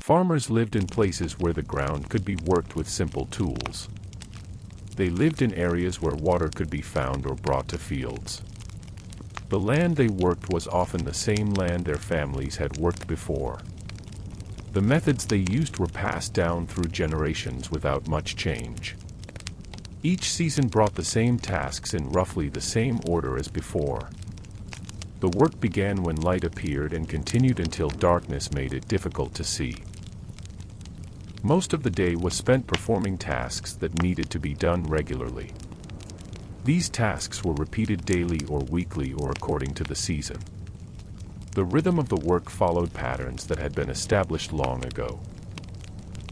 Farmers lived in places where the ground could be worked with simple tools. They lived in areas where water could be found or brought to fields. The land they worked was often the same land their families had worked before. The methods they used were passed down through generations without much change. Each season brought the same tasks in roughly the same order as before. The work began when light appeared and continued until darkness made it difficult to see. Most of the day was spent performing tasks that needed to be done regularly. These tasks were repeated daily or weekly or according to the season. The rhythm of the work followed patterns that had been established long ago.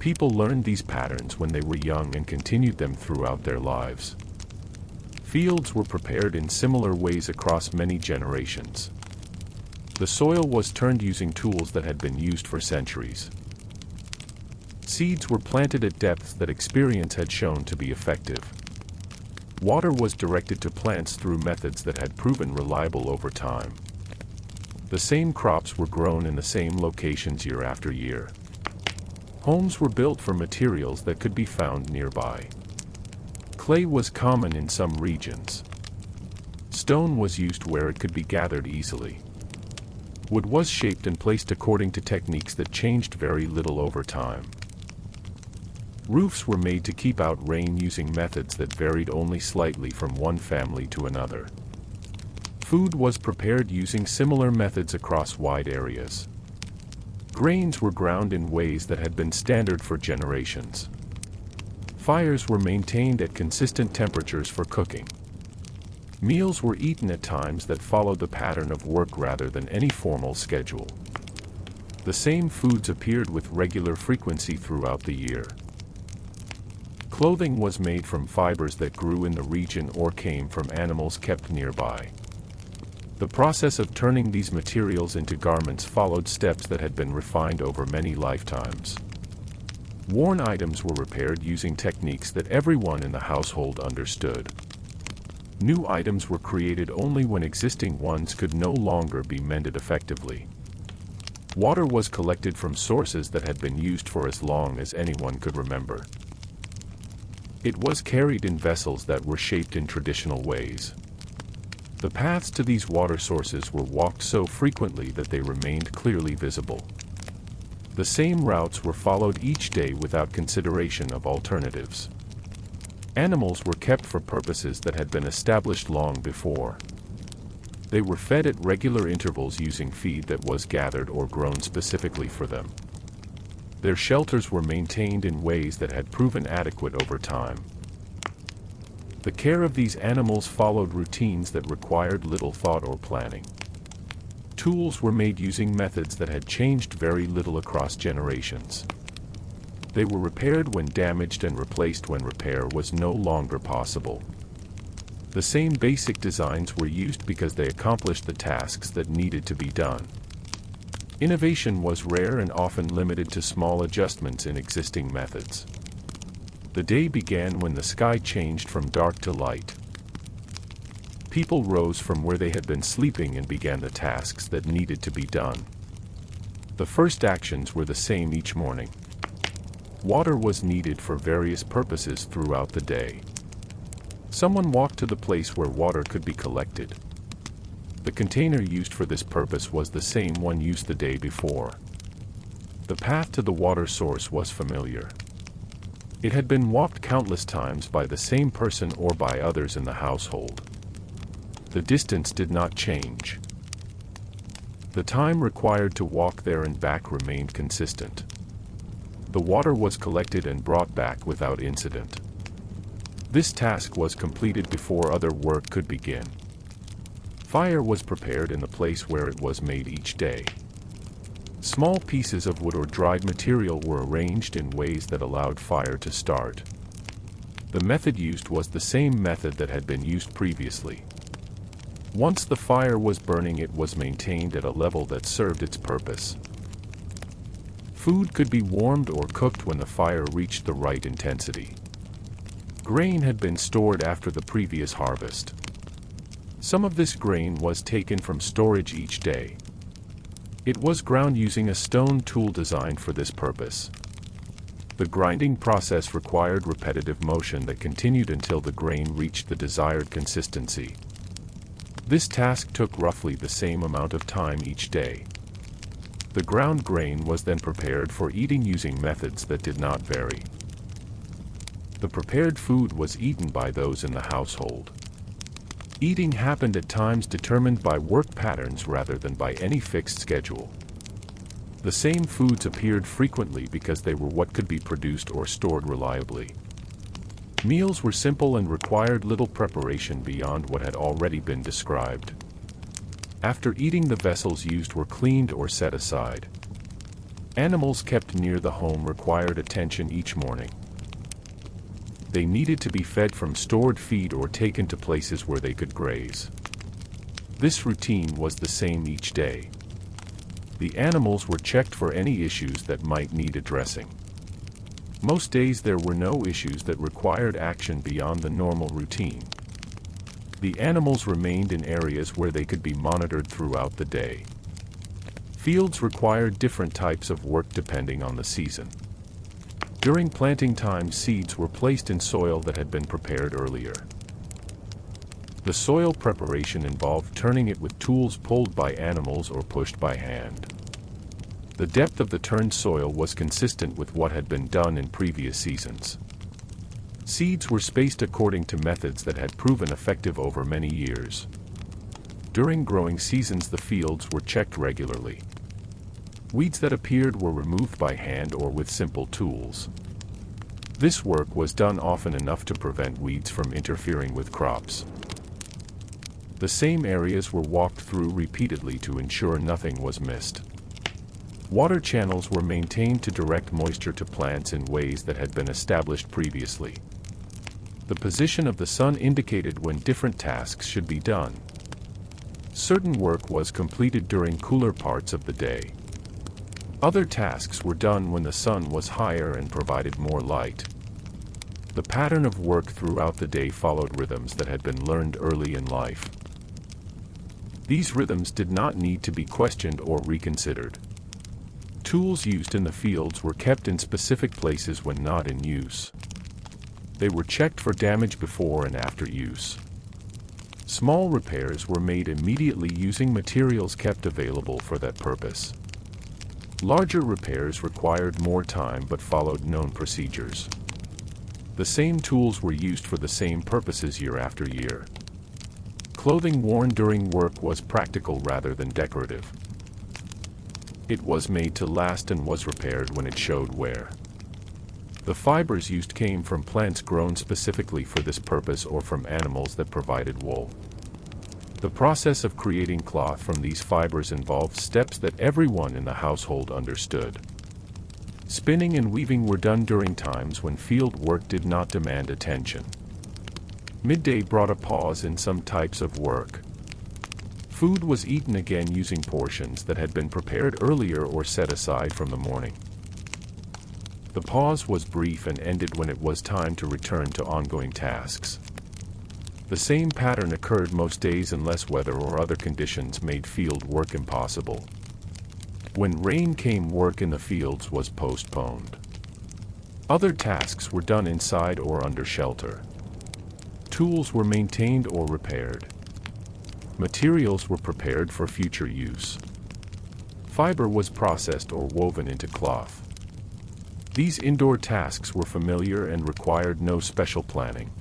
People learned these patterns when they were young and continued them throughout their lives. Fields were prepared in similar ways across many generations. The soil was turned using tools that had been used for centuries. Seeds were planted at depths that experience had shown to be effective. Water was directed to plants through methods that had proven reliable over time. The same crops were grown in the same locations year after year. Homes were built from materials that could be found nearby. Clay was common in some regions. Stone was used where it could be gathered easily. Wood was shaped and placed according to techniques that changed very little over time. Roofs were made to keep out rain using methods that varied only slightly from one family to another. Food was prepared using similar methods across wide areas. Grains were ground in ways that had been standard for generations. Fires were maintained at consistent temperatures for cooking. Meals were eaten at times that followed the pattern of work rather than any formal schedule. The same foods appeared with regular frequency throughout the year. Clothing was made from fibers that grew in the region or came from animals kept nearby. The process of turning these materials into garments followed steps that had been refined over many lifetimes. Worn items were repaired using techniques that everyone in the household understood. New items were created only when existing ones could no longer be mended effectively. Water was collected from sources that had been used for as long as anyone could remember. It was carried in vessels that were shaped in traditional ways. The paths to these water sources were walked so frequently that they remained clearly visible. The same routes were followed each day without consideration of alternatives. Animals were kept for purposes that had been established long before. They were fed at regular intervals using feed that was gathered or grown specifically for them. Their shelters were maintained in ways that had proven adequate over time. The care of these animals followed routines that required little thought or planning. Tools were made using methods that had changed very little across generations. They were repaired when damaged and replaced when repair was no longer possible. The same basic designs were used because they accomplished the tasks that needed to be done. Innovation was rare and often limited to small adjustments in existing methods. The day began when the sky changed from dark to light. People rose from where they had been sleeping and began the tasks that needed to be done. The first actions were the same each morning. Water was needed for various purposes throughout the day. Someone walked to the place where water could be collected. The container used for this purpose was the same one used the day before. The path to the water source was familiar. It had been walked countless times by the same person or by others in the household. The distance did not change. The time required to walk there and back remained consistent. The water was collected and brought back without incident. This task was completed before other work could begin. Fire was prepared in the place where it was made each day. Small pieces of wood or dried material were arranged in ways that allowed fire to start. The method used was the same method that had been used previously. Once the fire was burning, it was maintained at a level that served its purpose. Food could be warmed or cooked when the fire reached the right intensity. Grain had been stored after the previous harvest. Some of this grain was taken from storage each day. It was ground using a stone tool designed for this purpose. The grinding process required repetitive motion that continued until the grain reached the desired consistency. This task took roughly the same amount of time each day. The ground grain was then prepared for eating using methods that did not vary. The prepared food was eaten by those in the household. Eating happened at times determined by work patterns rather than by any fixed schedule. The same foods appeared frequently because they were what could be produced or stored reliably. Meals were simple and required little preparation beyond what had already been described. After eating, the vessels used were cleaned or set aside. Animals kept near the home required attention each morning. They needed to be fed from stored feed or taken to places where they could graze. This routine was the same each day. The animals were checked for any issues that might need addressing. Most days there were no issues that required action beyond the normal routine. The animals remained in areas where they could be monitored throughout the day. Fields required different types of work depending on the season. During planting time, seeds were placed in soil that had been prepared earlier. The soil preparation involved turning it with tools pulled by animals or pushed by hand. The depth of the turned soil was consistent with what had been done in previous seasons. Seeds were spaced according to methods that had proven effective over many years. During growing seasons, the fields were checked regularly. Weeds that appeared were removed by hand or with simple tools. This work was done often enough to prevent weeds from interfering with crops. The same areas were walked through repeatedly to ensure nothing was missed. Water channels were maintained to direct moisture to plants in ways that had been established previously. The position of the sun indicated when different tasks should be done. Certain work was completed during cooler parts of the day. Other tasks were done when the sun was higher and provided more light. The pattern of work throughout the day followed rhythms that had been learned early in life. These rhythms did not need to be questioned or reconsidered. Tools used in the fields were kept in specific places when not in use. They were checked for damage before and after use. Small repairs were made immediately using materials kept available for that purpose. Larger repairs required more time but followed known procedures. The same tools were used for the same purposes year after year. Clothing worn during work was practical rather than decorative. It was made to last and was repaired when it showed wear. The fibers used came from plants grown specifically for this purpose or from animals that provided wool. The process of creating cloth from these fibers involved steps that everyone in the household understood. Spinning and weaving were done during times when field work did not demand attention. Midday brought a pause in some types of work. Food was eaten again using portions that had been prepared earlier or set aside from the morning. The pause was brief and ended when it was time to return to ongoing tasks. The same pattern occurred most days unless weather or other conditions made field work impossible. When rain came, work in the fields was postponed. Other tasks were done inside or under shelter. Tools were maintained or repaired. Materials were prepared for future use. Fiber was processed or woven into cloth. These indoor tasks were familiar and required no special planning.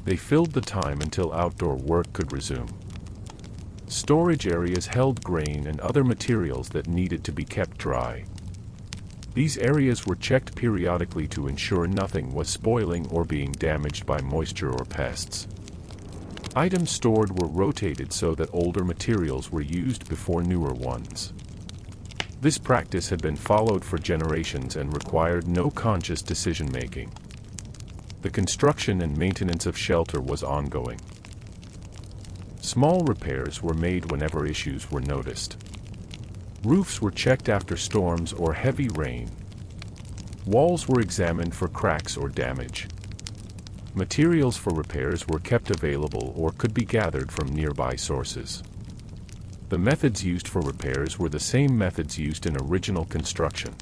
They filled the time until outdoor work could resume. Storage areas held grain and other materials that needed to be kept dry. These areas were checked periodically to ensure nothing was spoiling or being damaged by moisture or pests. Items stored were rotated so that older materials were used before newer ones. This practice had been followed for generations and required no conscious decision-making. The construction and maintenance of shelter was ongoing. Small repairs were made whenever issues were noticed. Roofs were checked after storms or heavy rain. Walls were examined for cracks or damage. Materials for repairs were kept available or could be gathered from nearby sources. The methods used for repairs were the same methods used in original construction.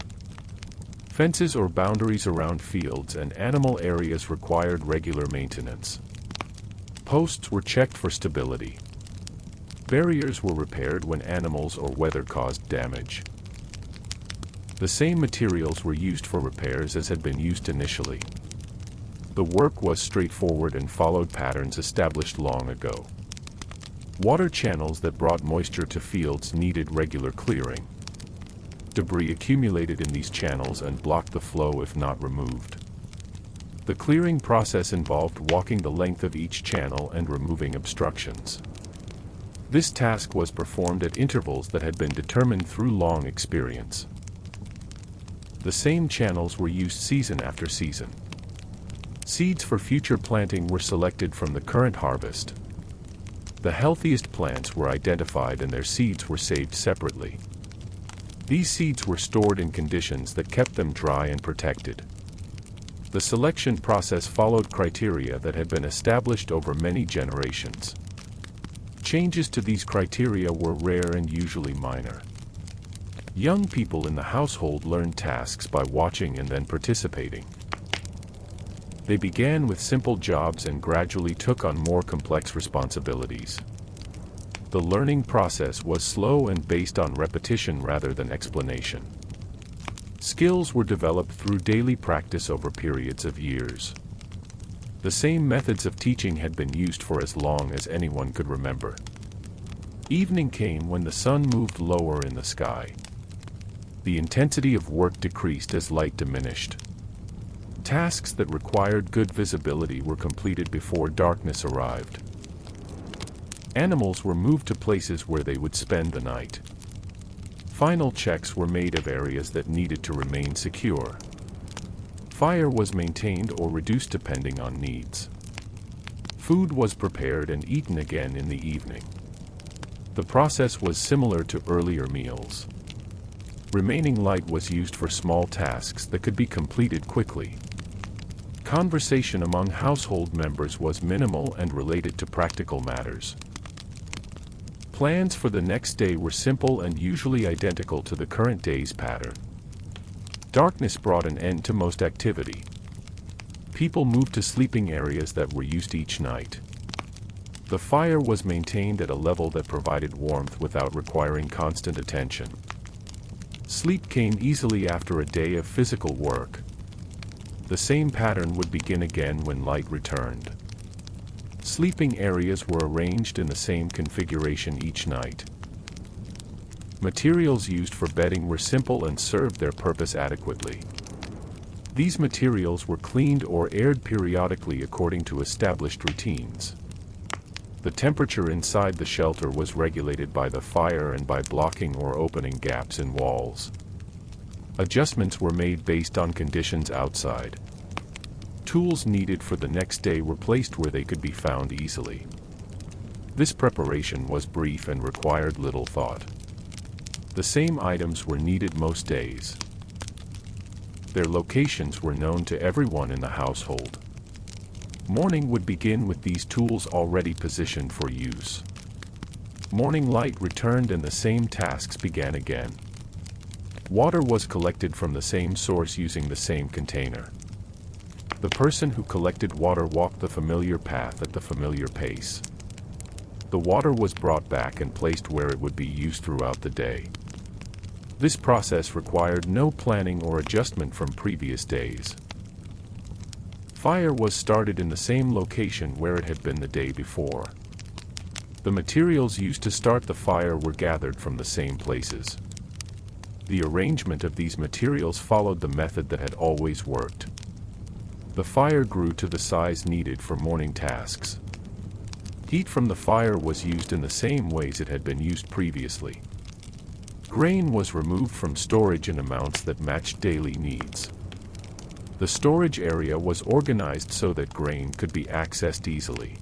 Fences or boundaries around fields and animal areas required regular maintenance. Posts were checked for stability. Barriers were repaired when animals or weather caused damage. The same materials were used for repairs as had been used initially. The work was straightforward and followed patterns established long ago. Water channels that brought moisture to fields needed regular clearing. Debris accumulated in these channels and blocked the flow if not removed. The clearing process involved walking the length of each channel and removing obstructions. This task was performed at intervals that had been determined through long experience. The same channels were used season after season. Seeds for future planting were selected from the current harvest. The healthiest plants were identified and their seeds were saved separately. These seeds were stored in conditions that kept them dry and protected. The selection process followed criteria that had been established over many generations. Changes to these criteria were rare and usually minor. Young people in the household learned tasks by watching and then participating. They began with simple jobs and gradually took on more complex responsibilities. The learning process was slow and based on repetition rather than explanation. Skills were developed through daily practice over periods of years. The same methods of teaching had been used for as long as anyone could remember. Evening came when the sun moved lower in the sky. The intensity of work decreased as light diminished. Tasks that required good visibility were completed before darkness arrived. Animals were moved to places where they would spend the night. Final checks were made of areas that needed to remain secure. Fire was maintained or reduced depending on needs. Food was prepared and eaten again in the evening. The process was similar to earlier meals. Remaining light was used for small tasks that could be completed quickly. Conversation among household members was minimal and related to practical matters. Plans for the next day were simple and usually identical to the current day's pattern. Darkness brought an end to most activity. People moved to sleeping areas that were used each night. The fire was maintained at a level that provided warmth without requiring constant attention. Sleep came easily after a day of physical work. The same pattern would begin again when light returned. Sleeping areas were arranged in the same configuration each night. Materials used for bedding were simple and served their purpose adequately. These materials were cleaned or aired periodically according to established routines. The temperature inside the shelter was regulated by the fire and by blocking or opening gaps in walls. Adjustments were made based on conditions outside. Tools needed for the next day were placed where they could be found easily. This preparation was brief and required little thought. The same items were needed most days. Their locations were known to everyone in the household. Morning would begin with these tools already positioned for use. Morning light returned and the same tasks began again. Water was collected from the same source using the same container. The person who collected water walked the familiar path at the familiar pace. The water was brought back and placed where it would be used throughout the day. This process required no planning or adjustment from previous days. Fire was started in the same location where it had been the day before. The materials used to start the fire were gathered from the same places. The arrangement of these materials followed the method that had always worked. The fire grew to the size needed for morning tasks. Heat from the fire was used in the same ways it had been used previously. Grain was removed from storage in amounts that matched daily needs. The storage area was organized so that grain could be accessed easily.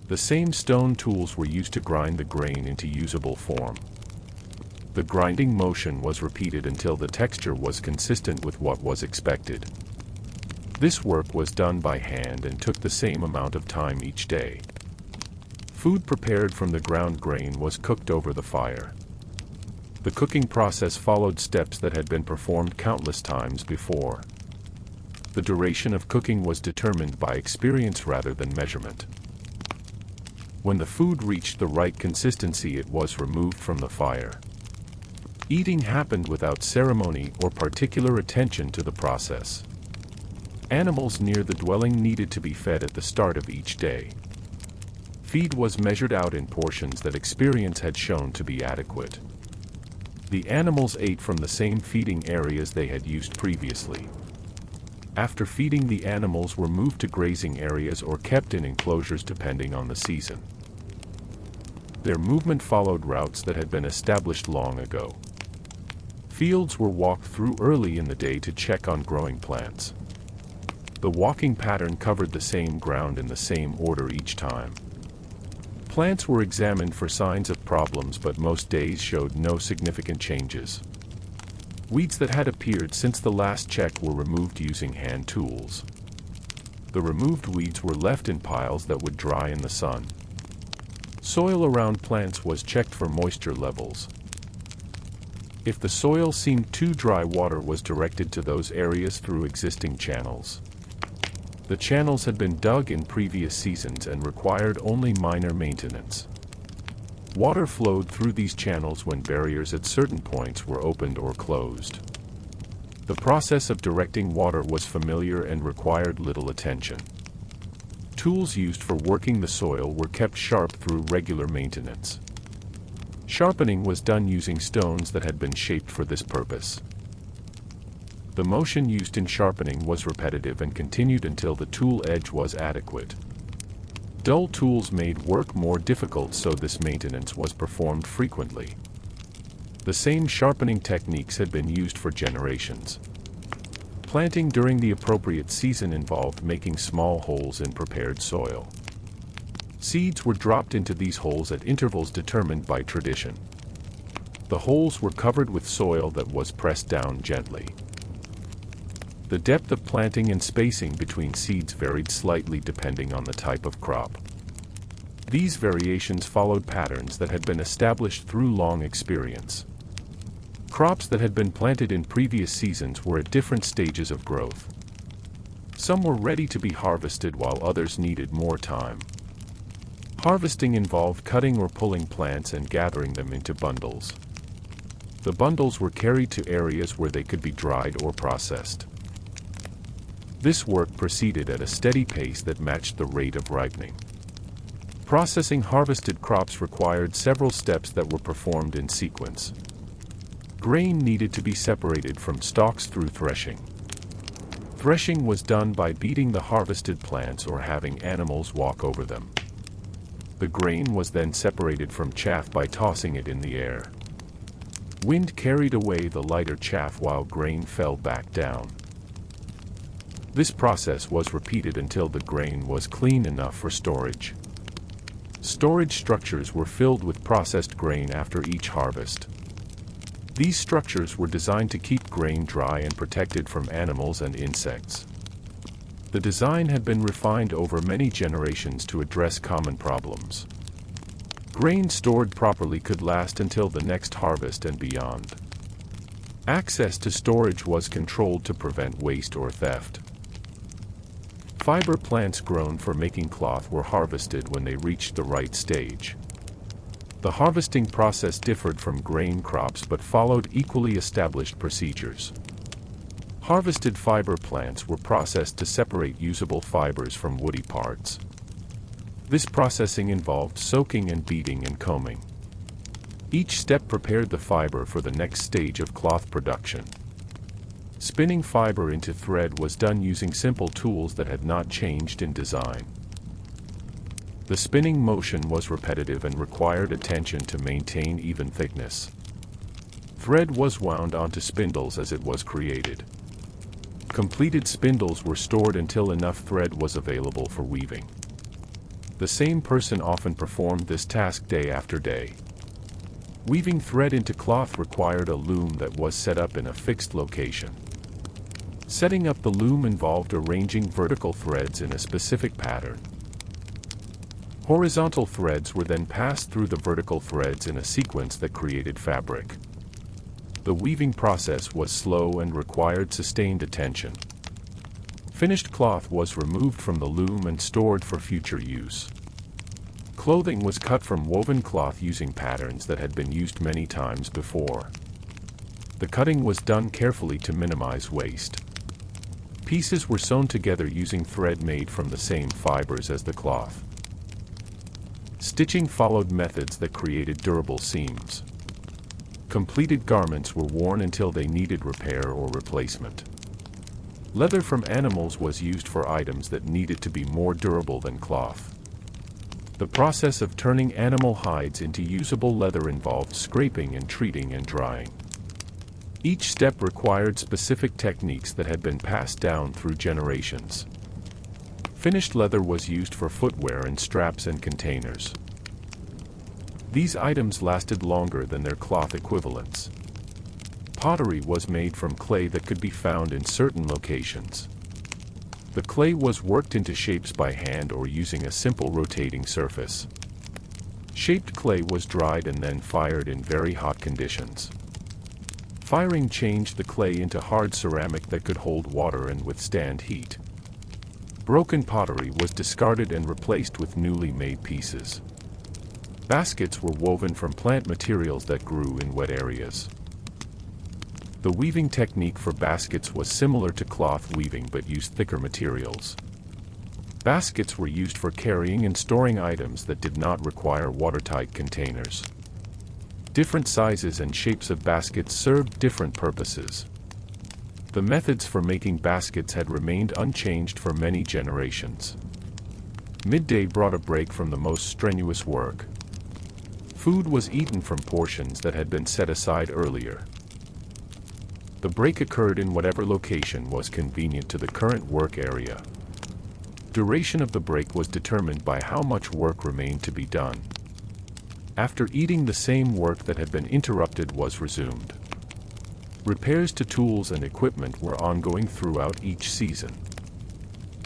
The same stone tools were used to grind the grain into usable form. The grinding motion was repeated until the texture was consistent with what was expected. This work was done by hand and took the same amount of time each day. Food prepared from the ground grain was cooked over the fire. The cooking process followed steps that had been performed countless times before. The duration of cooking was determined by experience rather than measurement. When the food reached the right consistency, it was removed from the fire. Eating happened without ceremony or particular attention to the process. Animals near the dwelling needed to be fed at the start of each day. Feed was measured out in portions that experience had shown to be adequate. The animals ate from the same feeding areas they had used previously. After feeding, the animals were moved to grazing areas or kept in enclosures depending on the season. Their movement followed routes that had been established long ago. Fields were walked through early in the day to check on growing plants. The walking pattern covered the same ground in the same order each time. Plants were examined for signs of problems, but most days showed no significant changes. Weeds that had appeared since the last check were removed using hand tools. The removed weeds were left in piles that would dry in the sun. Soil around plants was checked for moisture levels. If the soil seemed too dry, water was directed to those areas through existing channels. The channels had been dug in previous seasons and required only minor maintenance. Water flowed through these channels when barriers at certain points were opened or closed. The process of directing water was familiar and required little attention. Tools used for working the soil were kept sharp through regular maintenance. Sharpening was done using stones that had been shaped for this purpose. The motion used in sharpening was repetitive and continued until the tool edge was adequate. Dull tools made work more difficult, so this maintenance was performed frequently. The same sharpening techniques had been used for generations. Planting during the appropriate season involved making small holes in prepared soil. Seeds were dropped into these holes at intervals determined by tradition. The holes were covered with soil that was pressed down gently. The depth of planting and spacing between seeds varied slightly depending on the type of crop. These variations followed patterns that had been established through long experience. Crops that had been planted in previous seasons were at different stages of growth. Some were ready to be harvested while others needed more time. Harvesting involved cutting or pulling plants and gathering them into bundles. The bundles were carried to areas where they could be dried or processed. This work proceeded at a steady pace that matched the rate of ripening. Processing harvested crops required several steps that were performed in sequence. Grain needed to be separated from stalks through threshing. Threshing was done by beating the harvested plants or having animals walk over them. The grain was then separated from chaff by tossing it in the air. Wind carried away the lighter chaff while grain fell back down. This process was repeated until the grain was clean enough for storage. Storage structures were filled with processed grain after each harvest. These structures were designed to keep grain dry and protected from animals and insects. The design had been refined over many generations to address common problems. Grain stored properly could last until the next harvest and beyond. Access to storage was controlled to prevent waste or theft. Fiber plants grown for making cloth were harvested when they reached the right stage. The harvesting process differed from grain crops but followed equally established procedures. Harvested fiber plants were processed to separate usable fibers from woody parts. This processing involved soaking and beating and combing. Each step prepared the fiber for the next stage of cloth production. Spinning fiber into thread was done using simple tools that had not changed in design. The spinning motion was repetitive and required attention to maintain even thickness. Thread was wound onto spindles as it was created. Completed spindles were stored until enough thread was available for weaving. The same person often performed this task day after day. Weaving thread into cloth required a loom that was set up in a fixed location. Setting up the loom involved arranging vertical threads in a specific pattern. Horizontal threads were then passed through the vertical threads in a sequence that created fabric. The weaving process was slow and required sustained attention. Finished cloth was removed from the loom and stored for future use. Clothing was cut from woven cloth using patterns that had been used many times before. The cutting was done carefully to minimize waste. Pieces were sewn together using thread made from the same fibers as the cloth. Stitching followed methods that created durable seams. Completed garments were worn until they needed repair or replacement. Leather from animals was used for items that needed to be more durable than cloth. The process of turning animal hides into usable leather involved scraping and treating and drying. Each step required specific techniques that had been passed down through generations. Finished leather was used for footwear and straps and containers. These items lasted longer than their cloth equivalents. Pottery was made from clay that could be found in certain locations. The clay was worked into shapes by hand or using a simple rotating surface. Shaped clay was dried and then fired in very hot conditions. Firing changed the clay into hard ceramic that could hold water and withstand heat. Broken pottery was discarded and replaced with newly made pieces. Baskets were woven from plant materials that grew in wet areas. The weaving technique for baskets was similar to cloth weaving but used thicker materials. Baskets were used for carrying and storing items that did not require watertight containers. Different sizes and shapes of baskets served different purposes. The methods for making baskets had remained unchanged for many generations. Midday brought a break from the most strenuous work. Food was eaten from portions that had been set aside earlier. The break occurred in whatever location was convenient to the current work area. Duration of the break was determined by how much work remained to be done. After eating, the same work that had been interrupted was resumed. Repairs to tools and equipment were ongoing throughout each season.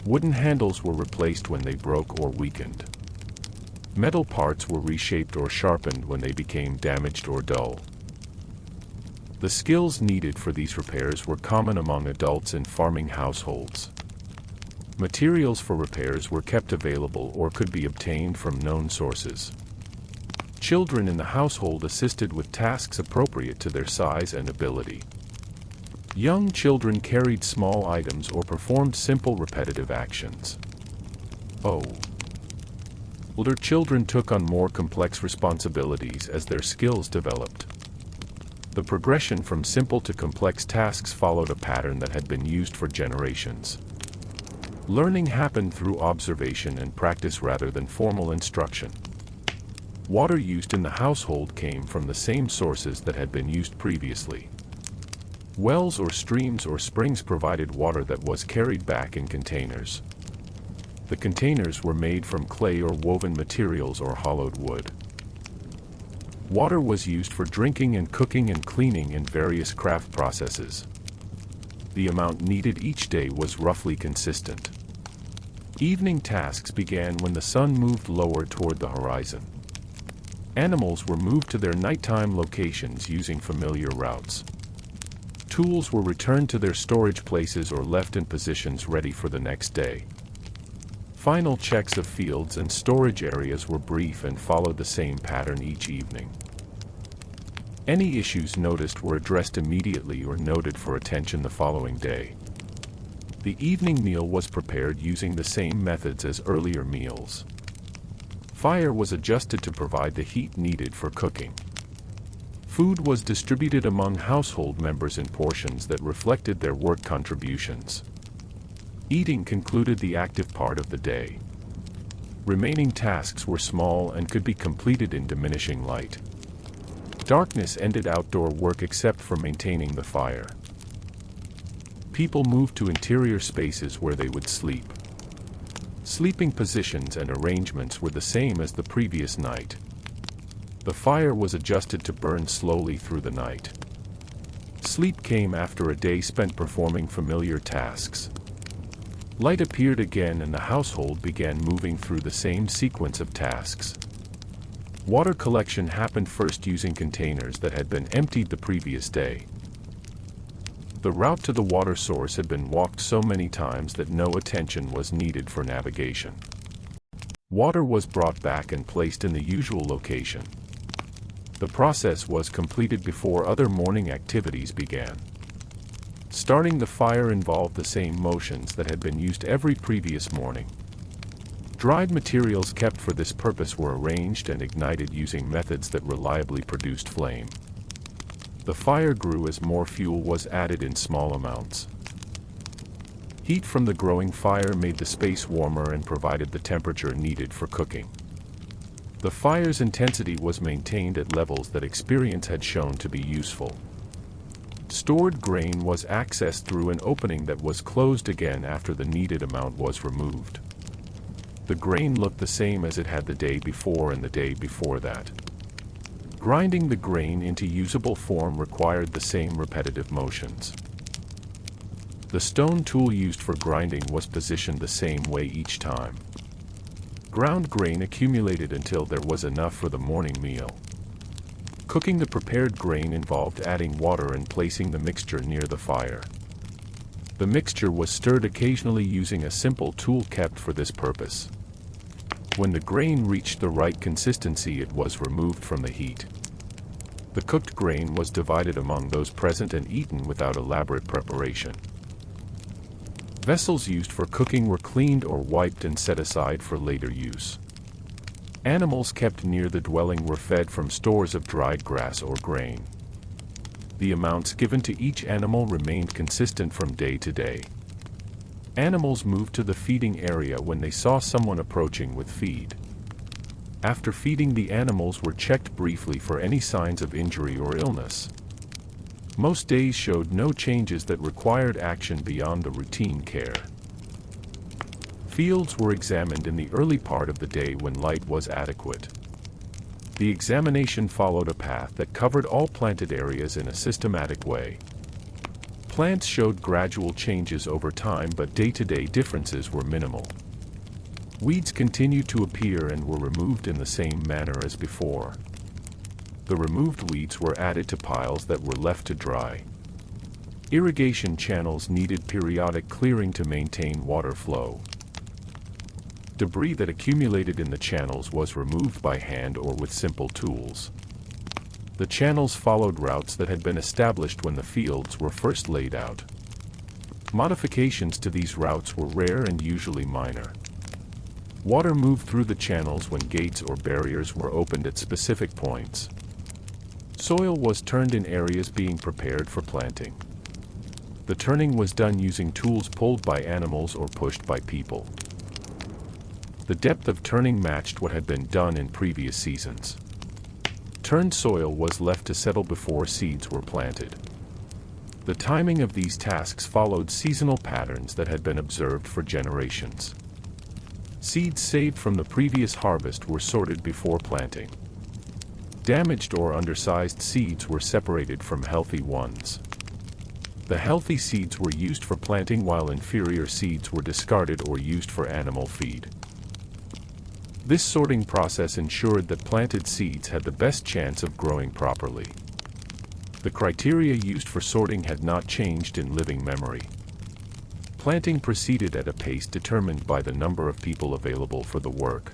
Wooden handles were replaced when they broke or weakened. Metal parts were reshaped or sharpened when they became damaged or dull. The skills needed for these repairs were common among adults in farming households. Materials for repairs were kept available or could be obtained from known sources. Children in the household assisted with tasks appropriate to their size and ability. Young children carried small items or performed simple repetitive actions. Older children took on more complex responsibilities as their skills developed. The progression from simple to complex tasks followed a pattern that had been used for generations. Learning happened through observation and practice rather than formal instruction. Water used in the household came from the same sources that had been used previously. Wells or streams or springs provided water that was carried back in containers. The containers were made from clay or woven materials or hollowed wood. Water was used for drinking and cooking and cleaning in various craft processes. The amount needed each day was roughly consistent. Evening tasks began when the sun moved lower toward the horizon. Animals were moved to their nighttime locations using familiar routes. Tools were returned to their storage places or left in positions ready for the next day. Final checks of fields and storage areas were brief and followed the same pattern each evening. Any issues noticed were addressed immediately or noted for attention the following day. The evening meal was prepared using the same methods as earlier meals. Fire was adjusted to provide the heat needed for cooking. Food was distributed among household members in portions that reflected their work contributions. Eating concluded the active part of the day. Remaining tasks were small and could be completed in diminishing light. Darkness ended outdoor work except for maintaining the fire. People moved to interior spaces where they would sleep. Sleeping positions and arrangements were the same as the previous night. The fire was adjusted to burn slowly through the night. Sleep came after a day spent performing familiar tasks. Light appeared again and the household began moving through the same sequence of tasks. Water collection happened first using containers that had been emptied the previous day. The route to the water source had been walked so many times that no attention was needed for navigation. Water was brought back and placed in the usual location. The process was completed before other morning activities began. Starting the fire involved the same motions that had been used every previous morning. Dried materials kept for this purpose were arranged and ignited using methods that reliably produced flame. The fire grew as more fuel was added in small amounts. Heat from the growing fire made the space warmer and provided the temperature needed for cooking. The fire's intensity was maintained at levels that experience had shown to be useful. Stored grain was accessed through an opening that was closed again after the needed amount was removed. The grain looked the same as it had the day before and the day before that. Grinding the grain into usable form required the same repetitive motions. The stone tool used for grinding was positioned the same way each time. Ground grain accumulated until there was enough for the morning meal. Cooking the prepared grain involved adding water and placing the mixture near the fire. The mixture was stirred occasionally using a simple tool kept for this purpose. When the grain reached the right consistency, it was removed from the heat. The cooked grain was divided among those present and eaten without elaborate preparation. Vessels used for cooking were cleaned or wiped and set aside for later use. Animals kept near the dwelling were fed from stores of dried grass or grain. The amounts given to each animal remained consistent from day to day. Animals moved to the feeding area when they saw someone approaching with feed. After feeding, the animals were checked briefly for any signs of injury or illness. Most days showed no changes that required action beyond the routine care. Fields were examined in the early part of the day when light was adequate. The examination followed a path that covered all planted areas in a systematic way. Plants showed gradual changes over time, but day-to-day differences were minimal. Weeds continued to appear and were removed in the same manner as before. The removed weeds were added to piles that were left to dry. Irrigation channels needed periodic clearing to maintain water flow. Debris that accumulated in the channels was removed by hand or with simple tools. The channels followed routes that had been established when the fields were first laid out. Modifications to these routes were rare and usually minor. Water moved through the channels when gates or barriers were opened at specific points. Soil was turned in areas being prepared for planting. The turning was done using tools pulled by animals or pushed by people. The depth of turning matched what had been done in previous seasons. Turned soil was left to settle before seeds were planted. The timing of these tasks followed seasonal patterns that had been observed for generations. Seeds saved from the previous harvest were sorted before planting. Damaged or undersized seeds were separated from healthy ones. The healthy seeds were used for planting while inferior seeds were discarded or used for animal feed. This sorting process ensured that planted seeds had the best chance of growing properly. The criteria used for sorting had not changed in living memory. Planting proceeded at a pace determined by the number of people available for the work.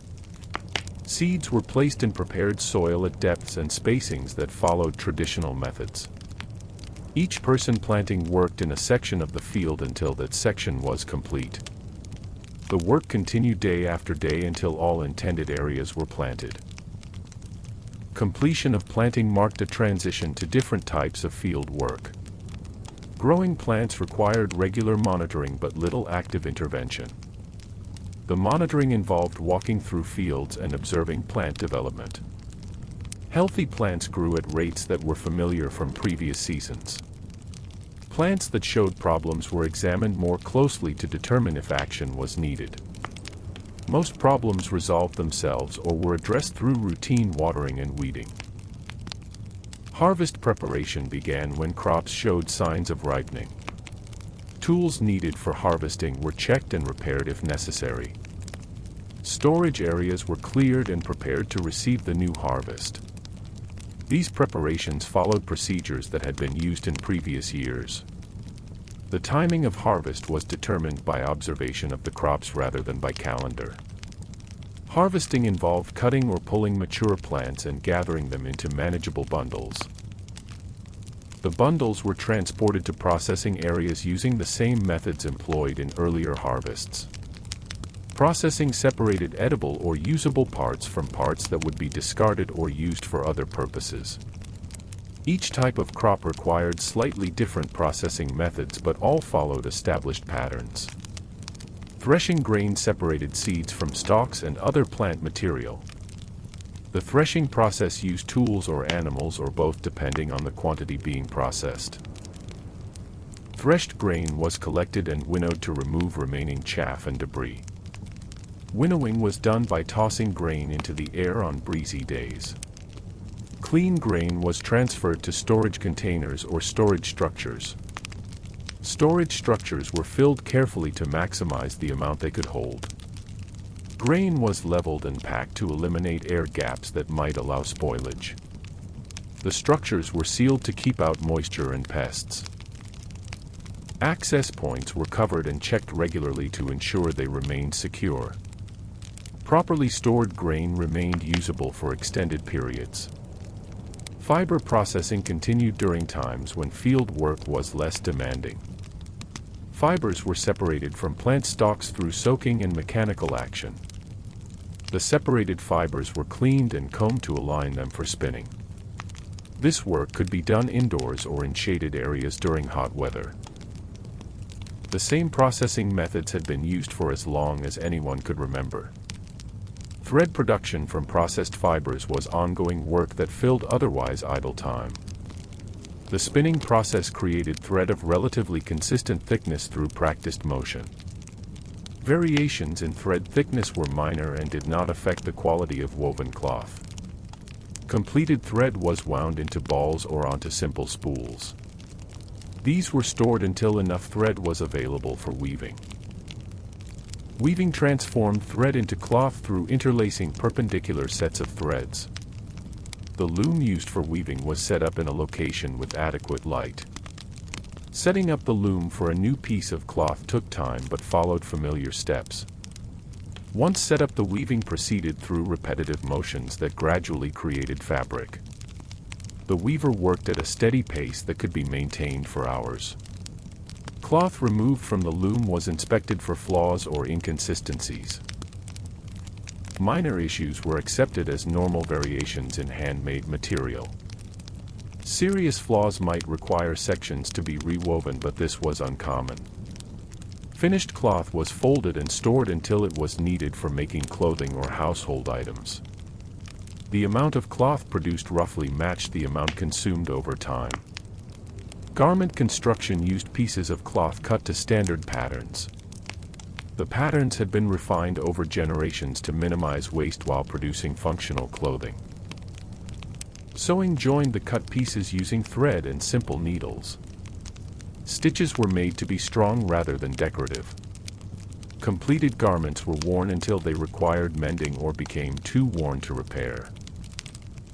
Seeds were placed in prepared soil at depths and spacings that followed traditional methods. Each person planting worked in a section of the field until that section was complete. The work continued day after day until all intended areas were planted. Completion of planting marked a transition to different types of field work. Growing plants required regular monitoring but little active intervention. The monitoring involved walking through fields and observing plant development. Healthy plants grew at rates that were familiar from previous seasons. Plants that showed problems were examined more closely to determine if action was needed. Most problems resolved themselves or were addressed through routine watering and weeding. Harvest preparation began when crops showed signs of ripening. Tools needed for harvesting were checked and repaired if necessary. Storage areas were cleared and prepared to receive the new harvest. These preparations followed procedures that had been used in previous years. The timing of harvest was determined by observation of the crops rather than by calendar. Harvesting involved cutting or pulling mature plants and gathering them into manageable bundles. The bundles were transported to processing areas using the same methods employed in earlier harvests. Processing separated edible or usable parts from parts that would be discarded or used for other purposes. Each type of crop required slightly different processing methods, but all followed established patterns. Threshing grain separated seeds from stalks and other plant material. The threshing process used tools or animals or both depending on the quantity being processed. Threshed grain was collected and winnowed to remove remaining chaff and debris. Winnowing was done by tossing grain into the air on breezy days. Clean grain was transferred to storage containers or storage structures. Storage structures were filled carefully to maximize the amount they could hold. Grain was leveled and packed to eliminate air gaps that might allow spoilage. The structures were sealed to keep out moisture and pests. Access points were covered and checked regularly to ensure they remained secure. Properly stored grain remained usable for extended periods. Fiber processing continued during times when field work was less demanding. Fibers were separated from plant stalks through soaking and mechanical action. The separated fibers were cleaned and combed to align them for spinning. This work could be done indoors or in shaded areas during hot weather. The same processing methods had been used for as long as anyone could remember. Thread production from processed fibers was ongoing work that filled otherwise idle time. The spinning process created thread of relatively consistent thickness through practiced motion. Variations in thread thickness were minor and did not affect the quality of woven cloth. Completed thread was wound into balls or onto simple spools. These were stored until enough thread was available for weaving. Weaving transformed thread into cloth through interlacing perpendicular sets of threads. The loom used for weaving was set up in a location with adequate light. Setting up the loom for a new piece of cloth took time but followed familiar steps. Once set up, the weaving proceeded through repetitive motions that gradually created fabric. The weaver worked at a steady pace that could be maintained for hours. Cloth removed from the loom was inspected for flaws or inconsistencies. Minor issues were accepted as normal variations in handmade material. Serious flaws might require sections to be rewoven, but this was uncommon. Finished cloth was folded and stored until it was needed for making clothing or household items. The amount of cloth produced roughly matched the amount consumed over time. Garment construction used pieces of cloth cut to standard patterns. The patterns had been refined over generations to minimize waste while producing functional clothing. Sewing joined the cut pieces using thread and simple needles. Stitches were made to be strong rather than decorative. Completed garments were worn until they required mending or became too worn to repair.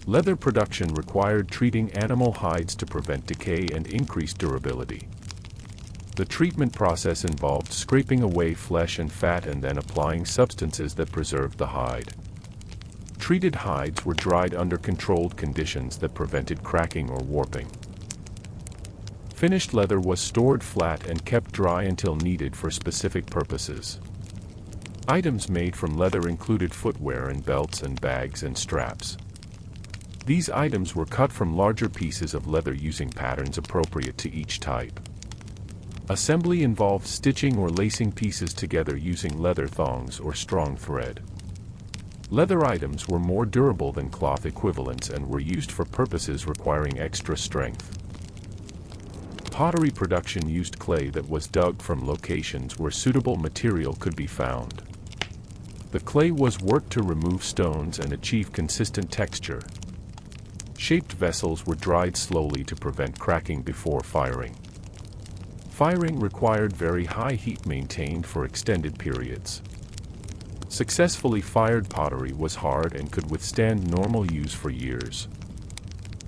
Leather production required treating animal hides to prevent decay and increase durability. The treatment process involved scraping away flesh and fat and then applying substances that preserved the hide. Treated hides were dried under controlled conditions that prevented cracking or warping. Finished leather was stored flat and kept dry until needed for specific purposes. Items made from leather included footwear and belts and bags and straps. These items were cut from larger pieces of leather using patterns appropriate to each type. Assembly involved stitching or lacing pieces together using leather thongs or strong thread. Leather items were more durable than cloth equivalents and were used for purposes requiring extra strength. Pottery production used clay that was dug from locations where suitable material could be found. The clay was worked to remove stones and achieve consistent texture. Shaped vessels were dried slowly to prevent cracking before firing. Firing required very high heat maintained for extended periods. Successfully fired pottery was hard and could withstand normal use for years.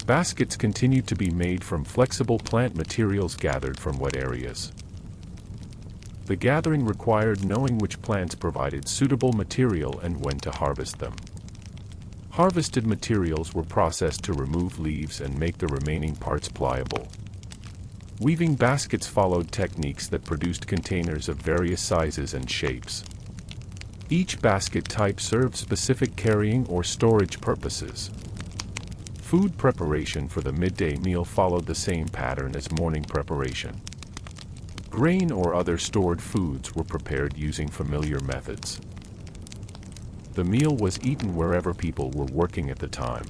Baskets continued to be made from flexible plant materials gathered from wet areas. The gathering required knowing which plants provided suitable material and when to harvest them. Harvested materials were processed to remove leaves and make the remaining parts pliable. Weaving baskets followed techniques that produced containers of various sizes and shapes. Each basket type served specific carrying or storage purposes. Food preparation for the midday meal followed the same pattern as morning preparation. Grain or other stored foods were prepared using familiar methods. The meal was eaten wherever people were working at the time.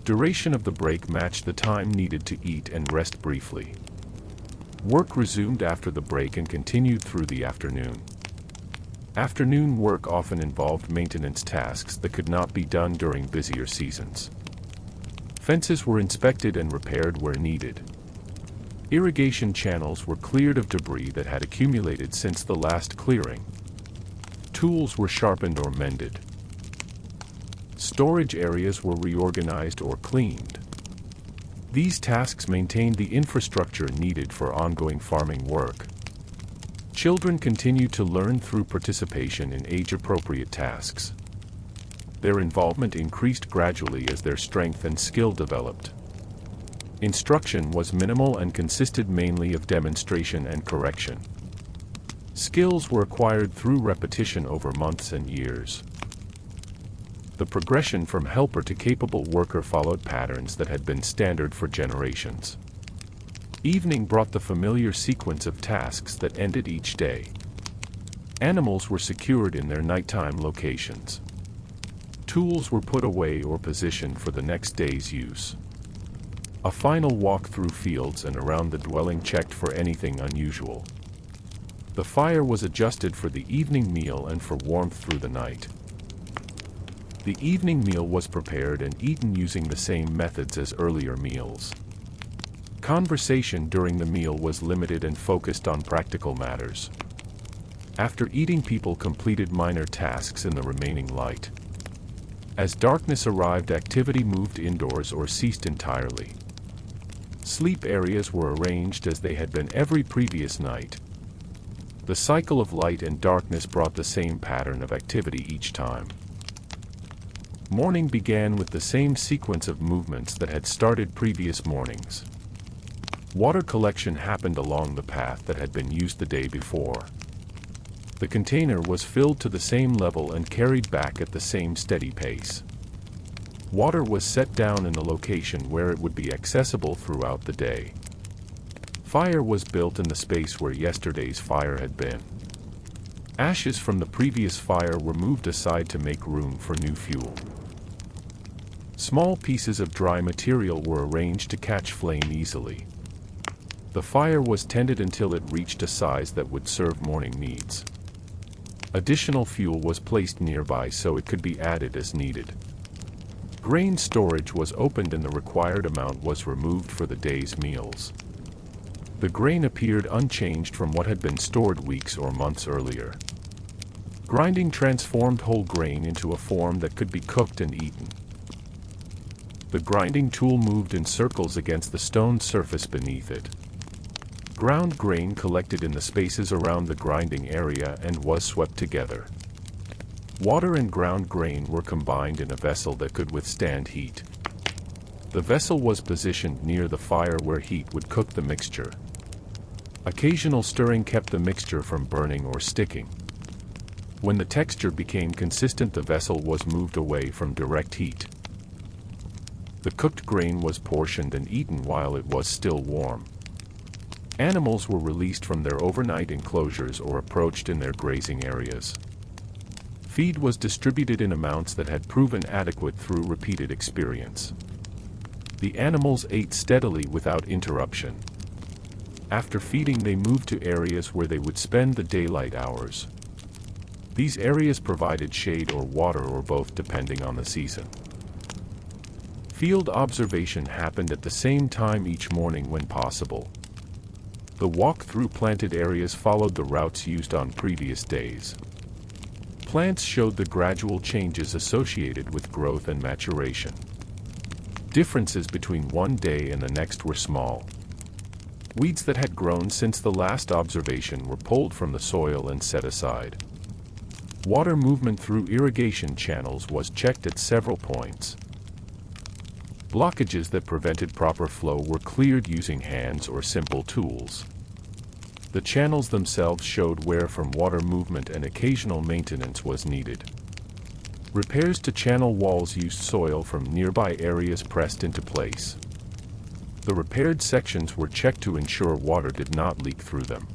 Duration of the break matched the time needed to eat and rest briefly. Work resumed after the break and continued through the afternoon. Afternoon work often involved maintenance tasks that could not be done during busier seasons. Fences were inspected and repaired where needed. Irrigation channels were cleared of debris that had accumulated since the last clearing. Tools were sharpened or mended. Storage areas were reorganized or cleaned. These tasks maintained the infrastructure needed for ongoing farming work. Children continued to learn through participation in age-appropriate tasks. Their involvement increased gradually as their strength and skill developed. Instruction was minimal and consisted mainly of demonstration and correction. Skills were acquired through repetition over months and years. The progression from helper to capable worker followed patterns that had been standard for generations. Evening brought the familiar sequence of tasks that ended each day. Animals were secured in their nighttime locations. Tools were put away or positioned for the next day's use. A final walk through fields and around the dwelling checked for anything unusual. The fire was adjusted for the evening meal and for warmth through the night. The evening meal was prepared and eaten using the same methods as earlier meals. Conversation during the meal was limited and focused on practical matters. After eating, people completed minor tasks in the remaining light. As darkness arrived, activity moved indoors or ceased entirely. Sleep areas were arranged as they had been every previous night. The cycle of light and darkness brought the same pattern of activity each time. Morning began with the same sequence of movements that had started previous mornings. Water collection happened along the path that had been used the day before. The container was filled to the same level and carried back at the same steady pace. Water was set down in the location where it would be accessible throughout the day. Fire was built in the space where yesterday's fire had been. Ashes from the previous fire were moved aside to make room for new fuel. Small pieces of dry material were arranged to catch flame easily. The fire was tended until it reached a size that would serve morning needs. Additional fuel was placed nearby so it could be added as needed. Grain storage was opened and the required amount was removed for the day's meals. The grain appeared unchanged from what had been stored weeks or months earlier. Grinding transformed whole grain into a form that could be cooked and eaten. The grinding tool moved in circles against the stone surface beneath it. Ground grain collected in the spaces around the grinding area and was swept together. Water and ground grain were combined in a vessel that could withstand heat. The vessel was positioned near the fire where heat would cook the mixture. Occasional stirring kept the mixture from burning or sticking. When the texture became consistent, the vessel was moved away from direct heat. The cooked grain was portioned and eaten while it was still warm. Animals were released from their overnight enclosures or approached in their grazing areas. Feed was distributed in amounts that had proven adequate through repeated experience. The animals ate steadily without interruption. After feeding, they moved to areas where they would spend the daylight hours. These areas provided shade or water or both depending on the season. Field observation happened at the same time each morning when possible. The walk through planted areas followed the routes used on previous days. Plants showed the gradual changes associated with growth and maturation. Differences between one day and the next were small. Weeds that had grown since the last observation were pulled from the soil and set aside. Water movement through irrigation channels was checked at several points. Blockages that prevented proper flow were cleared using hands or simple tools. The channels themselves showed where water movement and occasional maintenance was needed. Repairs to channel walls used soil from nearby areas pressed into place. The repaired sections were checked to ensure water did not leak through them.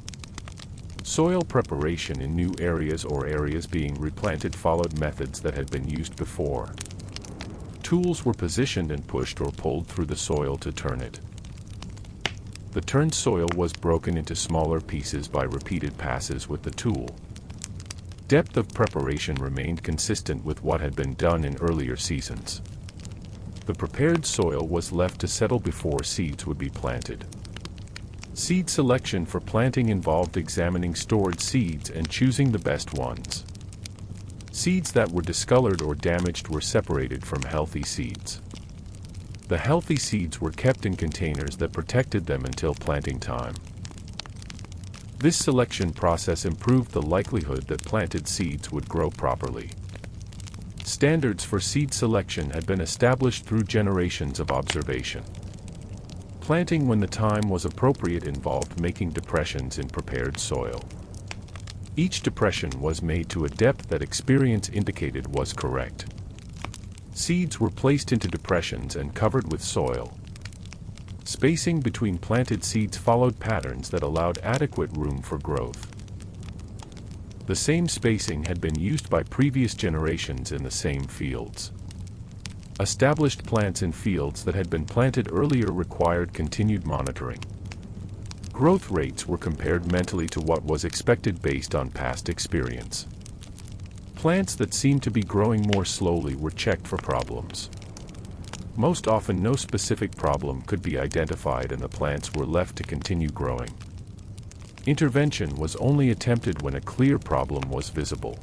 Soil preparation in new areas or areas being replanted followed methods that had been used before. Tools were positioned and pushed or pulled through the soil to turn it. The turned soil was broken into smaller pieces by repeated passes with the tool. Depth of preparation remained consistent with what had been done in earlier seasons. The prepared soil was left to settle before seeds would be planted. Seed selection for planting involved examining stored seeds and choosing the best ones. Seeds that were discolored or damaged were separated from healthy seeds. The healthy seeds were kept in containers that protected them until planting time. This selection process improved the likelihood that planted seeds would grow properly. Standards for seed selection had been established through generations of observation. Planting when the time was appropriate involved making depressions in prepared soil. Each depression was made to a depth that experience indicated was correct. Seeds were placed into depressions and covered with soil. Spacing between planted seeds followed patterns that allowed adequate room for growth. The same spacing had been used by previous generations in the same fields. Established plants in fields that had been planted earlier required continued monitoring. Growth rates were compared mentally to what was expected based on past experience. Plants that seemed to be growing more slowly were checked for problems. Most often no specific problem could be identified and the plants were left to continue growing. Intervention was only attempted when a clear problem was visible.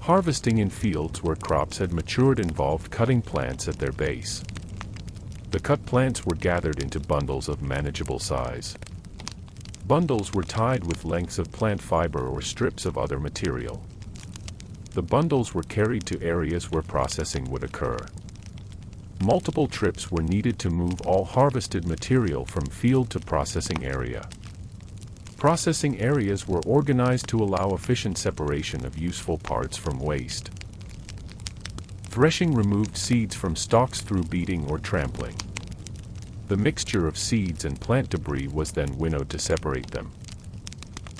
Harvesting in fields where crops had matured involved cutting plants at their base. The cut plants were gathered into bundles of manageable size. Bundles were tied with lengths of plant fiber or strips of other material. The bundles were carried to areas where processing would occur. Multiple trips were needed to move all harvested material from field to processing area. Processing areas were organized to allow efficient separation of useful parts from waste. Threshing removed seeds from stalks through beating or trampling. The mixture of seeds and plant debris was then winnowed to separate them.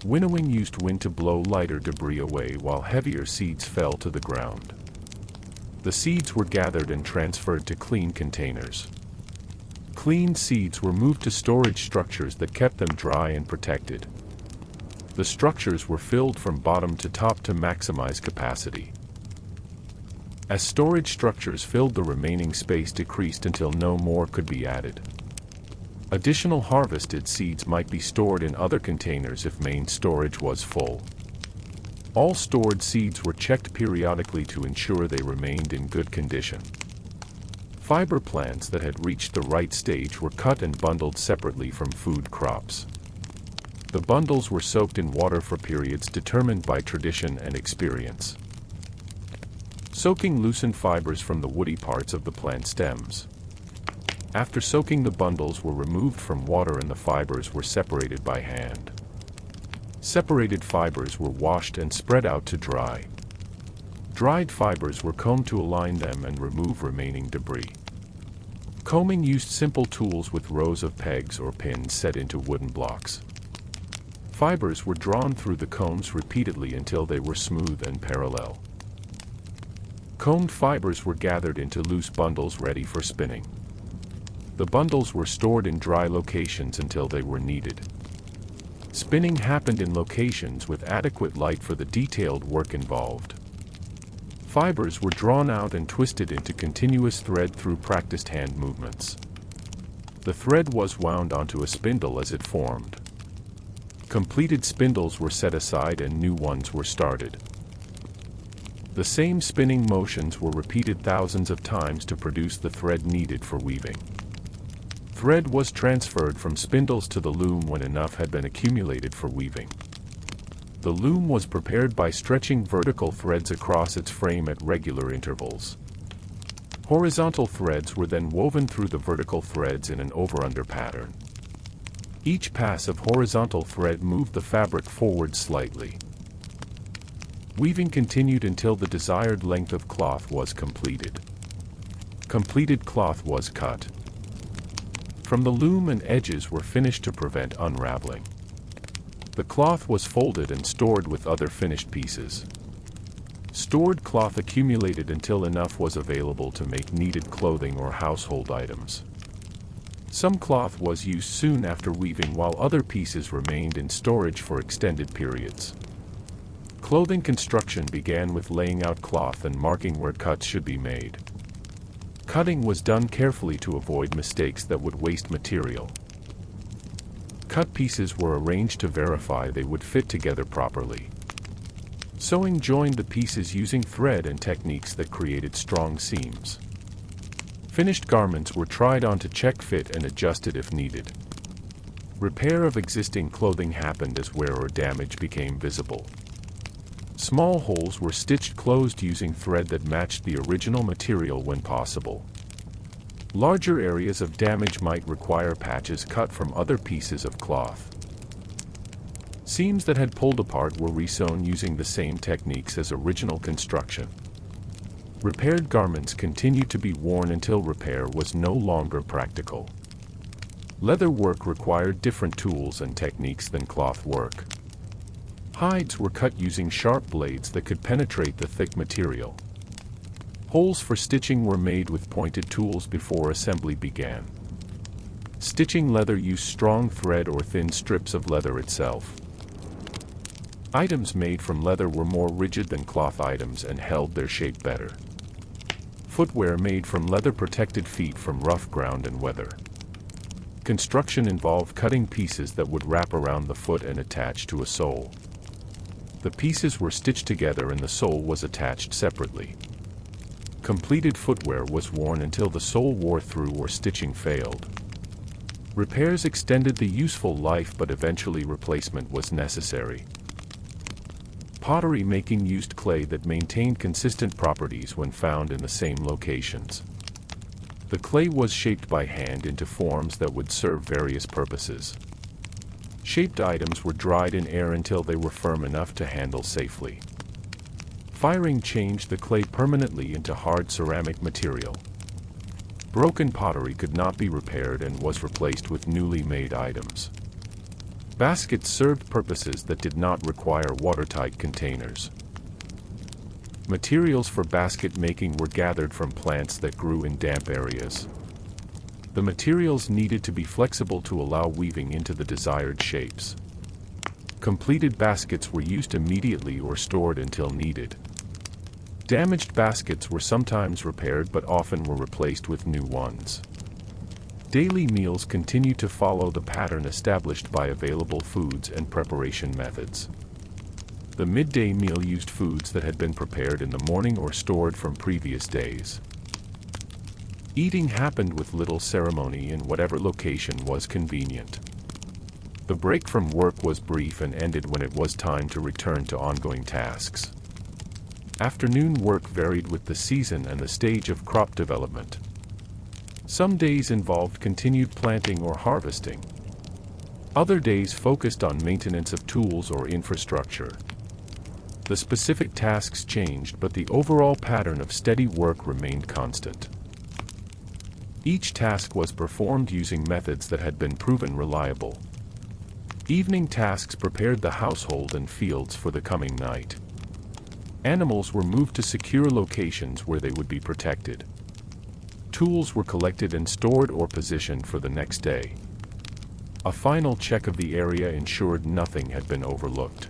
Winnowing used wind to blow lighter debris away while heavier seeds fell to the ground. The seeds were gathered and transferred to clean containers. Cleaned seeds were moved to storage structures that kept them dry and protected. The structures were filled from bottom to top to maximize capacity. As storage structures filled, the remaining space decreased until no more could be added. Additional harvested seeds might be stored in other containers if main storage was full. All stored seeds were checked periodically to ensure they remained in good condition. Fiber plants that had reached the right stage were cut and bundled separately from food crops. The bundles were soaked in water for periods determined by tradition and experience. Soaking loosened fibers from the woody parts of the plant stems. After soaking, the bundles were removed from water and the fibers were separated by hand. Separated fibers were washed and spread out to dry. Dried fibers were combed to align them and remove remaining debris. Combing used simple tools with rows of pegs or pins set into wooden blocks. Fibers were drawn through the combs repeatedly until they were smooth and parallel. Combed fibers were gathered into loose bundles ready for spinning. The bundles were stored in dry locations until they were needed. Spinning happened in locations with adequate light for the detailed work involved. Fibers were drawn out and twisted into continuous thread through practiced hand movements. The thread was wound onto a spindle as it formed. Completed spindles were set aside and new ones were started. The same spinning motions were repeated thousands of times to produce the thread needed for weaving. Thread was transferred from spindles to the loom when enough had been accumulated for weaving. The loom was prepared by stretching vertical threads across its frame at regular intervals. Horizontal threads were then woven through the vertical threads in an over-under pattern. Each pass of horizontal thread moved the fabric forward slightly. Weaving continued until the desired length of cloth was completed. Completed cloth was cut. From the loom and edges were finished to prevent unraveling. The cloth was folded and stored with other finished pieces. Stored cloth accumulated until enough was available to make needed clothing or household items. Some cloth was used soon after weaving while other pieces remained in storage for extended periods. Clothing construction began with laying out cloth and marking where cuts should be made. Cutting was done carefully to avoid mistakes that would waste material. Cut pieces were arranged to verify they would fit together properly. Sewing joined the pieces using thread and techniques that created strong seams. Finished garments were tried on to check fit and adjusted if needed. Repair of existing clothing happened as wear or damage became visible. Small holes were stitched closed using thread that matched the original material when possible. Larger areas of damage might require patches cut from other pieces of cloth. Seams that had pulled apart were resewn using the same techniques as original construction. Repaired garments continued to be worn until repair was no longer practical. Leather work required different tools and techniques than cloth work. Hides were cut using sharp blades that could penetrate the thick material. Holes for stitching were made with pointed tools before assembly began. Stitching leather used strong thread or thin strips of leather itself. Items made from leather were more rigid than cloth items and held their shape better. Footwear made from leather protected feet from rough ground and weather. Construction involved cutting pieces that would wrap around the foot and attach to a sole. The pieces were stitched together and the sole was attached separately. Completed footwear was worn until the sole wore through or stitching failed. Repairs extended the useful life, but eventually replacement was necessary. Pottery making used clay that maintained consistent properties when found in the same locations. The clay was shaped by hand into forms that would serve various purposes. Shaped items were dried in air until they were firm enough to handle safely. Firing changed the clay permanently into hard ceramic material. Broken pottery could not be repaired and was replaced with newly made items. Baskets served purposes that did not require watertight containers. Materials for basket making were gathered from plants that grew in damp areas. The materials needed to be flexible to allow weaving into the desired shapes. Completed baskets were used immediately or stored until needed. Damaged baskets were sometimes repaired but often were replaced with new ones. Daily meals continued to follow the pattern established by available foods and preparation methods. The midday meal used foods that had been prepared in the morning or stored from previous days. Eating happened with little ceremony in whatever location was convenient. The break from work was brief and ended when it was time to return to ongoing tasks. Afternoon work varied with the season and the stage of crop development. Some days involved continued planting or harvesting. Other days focused on maintenance of tools or infrastructure. The specific tasks changed, but the overall pattern of steady work remained constant. Each task was performed using methods that had been proven reliable. Evening tasks prepared the household and fields for the coming night. Animals were moved to secure locations where they would be protected. Tools were collected and stored or positioned for the next day. A final check of the area ensured nothing had been overlooked.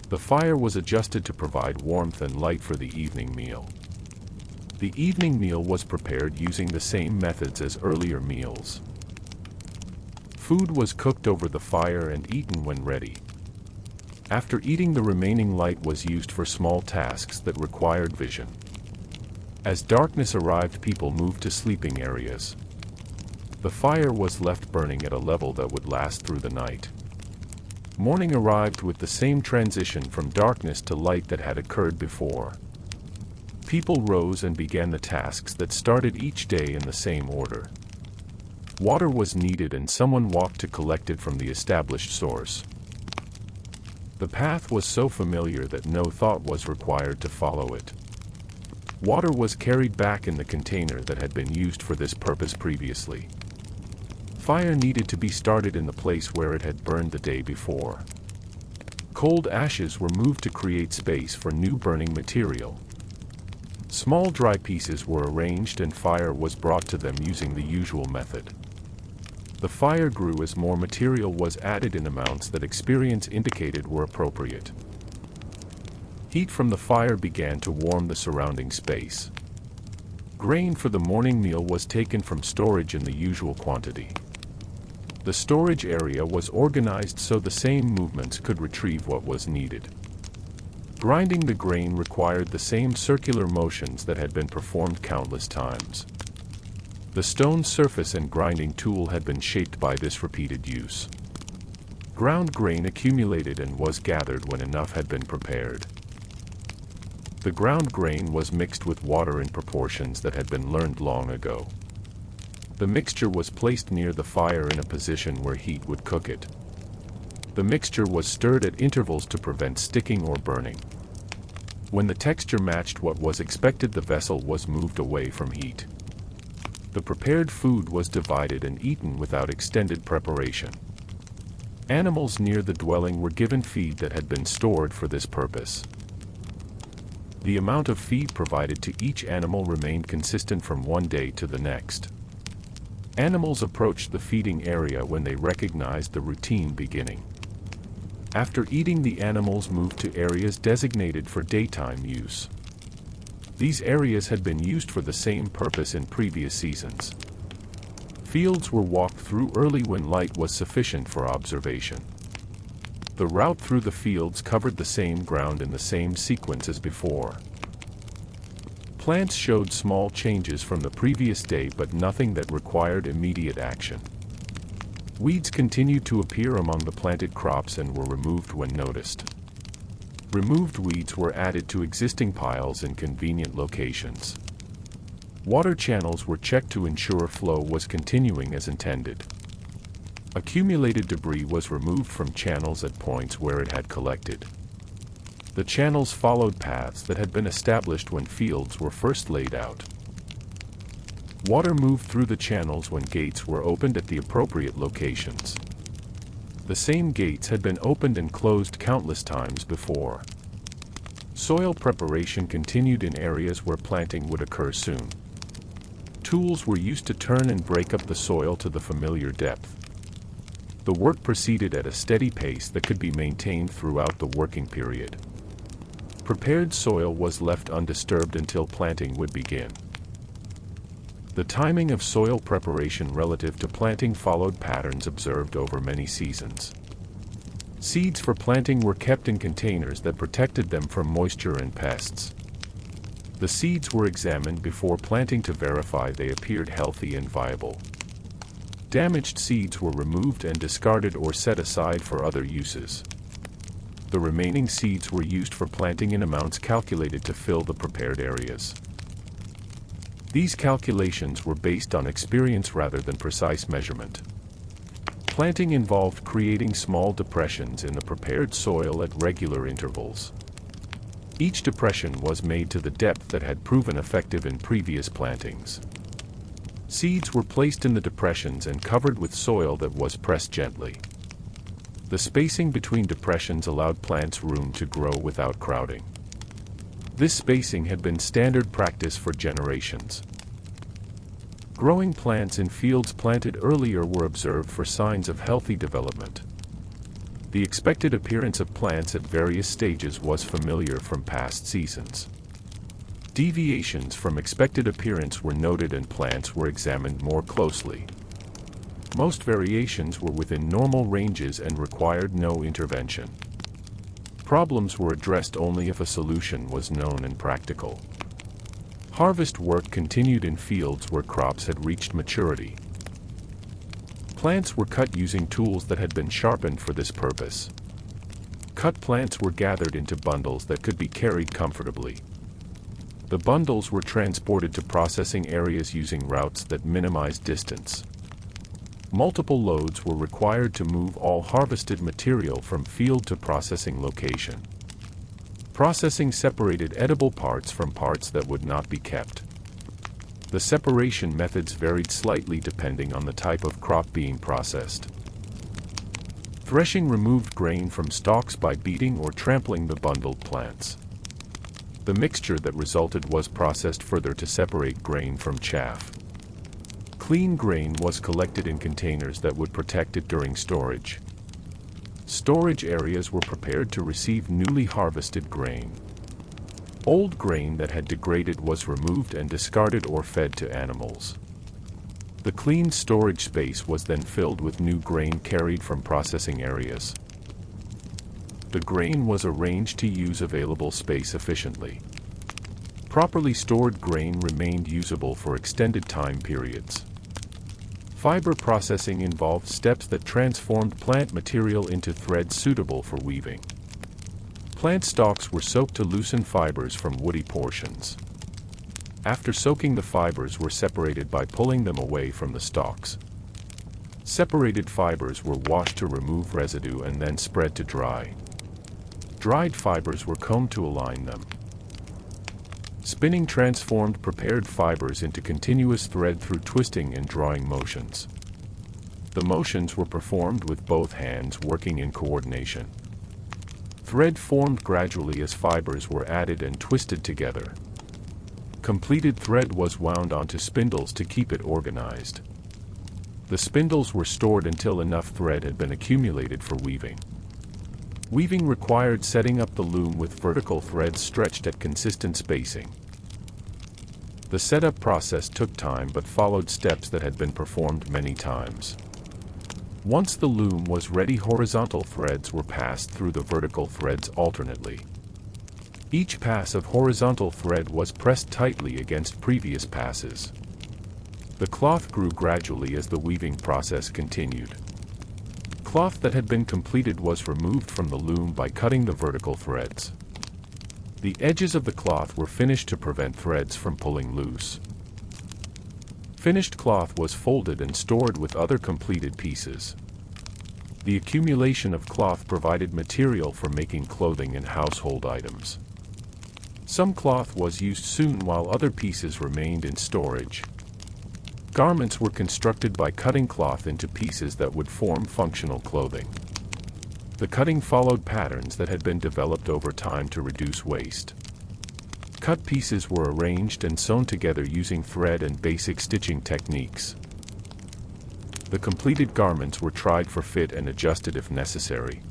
The fire was adjusted to provide warmth and light for the evening meal. The evening meal was prepared using the same methods as earlier meals. Food was cooked over the fire and eaten when ready. After eating, the remaining light was used for small tasks that required vision. As darkness arrived, people moved to sleeping areas. The fire was left burning at a level that would last through the night. Morning arrived with the same transition from darkness to light that had occurred before. People rose and began the tasks that started each day in the same order. Water was needed and someone walked to collect it from the established source. The path was so familiar that no thought was required to follow it. Water was carried back in the container that had been used for this purpose previously. Fire needed to be started in the place where it had burned the day before. Cold ashes were moved to create space for new burning material. Small dry pieces were arranged and fire was brought to them using the usual method. The fire grew as more material was added in amounts that experience indicated were appropriate. Heat from the fire began to warm the surrounding space. Grain for the morning meal was taken from storage in the usual quantity. The storage area was organized so the same movements could retrieve what was needed. Grinding the grain required the same circular motions that had been performed countless times. The stone surface and grinding tool had been shaped by this repeated use. Ground grain accumulated and was gathered when enough had been prepared. The ground grain was mixed with water in proportions that had been learned long ago. The mixture was placed near the fire in a position where heat would cook it. The mixture was stirred at intervals to prevent sticking or burning. When the texture matched what was expected, the vessel was moved away from heat. The prepared food was divided and eaten without extended preparation. Animals near the dwelling were given feed that had been stored for this purpose. The amount of feed provided to each animal remained consistent from one day to the next. Animals approached the feeding area when they recognized the routine beginning. After eating, the animals moved to areas designated for daytime use. These areas had been used for the same purpose in previous seasons. Fields were walked through early when light was sufficient for observation. The route through the fields covered the same ground in the same sequence as before. Plants showed small changes from the previous day, but nothing that required immediate action. Weeds continued to appear among the planted crops and were removed when noticed. Removed weeds were added to existing piles in convenient locations. Water channels were checked to ensure flow was continuing as intended. Accumulated debris was removed from channels at points where it had collected. The channels followed paths that had been established when fields were first laid out. Water moved through the channels when gates were opened at the appropriate locations. The same gates had been opened and closed countless times before. Soil preparation continued in areas where planting would occur soon. Tools were used to turn and break up the soil to the familiar depth. The work proceeded at a steady pace that could be maintained throughout the working period. Prepared soil was left undisturbed until planting would begin. The timing of soil preparation relative to planting followed patterns observed over many seasons. Seeds for planting were kept in containers that protected them from moisture and pests. The seeds were examined before planting to verify they appeared healthy and viable. Damaged seeds were removed and discarded or set aside for other uses. The remaining seeds were used for planting in amounts calculated to fill the prepared areas. These calculations were based on experience rather than precise measurement. Planting involved creating small depressions in the prepared soil at regular intervals. Each depression was made to the depth that had proven effective in previous plantings. Seeds were placed in the depressions and covered with soil that was pressed gently. The spacing between depressions allowed plants room to grow without crowding. This spacing had been standard practice for generations. Growing plants in fields planted earlier were observed for signs of healthy development. The expected appearance of plants at various stages was familiar from past seasons. Deviations from expected appearance were noted and plants were examined more closely. Most variations were within normal ranges and required no intervention. Problems were addressed only if a solution was known and practical. Harvest work continued in fields where crops had reached maturity. Plants were cut using tools that had been sharpened for this purpose. Cut plants were gathered into bundles that could be carried comfortably. The bundles were transported to processing areas using routes that minimized distance. Multiple loads were required to move all harvested material from field to processing location. Processing separated edible parts from parts that would not be kept. The separation methods varied slightly depending on the type of crop being processed. Threshing removed grain from stalks by beating or trampling the bundled plants. The mixture that resulted was processed further to separate grain from chaff. Clean grain was collected in containers that would protect it during storage. Storage areas were prepared to receive newly harvested grain. Old grain that had degraded was removed and discarded or fed to animals. The clean storage space was then filled with new grain carried from processing areas. The grain was arranged to use available space efficiently. Properly stored grain remained usable for extended time periods. Fiber processing involved steps that transformed plant material into threads suitable for weaving. Plant stalks were soaked to loosen fibers from woody portions. After soaking, the fibers were separated by pulling them away from the stalks. Separated fibers were washed to remove residue and then spread to dry. Dried fibers were combed to align them. Spinning transformed prepared fibers into continuous thread through twisting and drawing motions. The motions were performed with both hands working in coordination. Thread formed gradually as fibers were added and twisted together. Completed thread was wound onto spindles to keep it organized. The spindles were stored until enough thread had been accumulated for weaving. Weaving required setting up the loom with vertical threads stretched at consistent spacing. The setup process took time but followed steps that had been performed many times. Once the loom was ready, horizontal threads were passed through the vertical threads alternately. Each pass of horizontal thread was pressed tightly against previous passes. The cloth grew gradually as the weaving process continued. Cloth that had been completed was removed from the loom by cutting the vertical threads. The edges of the cloth were finished to prevent threads from pulling loose. Finished cloth was folded and stored with other completed pieces. The accumulation of cloth provided material for making clothing and household items. Some cloth was used soon while other pieces remained in storage. Garments were constructed by cutting cloth into pieces that would form functional clothing. The cutting followed patterns that had been developed over time to reduce waste. Cut pieces were arranged and sewn together using thread and basic stitching techniques. The completed garments were tried for fit and adjusted if necessary.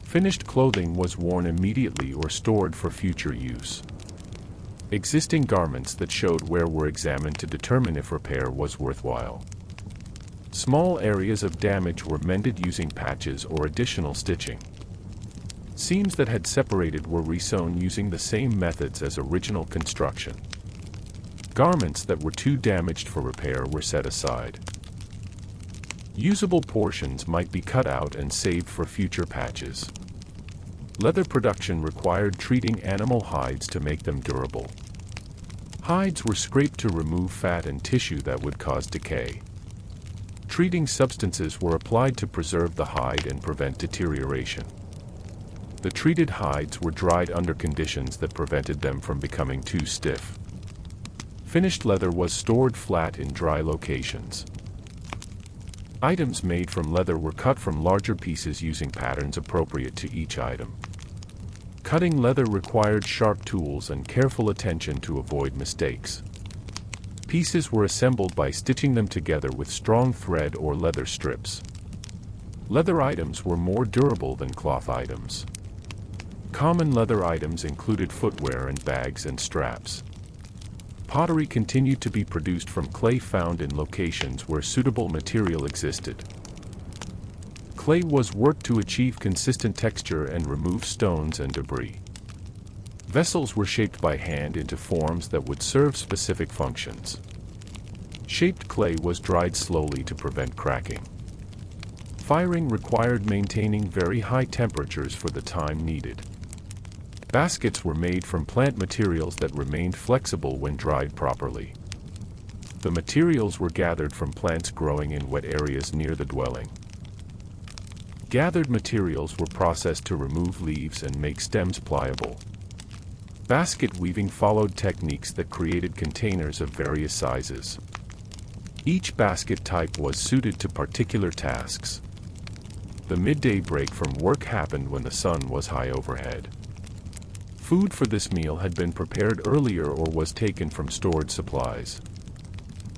Finished clothing was worn immediately or stored for future use. Existing garments that showed wear were examined to determine if repair was worthwhile. Small areas of damage were mended using patches or additional stitching. Seams that had separated were resewn using the same methods as original construction. Garments that were too damaged for repair were set aside. Usable portions might be cut out and saved for future patches. Leather production required treating animal hides to make them durable. Hides were scraped to remove fat and tissue that would cause decay. Treating substances were applied to preserve the hide and prevent deterioration. The treated hides were dried under conditions that prevented them from becoming too stiff. Finished leather was stored flat in dry locations. Items made from leather were cut from larger pieces using patterns appropriate to each item. Cutting leather required sharp tools and careful attention to avoid mistakes. Pieces were assembled by stitching them together with strong thread or leather strips. Leather items were more durable than cloth items. Common leather items included footwear and bags and straps. Pottery continued to be produced from clay found in locations where suitable material existed. Clay was worked to achieve consistent texture and remove stones and debris. Vessels were shaped by hand into forms that would serve specific functions. Shaped clay was dried slowly to prevent cracking. Firing required maintaining very high temperatures for the time needed. Baskets were made from plant materials that remained flexible when dried properly. The materials were gathered from plants growing in wet areas near the dwelling. Gathered materials were processed to remove leaves and make stems pliable. Basket weaving followed techniques that created containers of various sizes. Each basket type was suited to particular tasks. The midday break from work happened when the sun was high overhead. Food for this meal had been prepared earlier or was taken from stored supplies.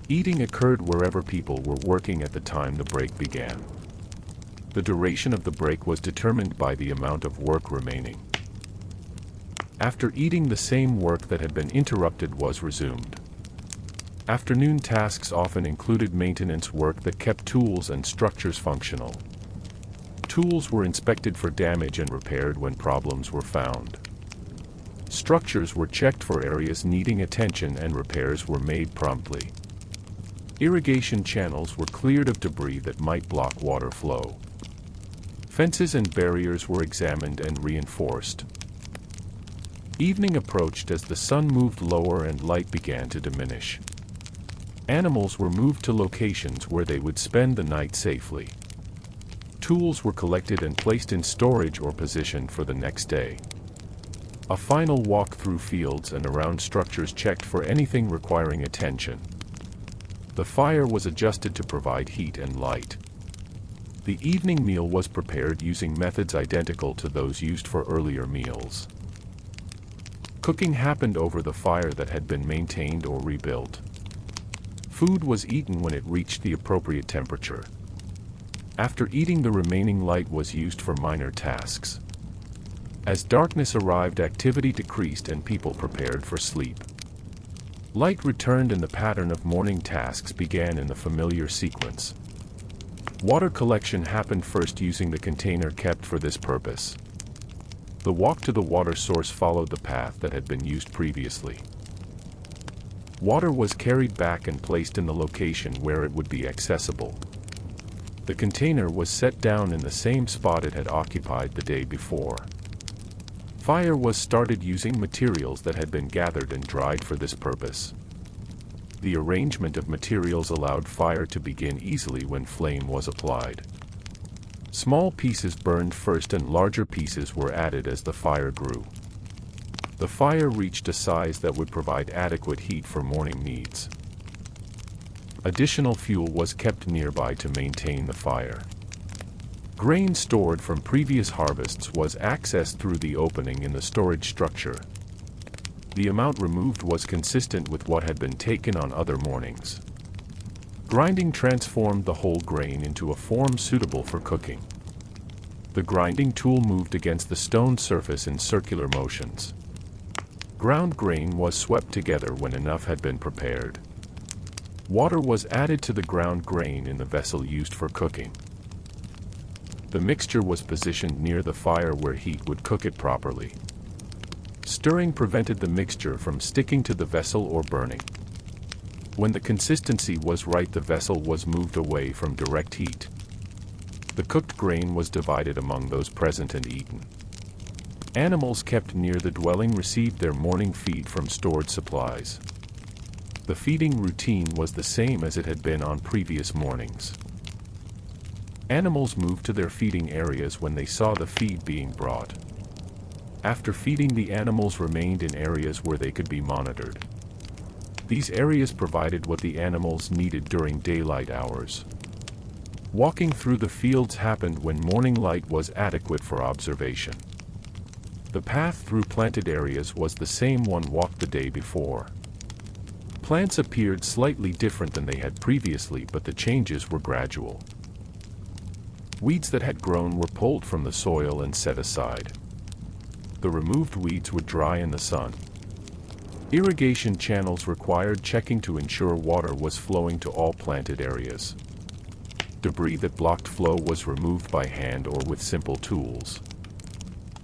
Eating occurred wherever people were working at the time the break began. The duration of the break was determined by the amount of work remaining. After eating, the same work that had been interrupted was resumed. Afternoon tasks often included maintenance work that kept tools and structures functional. Tools were inspected for damage and repaired when problems were found. Structures were checked for areas needing attention and repairs were made promptly. Irrigation channels were cleared of debris that might block water flow. Fences and barriers were examined and reinforced. Evening approached as the sun moved lower and light began to diminish. Animals were moved to locations where they would spend the night safely. Tools were collected and placed in storage or positioned for the next day. A final walk through fields and around structures checked for anything requiring attention. The fire was adjusted to provide heat and light. The evening meal was prepared using methods identical to those used for earlier meals. Cooking happened over the fire that had been maintained or rebuilt. Food was eaten when it reached the appropriate temperature. After eating, the remaining light was used for minor tasks. As darkness arrived, activity decreased and people prepared for sleep. Light returned and the pattern of morning tasks began in the familiar sequence. Water collection happened first using the container kept for this purpose. The walk to the water source followed the path that had been used previously. Water was carried back and placed in the location where it would be accessible. The container was set down in the same spot it had occupied the day before. Fire was started using materials that had been gathered and dried for this purpose. The arrangement of materials allowed fire to begin easily when flame was applied. Small pieces burned first and larger pieces were added as the fire grew. The fire reached a size that would provide adequate heat for morning needs. Additional fuel was kept nearby to maintain the fire. Grain stored from previous harvests was accessed through the opening in the storage structure. The amount removed was consistent with what had been taken on other mornings. Grinding transformed the whole grain into a form suitable for cooking. The grinding tool moved against the stone surface in circular motions. Ground grain was swept together when enough had been prepared. Water was added to the ground grain in the vessel used for cooking. The mixture was positioned near the fire where heat would cook it properly. Stirring prevented the mixture from sticking to the vessel or burning. When the consistency was right, the vessel was moved away from direct heat. The cooked grain was divided among those present and eaten. Animals kept near the dwelling received their morning feed from stored supplies. The feeding routine was the same as it had been on previous mornings. Animals moved to their feeding areas when they saw the feed being brought. After feeding, the animals remained in areas where they could be monitored. These areas provided what the animals needed during daylight hours. Walking through the fields happened when morning light was adequate for observation. The path through planted areas was the same one walked the day before. Plants appeared slightly different than they had previously, but the changes were gradual. Weeds that had grown were pulled from the soil and set aside. The removed weeds would dry in the sun. Irrigation channels required checking to ensure water was flowing to all planted areas. Debris that blocked flow was removed by hand or with simple tools.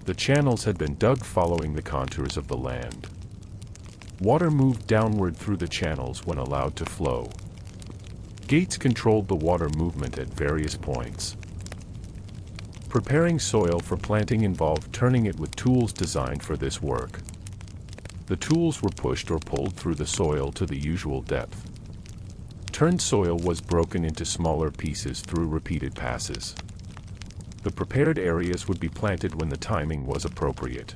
The channels had been dug following the contours of the land. Water moved downward through the channels when allowed to flow. Gates controlled the water movement at various points. Preparing soil for planting involved turning it with tools designed for this work. The tools were pushed or pulled through the soil to the usual depth. Turned soil was broken into smaller pieces through repeated passes. The prepared areas would be planted when the timing was appropriate.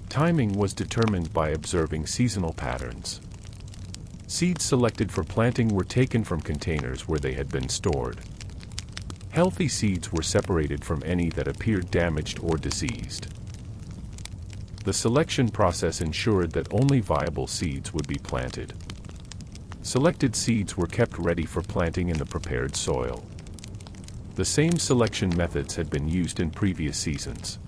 Timing was determined by observing seasonal patterns. Seeds selected for planting were taken from containers where they had been stored. Healthy seeds were separated from any that appeared damaged or diseased. The selection process ensured that only viable seeds would be planted. Selected seeds were kept ready for planting in the prepared soil. The same selection methods had been used in previous seasons.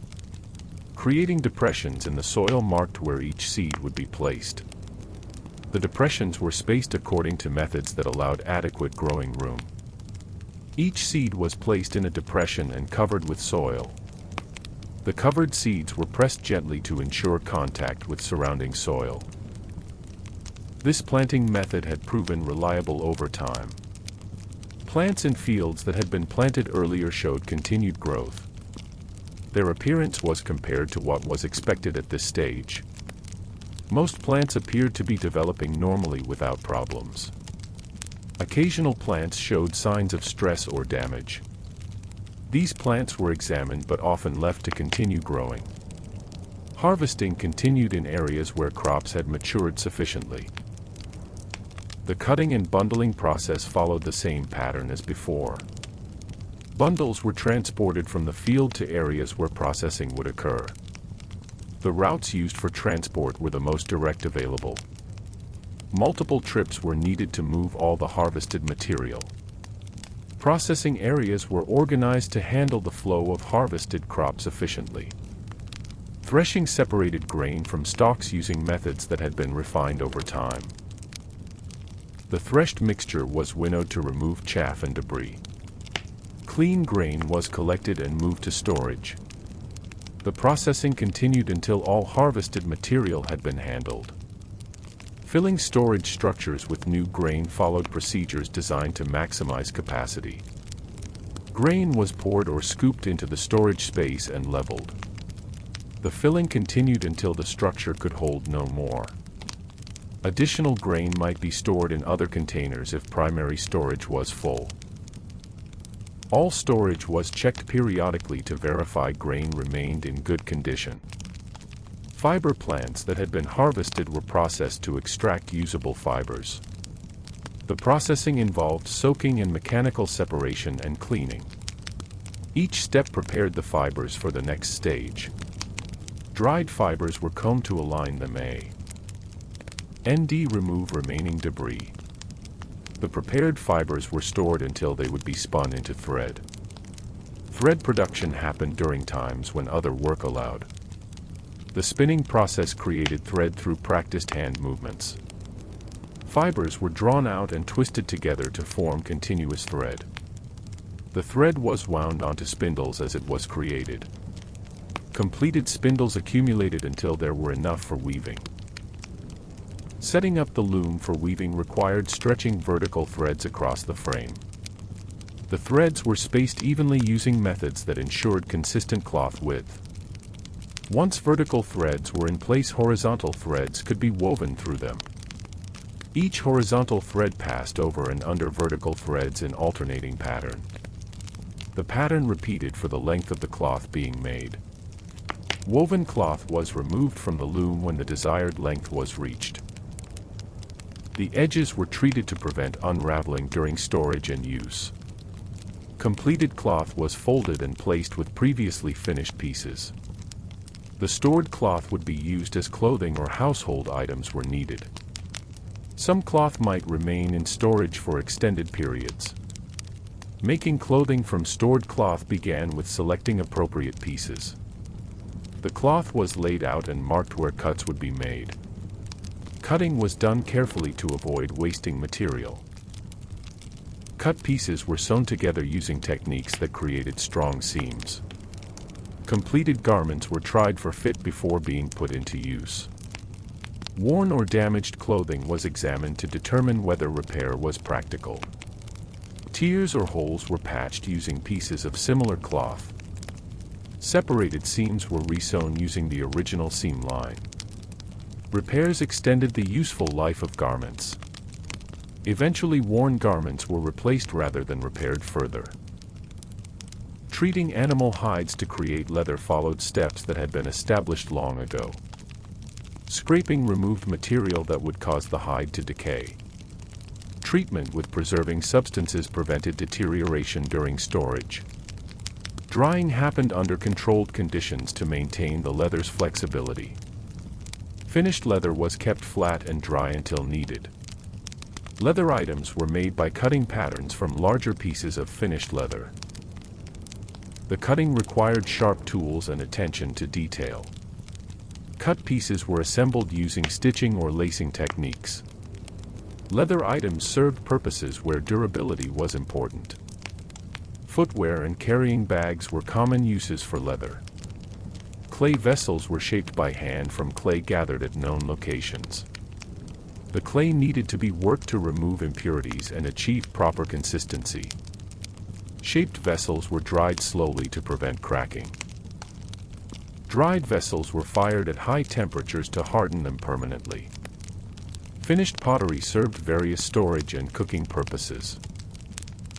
Creating depressions in the soil marked where each seed would be placed. The depressions were spaced according to methods that allowed adequate growing room. Each seed was placed in a depression and covered with soil. The covered seeds were pressed gently to ensure contact with surrounding soil. This planting method had proven reliable over time. Plants in fields that had been planted earlier showed continued growth. Their appearance was compared to what was expected at this stage. Most plants appeared to be developing normally without problems. Occasional plants showed signs of stress or damage. These plants were examined but often left to continue growing. Harvesting continued in areas where crops had matured sufficiently. The cutting and bundling process followed the same pattern as before. Bundles were transported from the field to areas where processing would occur. The routes used for transport were the most direct available. Multiple trips were needed to move all the harvested material. Processing areas were organized to handle the flow of harvested crops efficiently. Threshing separated grain from stalks using methods that had been refined over time. The threshed mixture was winnowed to remove chaff and debris. Clean grain was collected and moved to storage. The processing continued until all harvested material had been handled. Filling storage structures with new grain followed procedures designed to maximize capacity. Grain was poured or scooped into the storage space and leveled. The filling continued until the structure could hold no more. Additional grain might be stored in other containers if primary storage was full. All storage was checked periodically to verify grain remained in good condition. Fiber plants that had been harvested were processed to extract usable fibers. The processing involved soaking and mechanical separation and cleaning. Each step prepared the fibers for the next stage. Dried fibers were combed to align them and remove remaining debris. The prepared fibers were stored until they would be spun into thread. Thread production happened during times when other work allowed. The spinning process created thread through practiced hand movements. Fibers were drawn out and twisted together to form continuous thread. The thread was wound onto spindles as it was created. Completed spindles accumulated until there were enough for weaving. Setting up the loom for weaving required stretching vertical threads across the frame. The threads were spaced evenly using methods that ensured consistent cloth width. Once vertical threads were in place, horizontal threads could be woven through them. Each horizontal thread passed over and under vertical threads in alternating pattern. The pattern repeated for the length of the cloth being made. Woven cloth was removed from the loom when the desired length was reached. The edges were treated to prevent unraveling during storage and use. Completed cloth was folded and placed with previously finished pieces. The stored cloth would be used as clothing or household items were needed. Some cloth might remain in storage for extended periods. Making clothing from stored cloth began with selecting appropriate pieces. The cloth was laid out and marked where cuts would be made. Cutting was done carefully to avoid wasting material. Cut pieces were sewn together using techniques that created strong seams. Completed garments were tried for fit before being put into use. Worn or damaged clothing was examined to determine whether repair was practical. Tears or holes were patched using pieces of similar cloth. Separated seams were resewn using the original seam line. Repairs extended the useful life of garments. Eventually, worn garments were replaced rather than repaired further. Treating animal hides to create leather followed steps that had been established long ago. Scraping removed material that would cause the hide to decay. Treatment with preserving substances prevented deterioration during storage. Drying happened under controlled conditions to maintain the leather's flexibility. Finished leather was kept flat and dry until needed. Leather items were made by cutting patterns from larger pieces of finished leather. The cutting required sharp tools and attention to detail. Cut pieces were assembled using stitching or lacing techniques. Leather items served purposes where durability was important. Footwear and carrying bags were common uses for leather. Clay vessels were shaped by hand from clay gathered at known locations. The clay needed to be worked to remove impurities and achieve proper consistency. Shaped vessels were dried slowly to prevent cracking. Dried vessels were fired at high temperatures to harden them permanently. Finished pottery served various storage and cooking purposes.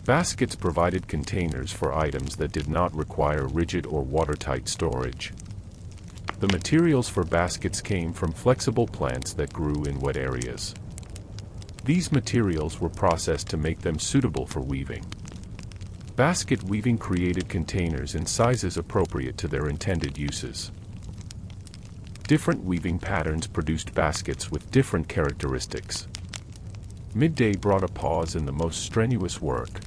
Baskets provided containers for items that did not require rigid or watertight storage. The materials for baskets came from flexible plants that grew in wet areas. These materials were processed to make them suitable for weaving. Basket weaving created containers in sizes appropriate to their intended uses. Different weaving patterns produced baskets with different characteristics. Midday brought a pause in the most strenuous work.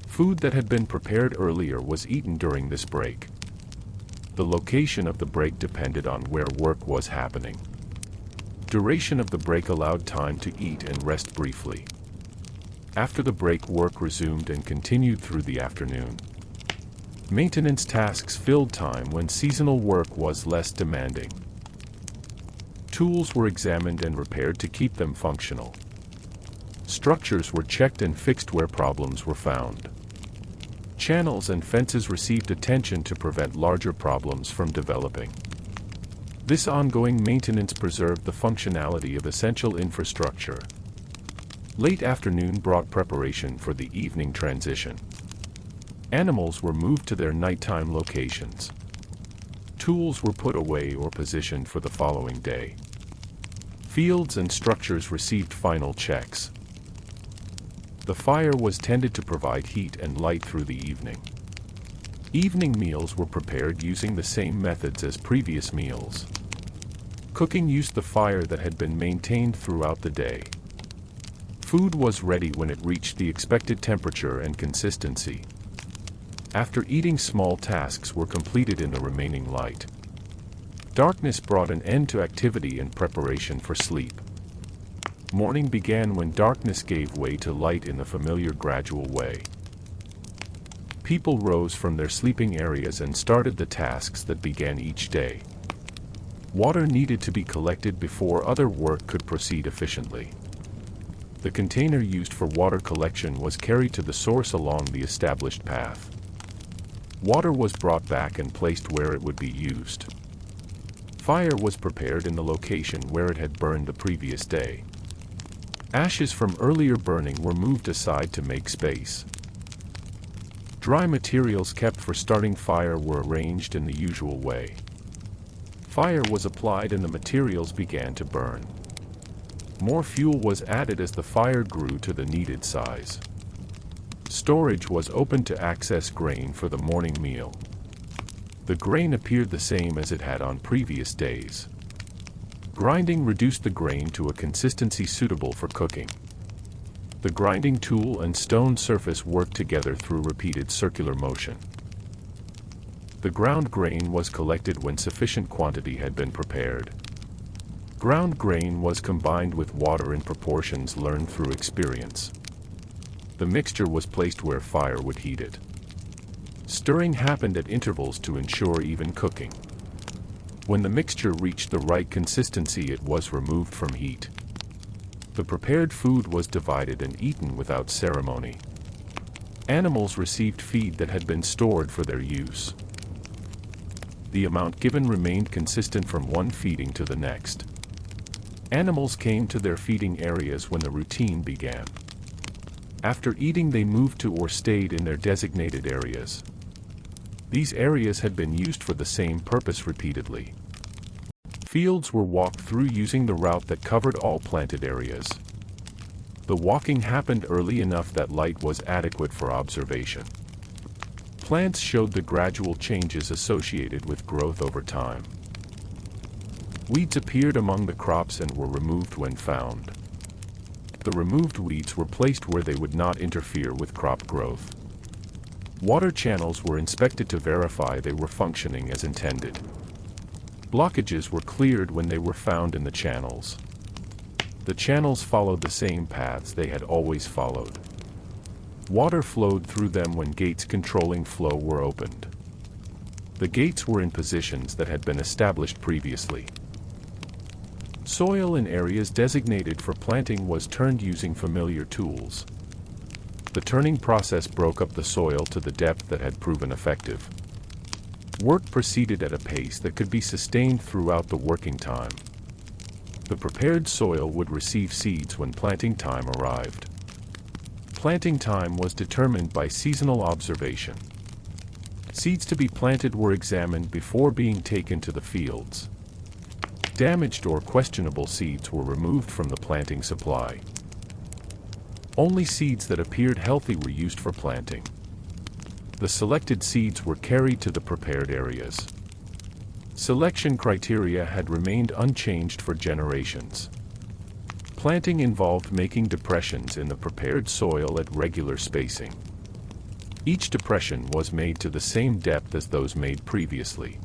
Food that had been prepared earlier was eaten during this break. The location of the break depended on where work was happening. Duration of the break allowed time to eat and rest briefly. After the break, work resumed and continued through the afternoon. Maintenance tasks filled time when seasonal work was less demanding. Tools were examined and repaired to keep them functional. Structures were checked and fixed where problems were found. Channels and fences received attention to prevent larger problems from developing. This ongoing maintenance preserved the functionality of essential infrastructure. Late afternoon brought preparation for the evening transition. Animals were moved to their nighttime locations. Tools were put away or positioned for the following day. Fields and structures received final checks. The fire was tended to provide heat and light through the evening. Evening meals were prepared using the same methods as previous meals. Cooking used the fire that had been maintained throughout the day. Food was ready when it reached the expected temperature and consistency. After eating, small tasks were completed in the remaining light. Darkness brought an end to activity and preparation for sleep. Morning began when darkness gave way to light in the familiar gradual way. People rose from their sleeping areas and started the tasks that began each day. Water needed to be collected before other work could proceed efficiently. The container used for water collection was carried to the source along the established path. Water was brought back and placed where it would be used. Fire was prepared in the location where it had burned the previous day. Ashes from earlier burning were moved aside to make space. Dry materials kept for starting fire were arranged in the usual way. Fire was applied and the materials began to burn. More fuel was added as the fire grew to the needed size. Storage was opened to access grain for the morning meal. The grain appeared the same as it had on previous days. Grinding reduced the grain to a consistency suitable for cooking. The grinding tool and stone surface worked together through repeated circular motion. The ground grain was collected when sufficient quantity had been prepared. Ground grain was combined with water in proportions learned through experience. The mixture was placed where fire would heat it. Stirring happened at intervals to ensure even cooking. When the mixture reached the right consistency, it was removed from heat. The prepared food was divided and eaten without ceremony. Animals received feed that had been stored for their use. The amount given remained consistent from one feeding to the next. Animals came to their feeding areas when the routine began. After eating, they moved to or stayed in their designated areas. These areas had been used for the same purpose repeatedly. Fields were walked through using the route that covered all planted areas. The walking happened early enough that light was adequate for observation. Plants showed the gradual changes associated with growth over time. Weeds appeared among the crops and were removed when found. The removed weeds were placed where they would not interfere with crop growth. Water channels were inspected to verify they were functioning as intended. Blockages were cleared when they were found in the channels. The channels followed the same paths they had always followed. Water flowed through them when gates controlling flow were opened. The gates were in positions that had been established previously. Soil in areas designated for planting was turned using familiar tools. The turning process broke up the soil to the depth that had proven effective. Work proceeded at a pace that could be sustained throughout the working time. The prepared soil would receive seeds when planting time arrived. Planting time was determined by seasonal observation. Seeds to be planted were examined before being taken to the fields. Damaged or questionable seeds were removed from the planting supply. Only seeds that appeared healthy were used for planting. The selected seeds were carried to the prepared areas. Selection criteria had remained unchanged for generations. Planting involved making depressions in the prepared soil at regular spacing. Each depression was made to the same depth as those made previously.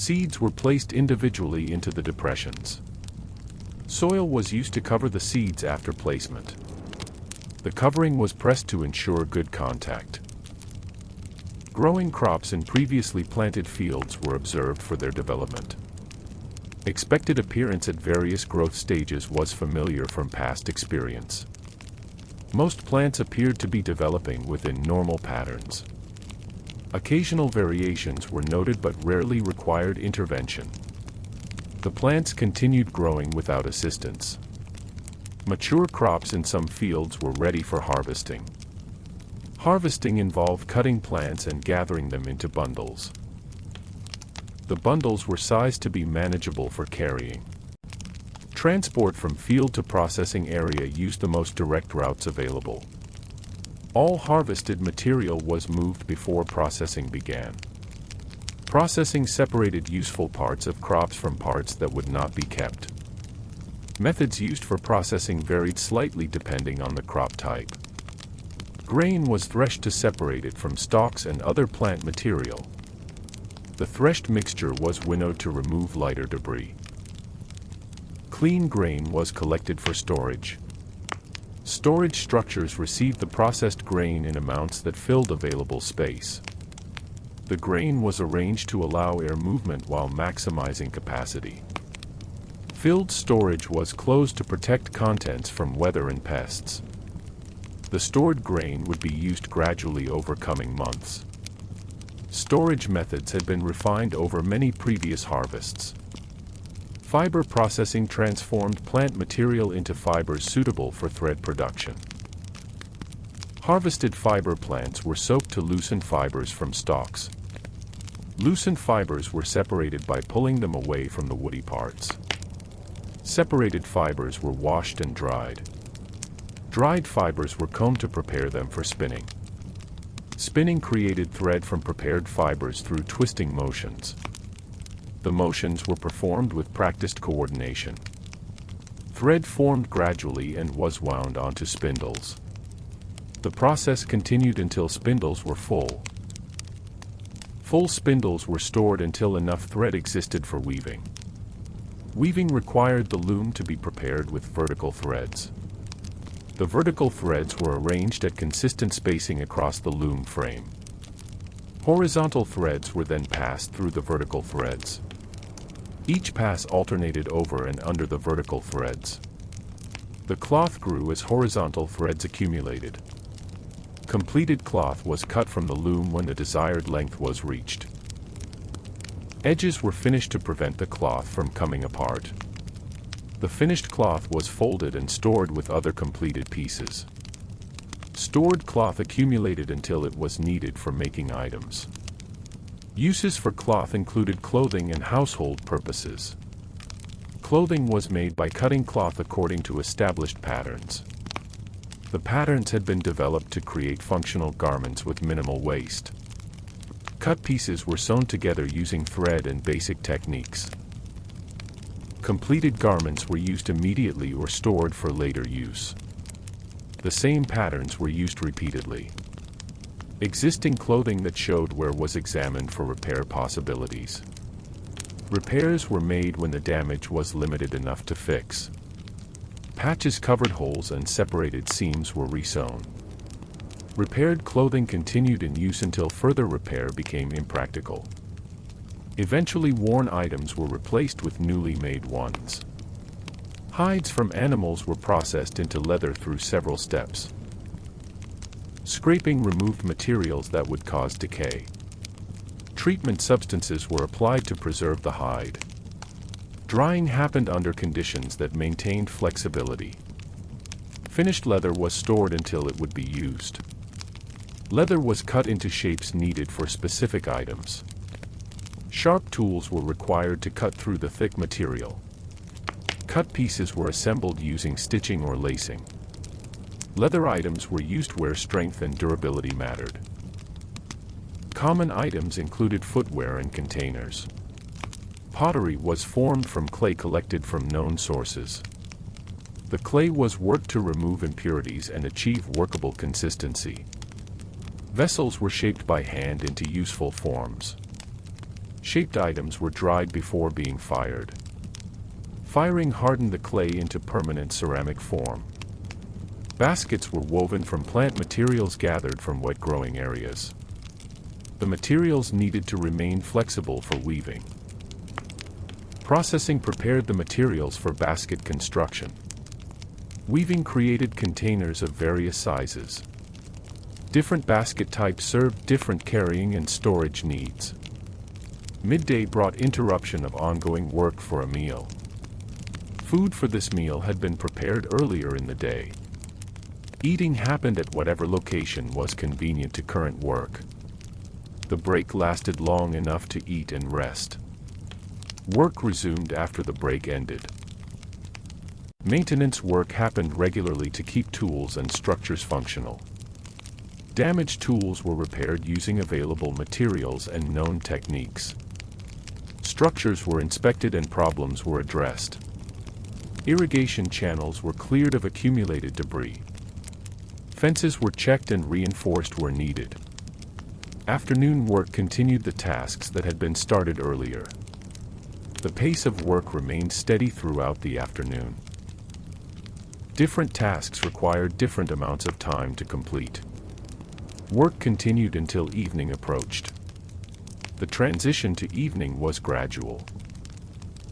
Seeds were placed individually into the depressions. Soil was used to cover the seeds after placement. The covering was pressed to ensure good contact. Growing crops in previously planted fields were observed for their development. Expected appearance at various growth stages was familiar from past experience. Most plants appeared to be developing within normal patterns. Occasional variations were noted but rarely required intervention. The plants continued growing without assistance. Mature crops in some fields were ready for harvesting. Harvesting involved cutting plants and gathering them into bundles. The bundles were sized to be manageable for carrying. Transport from field to processing area used the most direct routes available. All harvested material was moved before processing began. Processing separated useful parts of crops from parts that would not be kept. Methods used for processing varied slightly depending on the crop type. Grain was threshed to separate it from stalks and other plant material. The threshed mixture was winnowed to remove lighter debris. Clean grain was collected for storage. Storage structures received the processed grain in amounts that filled available space. The grain was arranged to allow air movement while maximizing capacity. Filled storage was closed to protect contents from weather and pests. The stored grain would be used gradually over coming months. Storage methods had been refined over many previous harvests. Fiber processing transformed plant material into fibers suitable for thread production. Harvested fiber plants were soaked to loosen fibers from stalks. Loosened fibers were separated by pulling them away from the woody parts. Separated fibers were washed and dried. Dried fibers were combed to prepare them for spinning. Spinning created thread from prepared fibers through twisting motions. The motions were performed with practiced coordination. Thread formed gradually and was wound onto spindles. The process continued until spindles were full. Full spindles were stored until enough thread existed for weaving. Weaving required the loom to be prepared with vertical threads. The vertical threads were arranged at consistent spacing across the loom frame. Horizontal threads were then passed through the vertical threads. Each pass alternated over and under the vertical threads. The cloth grew as horizontal threads accumulated. Completed cloth was cut from the loom when the desired length was reached. Edges were finished to prevent the cloth from coming apart. The finished cloth was folded and stored with other completed pieces. Stored cloth accumulated until it was needed for making items. Uses for cloth included clothing and household purposes. Clothing was made by cutting cloth according to established patterns. The patterns had been developed to create functional garments with minimal waste. Cut pieces were sewn together using thread and basic techniques. Completed garments were used immediately or stored for later use. The same patterns were used repeatedly. Existing clothing that showed wear was examined for repair possibilities. Repairs were made when the damage was limited enough to fix. Patches covered holes and separated seams were resewn. Repaired clothing continued in use until further repair became impractical. Eventually worn items were replaced with newly made ones. Hides from animals were processed into leather through several steps. Scraping removed materials that would cause decay. Treatment substances were applied to preserve the hide. Drying happened under conditions that maintained flexibility. Finished leather was stored until it would be used. Leather was cut into shapes needed for specific items. Sharp tools were required to cut through the thick material. Cut pieces were assembled using stitching or lacing. Leather items were used where strength and durability mattered. Common items included footwear and containers. Pottery was formed from clay collected from known sources. The clay was worked to remove impurities and achieve workable consistency. Vessels were shaped by hand into useful forms. Shaped items were dried before being fired. Firing hardened the clay into permanent ceramic form. Baskets were woven from plant materials gathered from wet-growing areas. The materials needed to remain flexible for weaving. Processing prepared the materials for basket construction. Weaving created containers of various sizes. Different basket types served different carrying and storage needs. Midday brought interruption of ongoing work for a meal. Food for this meal had been prepared earlier in the day. Eating happened at whatever location was convenient to current work. The break lasted long enough to eat and rest. Work resumed after the break ended. Maintenance work happened regularly to keep tools and structures functional. Damaged tools were repaired using available materials and known techniques. Structures were inspected and problems were addressed. Irrigation channels were cleared of accumulated debris. Fences were checked and reinforced where needed. Afternoon work continued the tasks that had been started earlier. The pace of work remained steady throughout the afternoon. Different tasks required different amounts of time to complete. Work continued until evening approached. The transition to evening was gradual.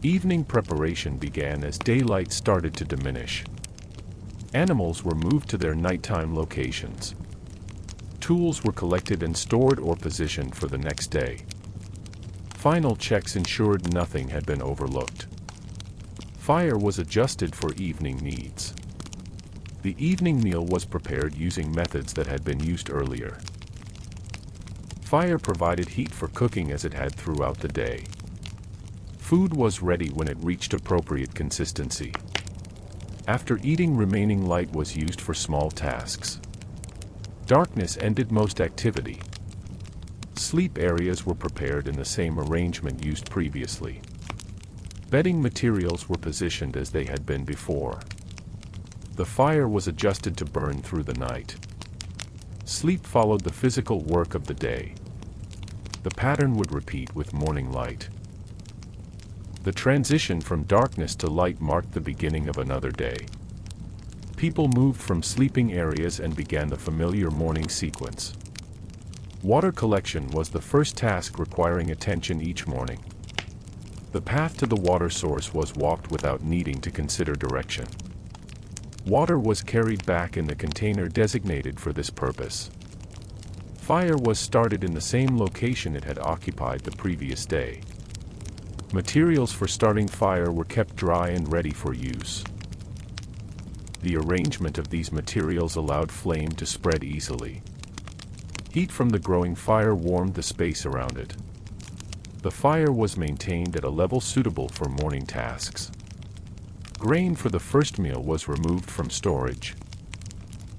Evening preparation began as daylight started to diminish. Animals were moved to their nighttime locations. Tools were collected and stored or positioned for the next day. Final checks ensured nothing had been overlooked. Fire was adjusted for evening needs. The evening meal was prepared using methods that had been used earlier. Fire provided heat for cooking as it had throughout the day. Food was ready when it reached appropriate consistency. After eating, remaining light was used for small tasks. Darkness ended most activity. Sleep areas were prepared in the same arrangement used previously. Bedding materials were positioned as they had been before. The fire was adjusted to burn through the night. Sleep followed the physical work of the day. The pattern would repeat with morning light. The transition from darkness to light marked the beginning of another day. People moved from sleeping areas and began the familiar morning sequence. Water collection was the first task requiring attention each morning. The path to the water source was walked without needing to consider direction. Water was carried back in the container designated for this purpose. Fire was started in the same location it had occupied the previous day. Materials for starting fire were kept dry and ready for use. The arrangement of these materials allowed flame to spread easily. Heat from the growing fire warmed the space around it. The fire was maintained at a level suitable for morning tasks. Grain for the first meal was removed from storage.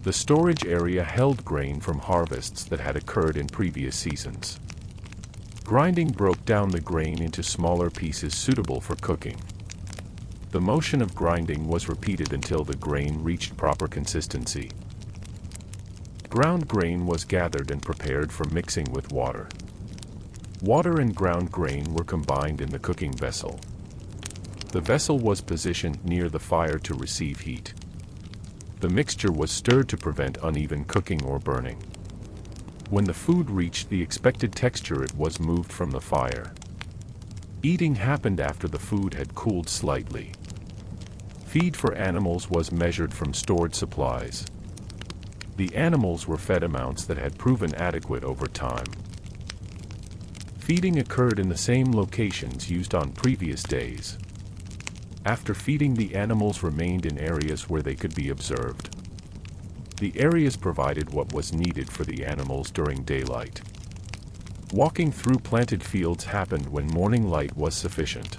The storage area held grain from harvests that had occurred in previous seasons. Grinding broke down the grain into smaller pieces suitable for cooking. The motion of grinding was repeated until the grain reached proper consistency. Ground grain was gathered and prepared for mixing with water. Water and ground grain were combined in the cooking vessel. The vessel was positioned near the fire to receive heat. The mixture was stirred to prevent uneven cooking or burning. When the food reached the expected texture, it was moved from the fire. Eating happened after the food had cooled slightly. Feed for animals was measured from stored supplies. The animals were fed amounts that had proven adequate over time. Feeding occurred in the same locations used on previous days. After feeding, the animals remained in areas where they could be observed. The areas provided what was needed for the animals during daylight. Walking through planted fields happened when morning light was sufficient.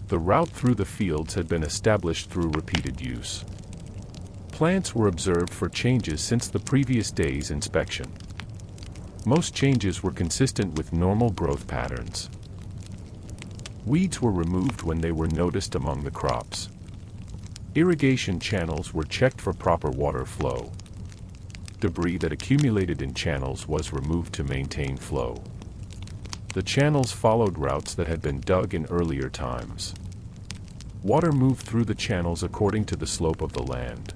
The route through the fields had been established through repeated use. Plants were observed for changes since the previous day's inspection. Most changes were consistent with normal growth patterns. Weeds were removed when they were noticed among the crops. Irrigation channels were checked for proper water flow. Debris that accumulated in channels was removed to maintain flow. The channels followed routes that had been dug in earlier times. Water moved through the channels according to the slope of the land.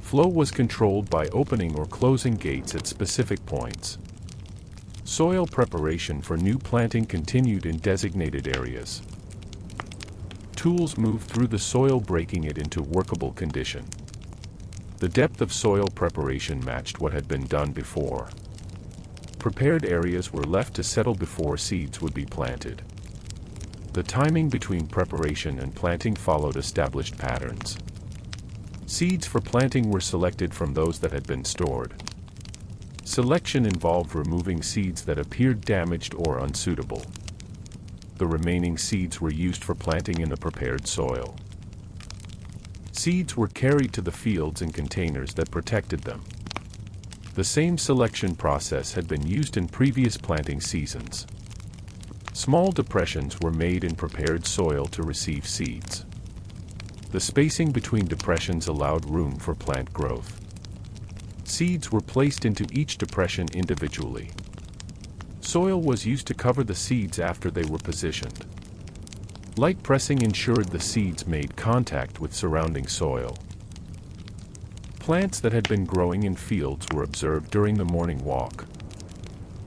Flow was controlled by opening or closing gates at specific points. Soil preparation for new planting continued in designated areas. Tools moved through the soil, breaking it into workable condition. The depth of soil preparation matched what had been done before. Prepared areas were left to settle before seeds would be planted. The timing between preparation and planting followed established patterns. Seeds for planting were selected from those that had been stored. Selection involved removing seeds that appeared damaged or unsuitable. The remaining seeds were used for planting in the prepared soil. Seeds were carried to the fields in containers that protected them. The same selection process had been used in previous planting seasons. Small depressions were made in prepared soil to receive seeds. The spacing between depressions allowed room for plant growth. Seeds were placed into each depression individually. Soil was used to cover the seeds after they were positioned. Light pressing ensured the seeds made contact with surrounding soil. Plants that had been growing in fields were observed during the morning walk.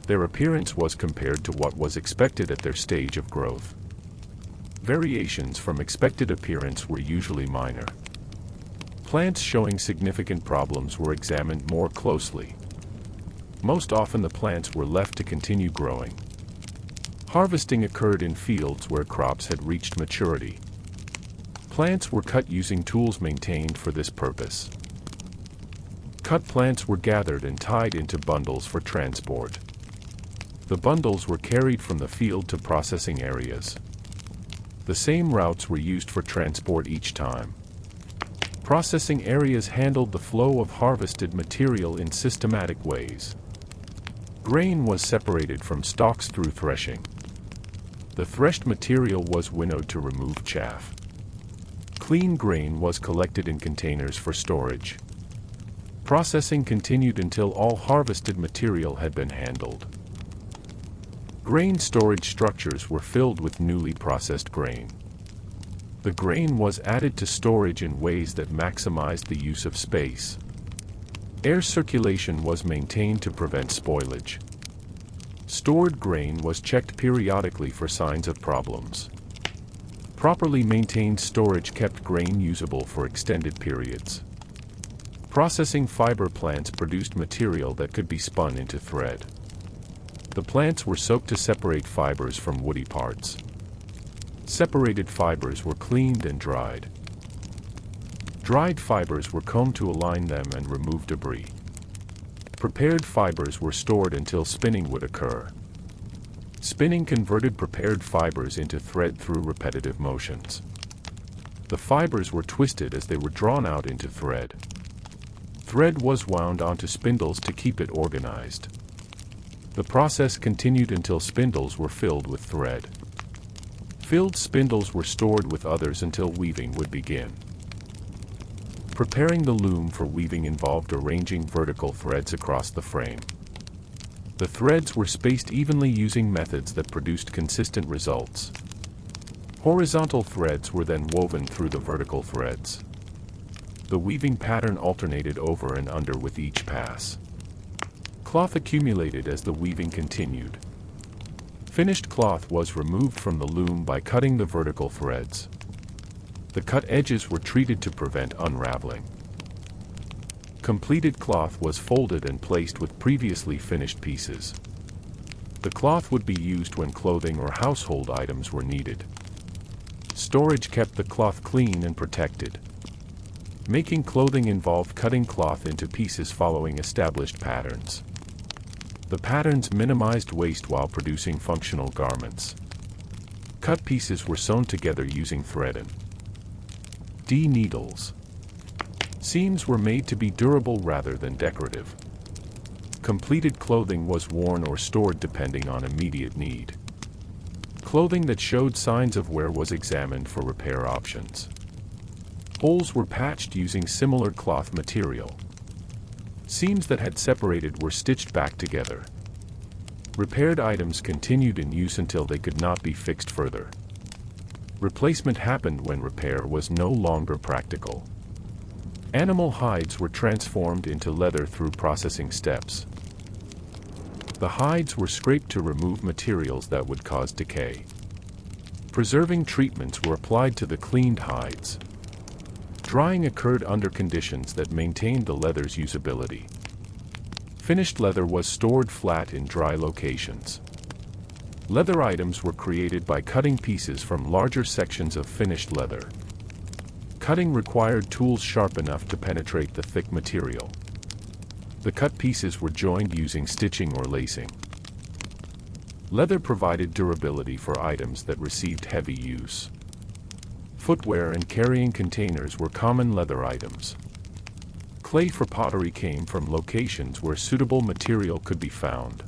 Their appearance was compared to what was expected at their stage of growth. Variations from expected appearance were usually minor. Plants showing significant problems were examined more closely. Most often the plants were left to continue growing. Harvesting occurred in fields where crops had reached maturity. Plants were cut using tools maintained for this purpose. Cut plants were gathered and tied into bundles for transport. The bundles were carried from the field to processing areas. The same routes were used for transport each time. Processing areas handled the flow of harvested material in systematic ways. Grain was separated from stalks through threshing. The threshed material was winnowed to remove chaff. Clean grain was collected in containers for storage. Processing continued until all harvested material had been handled. Grain storage structures were filled with newly processed grain. The grain was added to storage in ways that maximized the use of space. Air circulation was maintained to prevent spoilage. Stored grain was checked periodically for signs of problems. Properly maintained storage kept grain usable for extended periods. Processing fiber plants produced material that could be spun into thread. The plants were soaked to separate fibers from woody parts. Separated fibers were cleaned and dried. Dried fibers were combed to align them and remove debris. Prepared fibers were stored until spinning would occur. Spinning converted prepared fibers into thread through repetitive motions. The fibers were twisted as they were drawn out into thread. Thread was wound onto spindles to keep it organized. The process continued until spindles were filled with thread. Filled spindles were stored with others until weaving would begin. Preparing the loom for weaving involved arranging vertical threads across the frame. The threads were spaced evenly using methods that produced consistent results. Horizontal threads were then woven through the vertical threads. The weaving pattern alternated over and under with each pass. Cloth accumulated as the weaving continued. Finished cloth was removed from the loom by cutting the vertical threads. The cut edges were treated to prevent unraveling. Completed cloth was folded and placed with previously finished pieces. The cloth would be used when clothing or household items were needed. Storage kept the cloth clean and protected. Making clothing involved cutting cloth into pieces following established patterns. The patterns minimized waste while producing functional garments. Cut pieces were sewn together using thread and needles. Seams were made to be durable rather than decorative. Completed clothing was worn or stored depending on immediate need. Clothing that showed signs of wear was examined for repair options. Holes were patched using similar cloth material. Seams that had separated were stitched back together. Repaired items continued in use until they could not be fixed further. Replacement happened when repair was no longer practical. Animal hides were transformed into leather through processing steps. The hides were scraped to remove materials that would cause decay. Preserving treatments were applied to the cleaned hides. Drying occurred under conditions that maintained the leather's usability. Finished leather was stored flat in dry locations. Leather items were created by cutting pieces from larger sections of finished leather. Cutting required tools sharp enough to penetrate the thick material. The cut pieces were joined using stitching or lacing. Leather provided durability for items that received heavy use. Footwear and carrying containers were common leather items. Clay for pottery came from locations where suitable material could be found.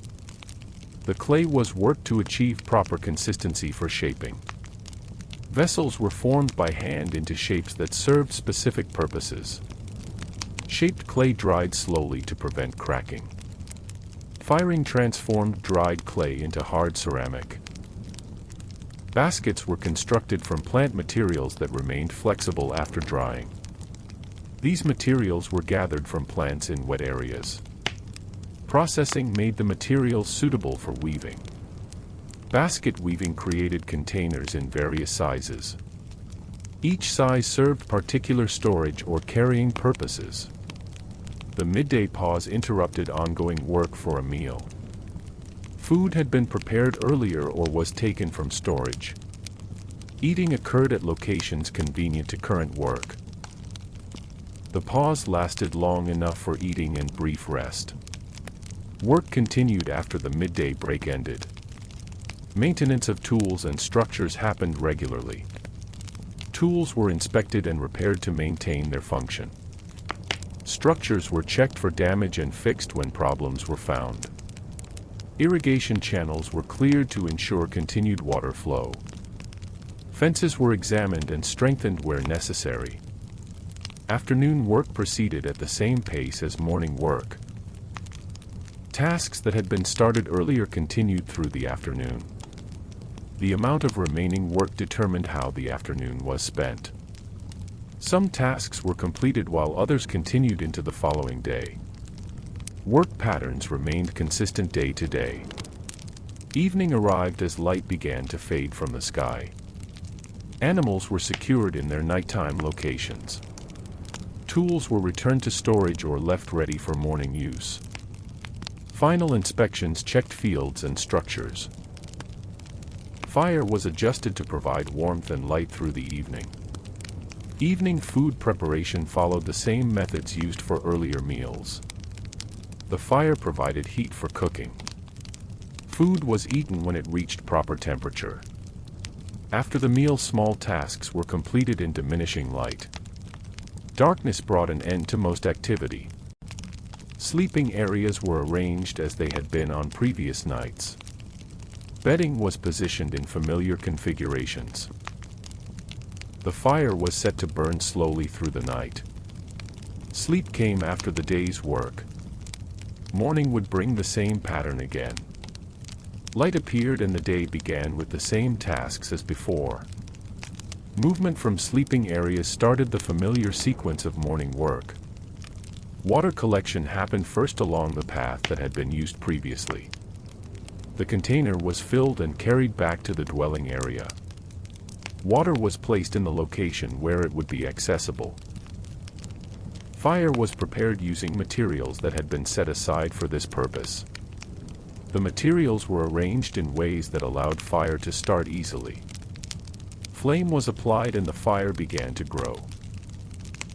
The clay was worked to achieve proper consistency for shaping. Vessels were formed by hand into shapes that served specific purposes. Shaped clay dried slowly to prevent cracking. Firing transformed dried clay into hard ceramic. Baskets were constructed from plant materials that remained flexible after drying. These materials were gathered from plants in wet areas. Processing made the materials suitable for weaving. Basket weaving created containers in various sizes. Each size served particular storage or carrying purposes. The midday pause interrupted ongoing work for a meal. Food had been prepared earlier or was taken from storage. Eating occurred at locations convenient to current work. The pause lasted long enough for eating and brief rest. Work continued after the midday break ended. Maintenance of tools and structures happened regularly. Tools were inspected and repaired to maintain their function. Structures were checked for damage and fixed when problems were found. Irrigation channels were cleared to ensure continued water flow. Fences were examined and strengthened where necessary. Afternoon work proceeded at the same pace as morning work. Tasks that had been started earlier continued through the afternoon. The amount of remaining work determined how the afternoon was spent. Some tasks were completed while others continued into the following day. Work patterns remained consistent day to day. Evening arrived as light began to fade from the sky. Animals were secured in their nighttime locations. Tools were returned to storage or left ready for morning use. Final inspections checked fields and structures. Fire was adjusted to provide warmth and light through the evening. Evening food preparation followed the same methods used for earlier meals. The fire provided heat for cooking. Food was eaten when it reached proper temperature. After the meal, small tasks were completed in diminishing light. Darkness brought an end to most activity. Sleeping areas were arranged as they had been on previous nights. Bedding was positioned in familiar configurations. The fire was set to burn slowly through the night. Sleep came after the day's work. Morning would bring the same pattern again. Light appeared and the day began with the same tasks as before. Movement from sleeping areas started the familiar sequence of morning work. Water collection happened first along the path that had been used previously. The container was filled and carried back to the dwelling area. Water was placed in the location where it would be accessible. Fire was prepared using materials that had been set aside for this purpose. The materials were arranged in ways that allowed fire to start easily. Flame was applied and the fire began to grow.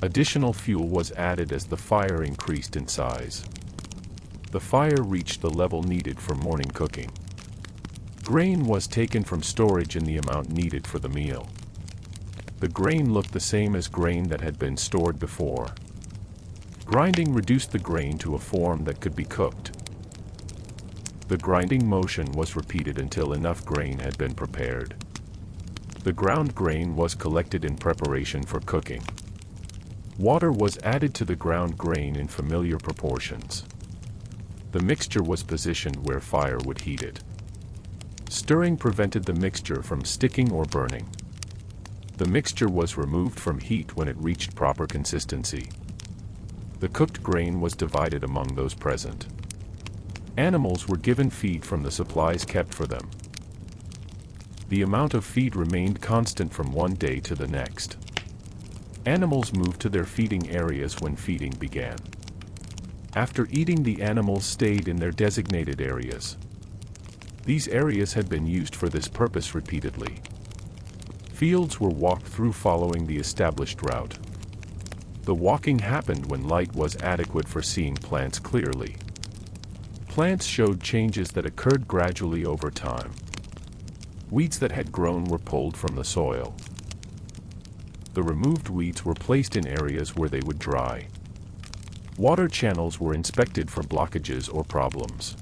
Additional fuel was added as the fire increased in size. The fire reached the level needed for morning cooking. Grain was taken from storage in the amount needed for the meal. The grain looked the same as grain that had been stored before. Grinding reduced the grain to a form that could be cooked. The grinding motion was repeated until enough grain had been prepared. The ground grain was collected in preparation for cooking. Water was added to the ground grain in familiar proportions. The mixture was positioned where fire would heat it. Stirring prevented the mixture from sticking or burning. The mixture was removed from heat when it reached proper consistency. The cooked grain was divided among those present. Animals were given feed from the supplies kept for them. The amount of feed remained constant from one day to the next. Animals moved to their feeding areas when feeding began. After eating, the animals stayed in their designated areas. These areas had been used for this purpose repeatedly. Fields were walked through following the established route. The walking happened when light was adequate for seeing plants clearly. Plants showed changes that occurred gradually over time. Weeds that had grown were pulled from the soil. The removed weeds were placed in areas where they would dry. Water channels were inspected for blockages or problems.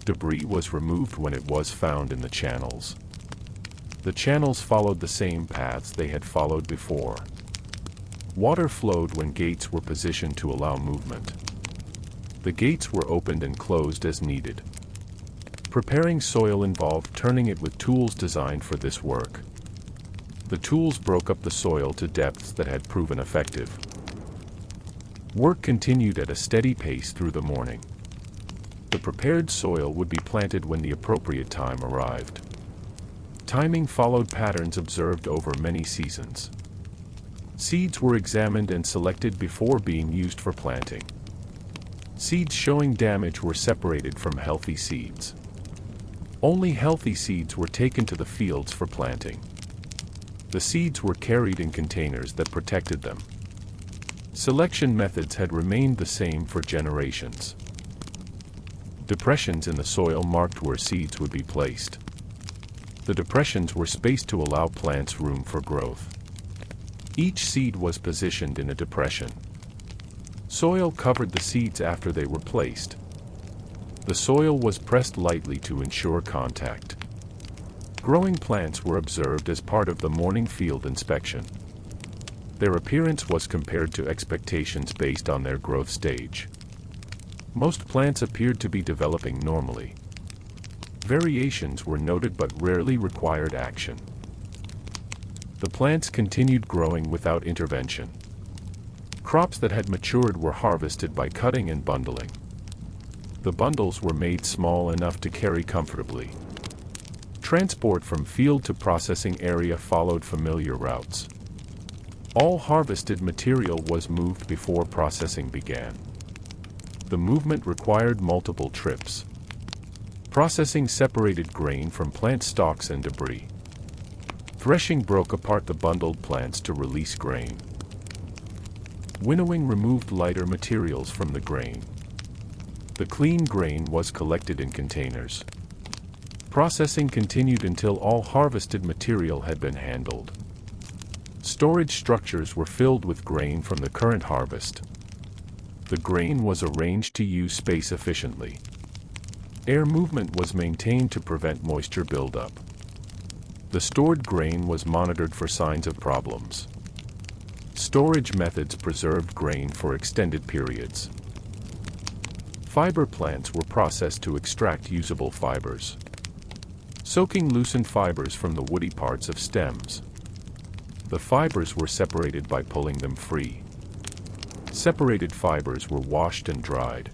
Debris was removed when it was found in the channels. The channels followed the same paths they had followed before. Water flowed when gates were positioned to allow movement. The gates were opened and closed as needed. Preparing soil involved turning it with tools designed for this work. The tools broke up the soil to depths that had proven effective. Work continued at a steady pace through the morning. The prepared soil would be planted when the appropriate time arrived. Timing followed patterns observed over many seasons. Seeds were examined and selected before being used for planting. Seeds showing damage were separated from healthy seeds. Only healthy seeds were taken to the fields for planting. The seeds were carried in containers that protected them. Selection methods had remained the same for generations. Depressions in the soil marked where seeds would be placed. The depressions were spaced to allow plants room for growth. Each seed was positioned in a depression. Soil covered the seeds after they were placed. The soil was pressed lightly to ensure contact. Growing plants were observed as part of the morning field inspection. Their appearance was compared to expectations based on their growth stage. Most plants appeared to be developing normally. Variations were noted but rarely required action. The plants continued growing without intervention. Crops that had matured were harvested by cutting and bundling. The bundles were made small enough to carry comfortably. Transport from field to processing area followed familiar routes. All harvested material was moved before processing began. The movement required multiple trips. Processing separated grain from plant stalks and debris. Threshing broke apart the bundled plants to release grain. Winnowing removed lighter materials from the grain. The clean grain was collected in containers. Processing continued until all harvested material had been handled. Storage structures were filled with grain from the current harvest. The grain was arranged to use space efficiently. Air movement was maintained to prevent moisture buildup. The stored grain was monitored for signs of problems. Storage methods preserved grain for extended periods. Fiber plants were processed to extract usable fibers. Soaking loosened fibers from the woody parts of stems. The fibers were separated by pulling them free. Separated fibers were washed and dried.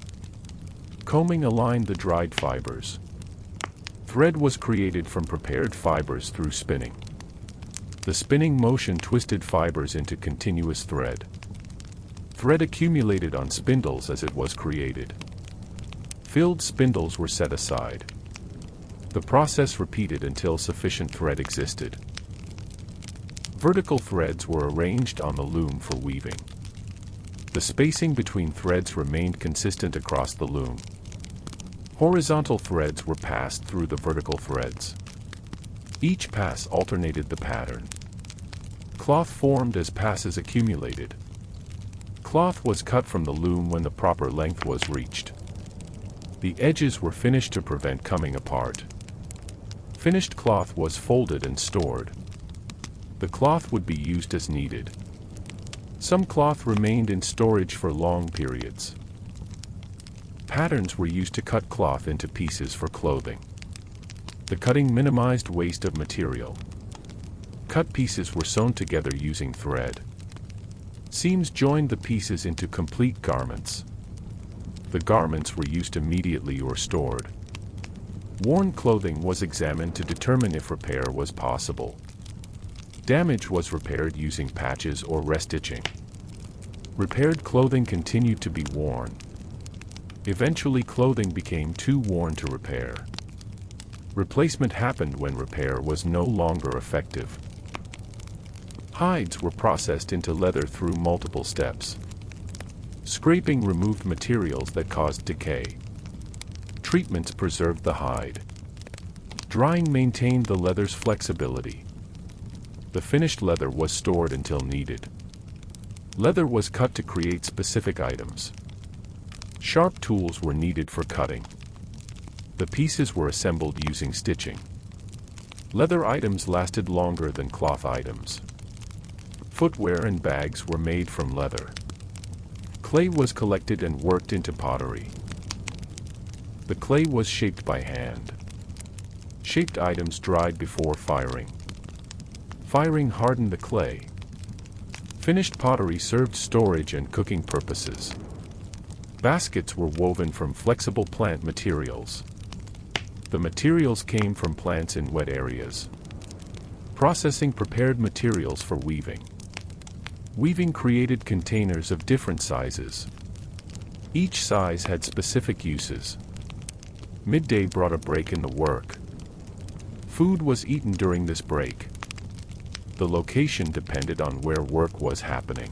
Combing aligned the dried fibers. Thread was created from prepared fibers through spinning. The spinning motion twisted fibers into continuous thread. Thread accumulated on spindles as it was created. Filled spindles were set aside. The process repeated until sufficient thread existed. Vertical threads were arranged on the loom for weaving. The spacing between threads remained consistent across the loom. Horizontal threads were passed through the vertical threads. Each pass alternated the pattern. Cloth formed as passes accumulated. Cloth was cut from the loom when the proper length was reached. The edges were finished to prevent coming apart. Finished cloth was folded and stored. The cloth would be used as needed. Some cloth remained in storage for long periods. Patterns were used to cut cloth into pieces for clothing. The cutting minimized waste of material. Cut pieces were sewn together using thread. Seams joined the pieces into complete garments. The garments were used immediately or stored. Worn clothing was examined to determine if repair was possible. Damage was repaired using patches or restitching. Repaired clothing continued to be worn. Eventually, clothing became too worn to repair. Replacement happened when repair was no longer effective. Hides were processed into leather through multiple steps. Scraping removed materials that caused decay. Treatments preserved the hide. Drying maintained the leather's flexibility. The finished leather was stored until needed. Leather was cut to create specific items. Sharp tools were needed for cutting. The pieces were assembled using stitching. Leather items lasted longer than cloth items. Footwear and bags were made from leather. Clay was collected and worked into pottery. The clay was shaped by hand. Shaped items dried before firing. Firing hardened the clay. Finished pottery served storage and cooking purposes. Baskets were woven from flexible plant materials. The materials came from plants in wet areas. Processing prepared materials for weaving. Weaving created containers of different sizes. Each size had specific uses. Midday brought a break in the work. Food was eaten during this break. The location depended on where work was happening.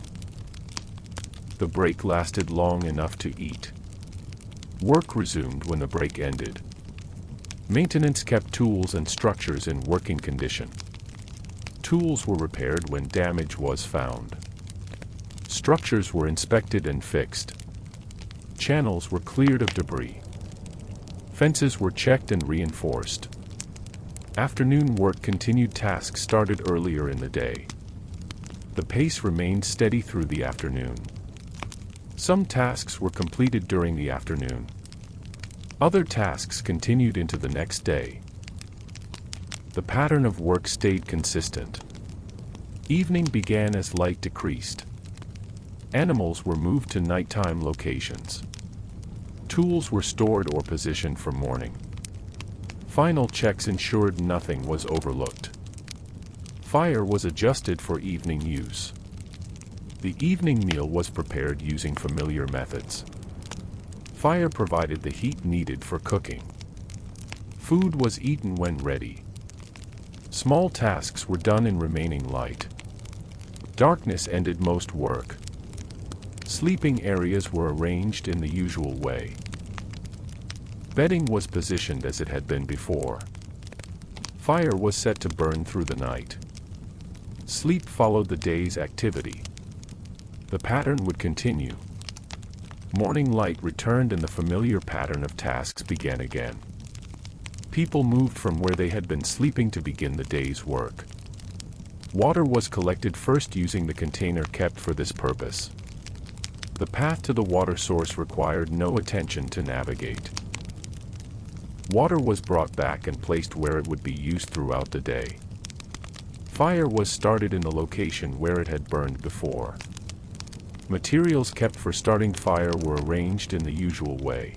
The break lasted long enough to eat. Work resumed when the break ended. Maintenance kept tools and structures in working condition. Tools were repaired when damage was found. Structures were inspected and fixed. Channels were cleared of debris. Fences were checked and reinforced. Afternoon work continued. Tasks started earlier in the day. The pace remained steady through the afternoon. Some tasks were completed during the afternoon. Other tasks continued into the next day. The pattern of work stayed consistent. Evening began as light decreased. Animals were moved to nighttime locations. Tools were stored or positioned for morning. Final checks ensured nothing was overlooked. Fire was adjusted for evening use. The evening meal was prepared using familiar methods. Fire provided the heat needed for cooking. Food was eaten when ready. Small tasks were done in remaining light. Darkness ended most work. Sleeping areas were arranged in the usual way. Bedding was positioned as it had been before. Fire was set to burn through the night. Sleep followed the day's activity. The pattern would continue. Morning light returned and the familiar pattern of tasks began again. People moved from where they had been sleeping to begin the day's work. Water was collected first using the container kept for this purpose. The path to the water source required no attention to navigate. Water was brought back and placed where it would be used throughout the day. Fire was started in the location where it had burned before. Materials kept for starting fire were arranged in the usual way.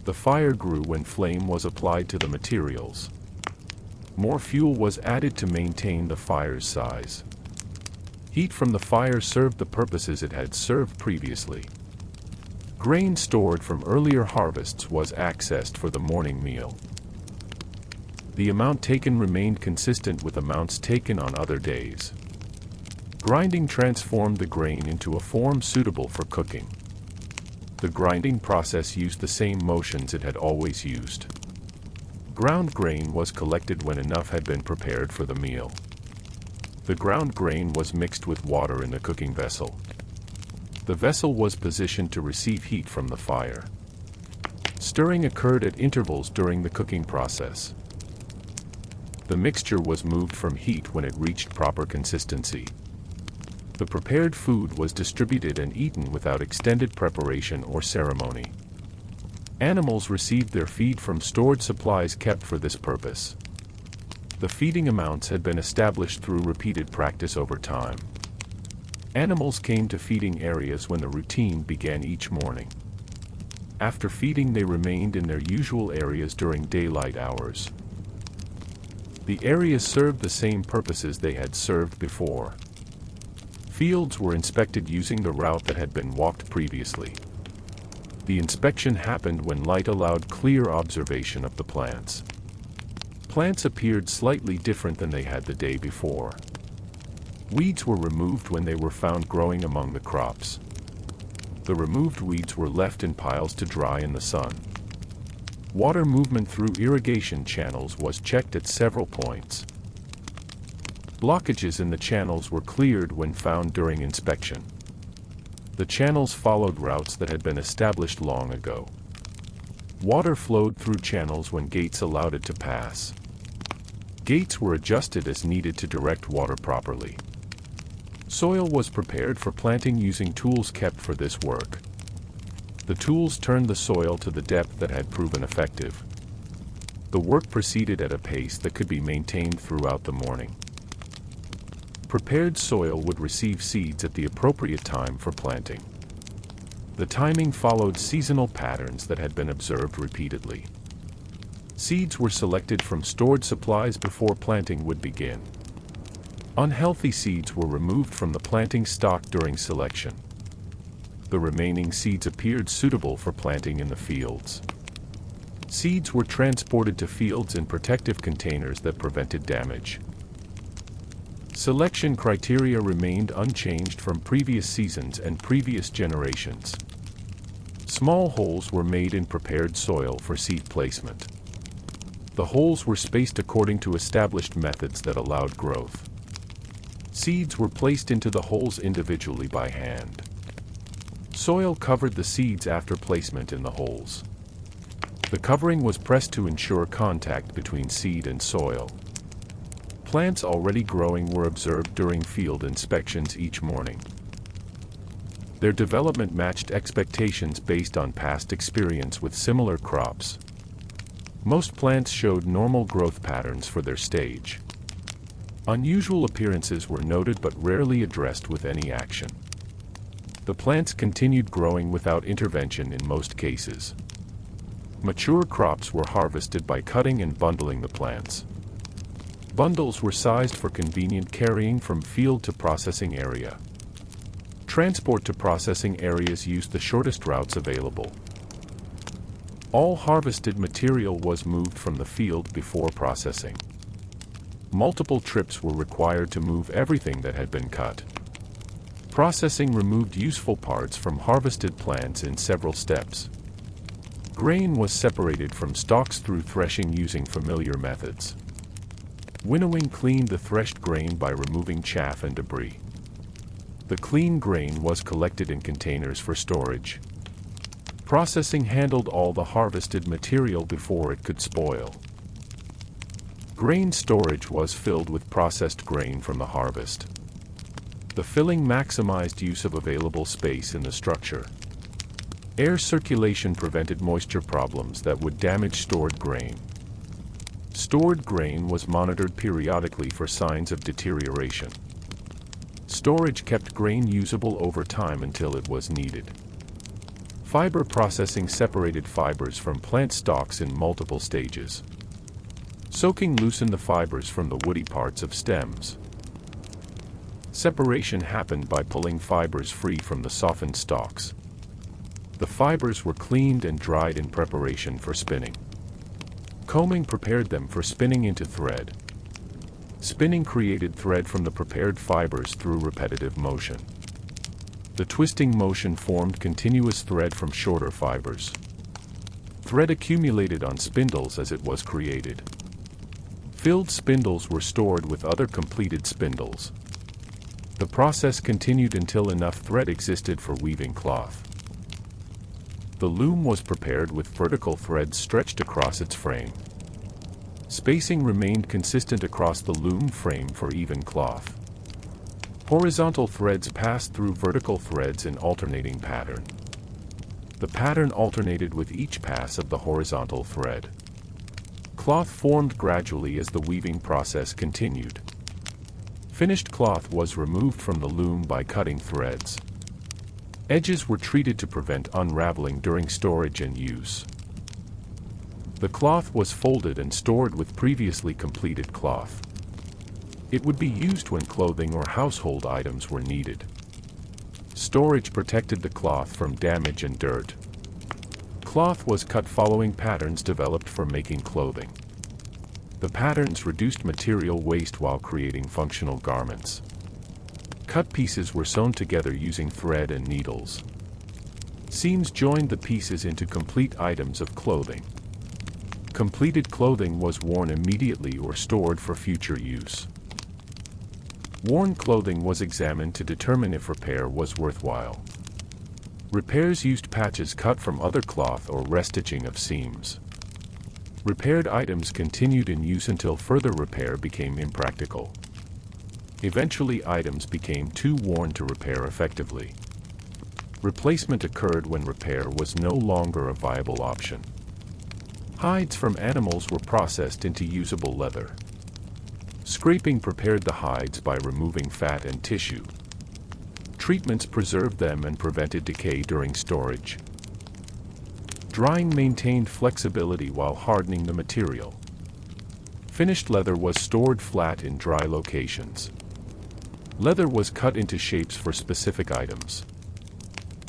The fire grew when flame was applied to the materials. More fuel was added to maintain the fire's size. Heat from the fire served the purposes it had served previously. Grain stored from earlier harvests was accessed for the morning meal. The amount taken remained consistent with amounts taken on other days. Grinding transformed the grain into a form suitable for cooking. The grinding process used the same motions it had always used. Ground grain was collected when enough had been prepared for the meal. The ground grain was mixed with water in the cooking vessel. The vessel was positioned to receive heat from the fire. Stirring occurred at intervals during the cooking process. The mixture was moved from heat when it reached proper consistency. The prepared food was distributed and eaten without extended preparation or ceremony. Animals received their feed from stored supplies kept for this purpose. The feeding amounts had been established through repeated practice over time. Animals came to feeding areas when the routine began each morning. After feeding, they remained in their usual areas during daylight hours. The areas served the same purposes they had served before. Fields were inspected using the route that had been walked previously. The inspection happened when light allowed clear observation of the plants. Plants appeared slightly different than they had the day before. Weeds were removed when they were found growing among the crops. The removed weeds were left in piles to dry in the sun. Water movement through irrigation channels was checked at several points. Blockages in the channels were cleared when found during inspection. The channels followed routes that had been established long ago. Water flowed through channels when gates allowed it to pass. Gates were adjusted as needed to direct water properly. Soil was prepared for planting using tools kept for this work. The tools turned the soil to the depth that had proven effective. The work proceeded at a pace that could be maintained throughout the morning. Prepared soil would receive seeds at the appropriate time for planting. The timing followed seasonal patterns that had been observed repeatedly. Seeds were selected from stored supplies before planting would begin. Unhealthy seeds were removed from the planting stock during selection. The remaining seeds appeared suitable for planting in the fields. Seeds were transported to fields in protective containers that prevented damage. Selection criteria remained unchanged from previous seasons and previous generations. Small holes were made in prepared soil for seed placement. The holes were spaced according to established methods that allowed growth. Seeds were placed into the holes individually by hand. Soil covered the seeds after placement in the holes. The covering was pressed to ensure contact between seed and soil. Plants already growing were observed during field inspections each morning. Their development matched expectations based on past experience with similar crops. Most plants showed normal growth patterns for their stage. Unusual appearances were noted but rarely addressed with any action. The plants continued growing without intervention in most cases. Mature crops were harvested by cutting and bundling the plants. Bundles were sized for convenient carrying from field to processing area. Transport to processing areas used the shortest routes available. All harvested material was moved from the field before processing. Multiple trips were required to move everything that had been cut. Processing removed useful parts from harvested plants in several steps. Grain was separated from stalks through threshing using familiar methods. Winnowing cleaned the threshed grain by removing chaff and debris. The clean grain was collected in containers for storage. Processing handled all the harvested material before it could spoil. Grain storage was filled with processed grain from the harvest. The filling maximized use of available space in the structure. Air circulation prevented moisture problems that would damage stored grain. Stored grain was monitored periodically for signs of deterioration. Storage kept grain usable over time until it was needed. Fiber processing separated fibers from plant stalks in multiple stages. Soaking loosened the fibers from the woody parts of stems. Separation happened by pulling fibers free from the softened stalks. The fibers were cleaned and dried in preparation for spinning. Combing prepared them for spinning into thread. Spinning created thread from the prepared fibers through repetitive motion. The twisting motion formed continuous thread from shorter fibers. Thread accumulated on spindles as it was created. Filled spindles were stored with other completed spindles. The process continued until enough thread existed for weaving cloth. The loom was prepared with vertical threads stretched across its frame. Spacing remained consistent across the loom frame for even cloth. Horizontal threads passed through vertical threads in alternating pattern. The pattern alternated with each pass of the horizontal thread. Cloth formed gradually as the weaving process continued. Finished cloth was removed from the loom by cutting threads. Edges were treated to prevent unraveling during storage and use. The cloth was folded and stored with previously completed cloth. It would be used when clothing or household items were needed. Storage protected the cloth from damage and dirt. Cloth was cut following patterns developed for making clothing. The patterns reduced material waste while creating functional garments. Cut pieces were sewn together using thread and needles. Seams joined the pieces into complete items of clothing. Completed clothing was worn immediately or stored for future use. Worn clothing was examined to determine if repair was worthwhile. Repairs used patches cut from other cloth or restitching of seams. Repaired items continued in use until further repair became impractical. Eventually, items became too worn to repair effectively. Replacement occurred when repair was no longer a viable option. Hides from animals were processed into usable leather. Scraping prepared the hides by removing fat and tissue. Treatments preserved them and prevented decay during storage. Drying maintained flexibility while hardening the material. Finished leather was stored flat in dry locations. Leather was cut into shapes for specific items.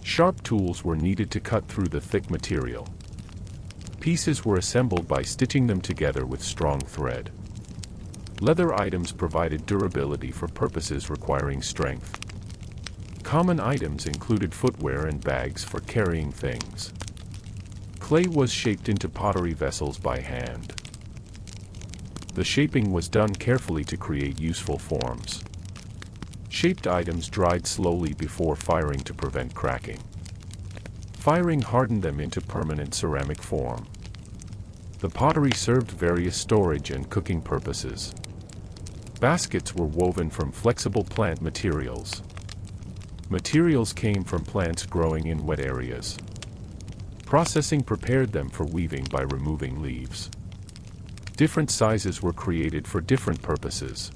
Sharp tools were needed to cut through the thick material. Pieces were assembled by stitching them together with strong thread. Leather items provided durability for purposes requiring strength. Common items included footwear and bags for carrying things. Clay was shaped into pottery vessels by hand. The shaping was done carefully to create useful forms. Shaped items dried slowly before firing to prevent cracking. Firing hardened them into permanent ceramic form. The pottery served various storage and cooking purposes. Baskets were woven from flexible plant materials. Materials came from plants growing in wet areas. Processing prepared them for weaving by removing leaves. Different sizes were created for different purposes.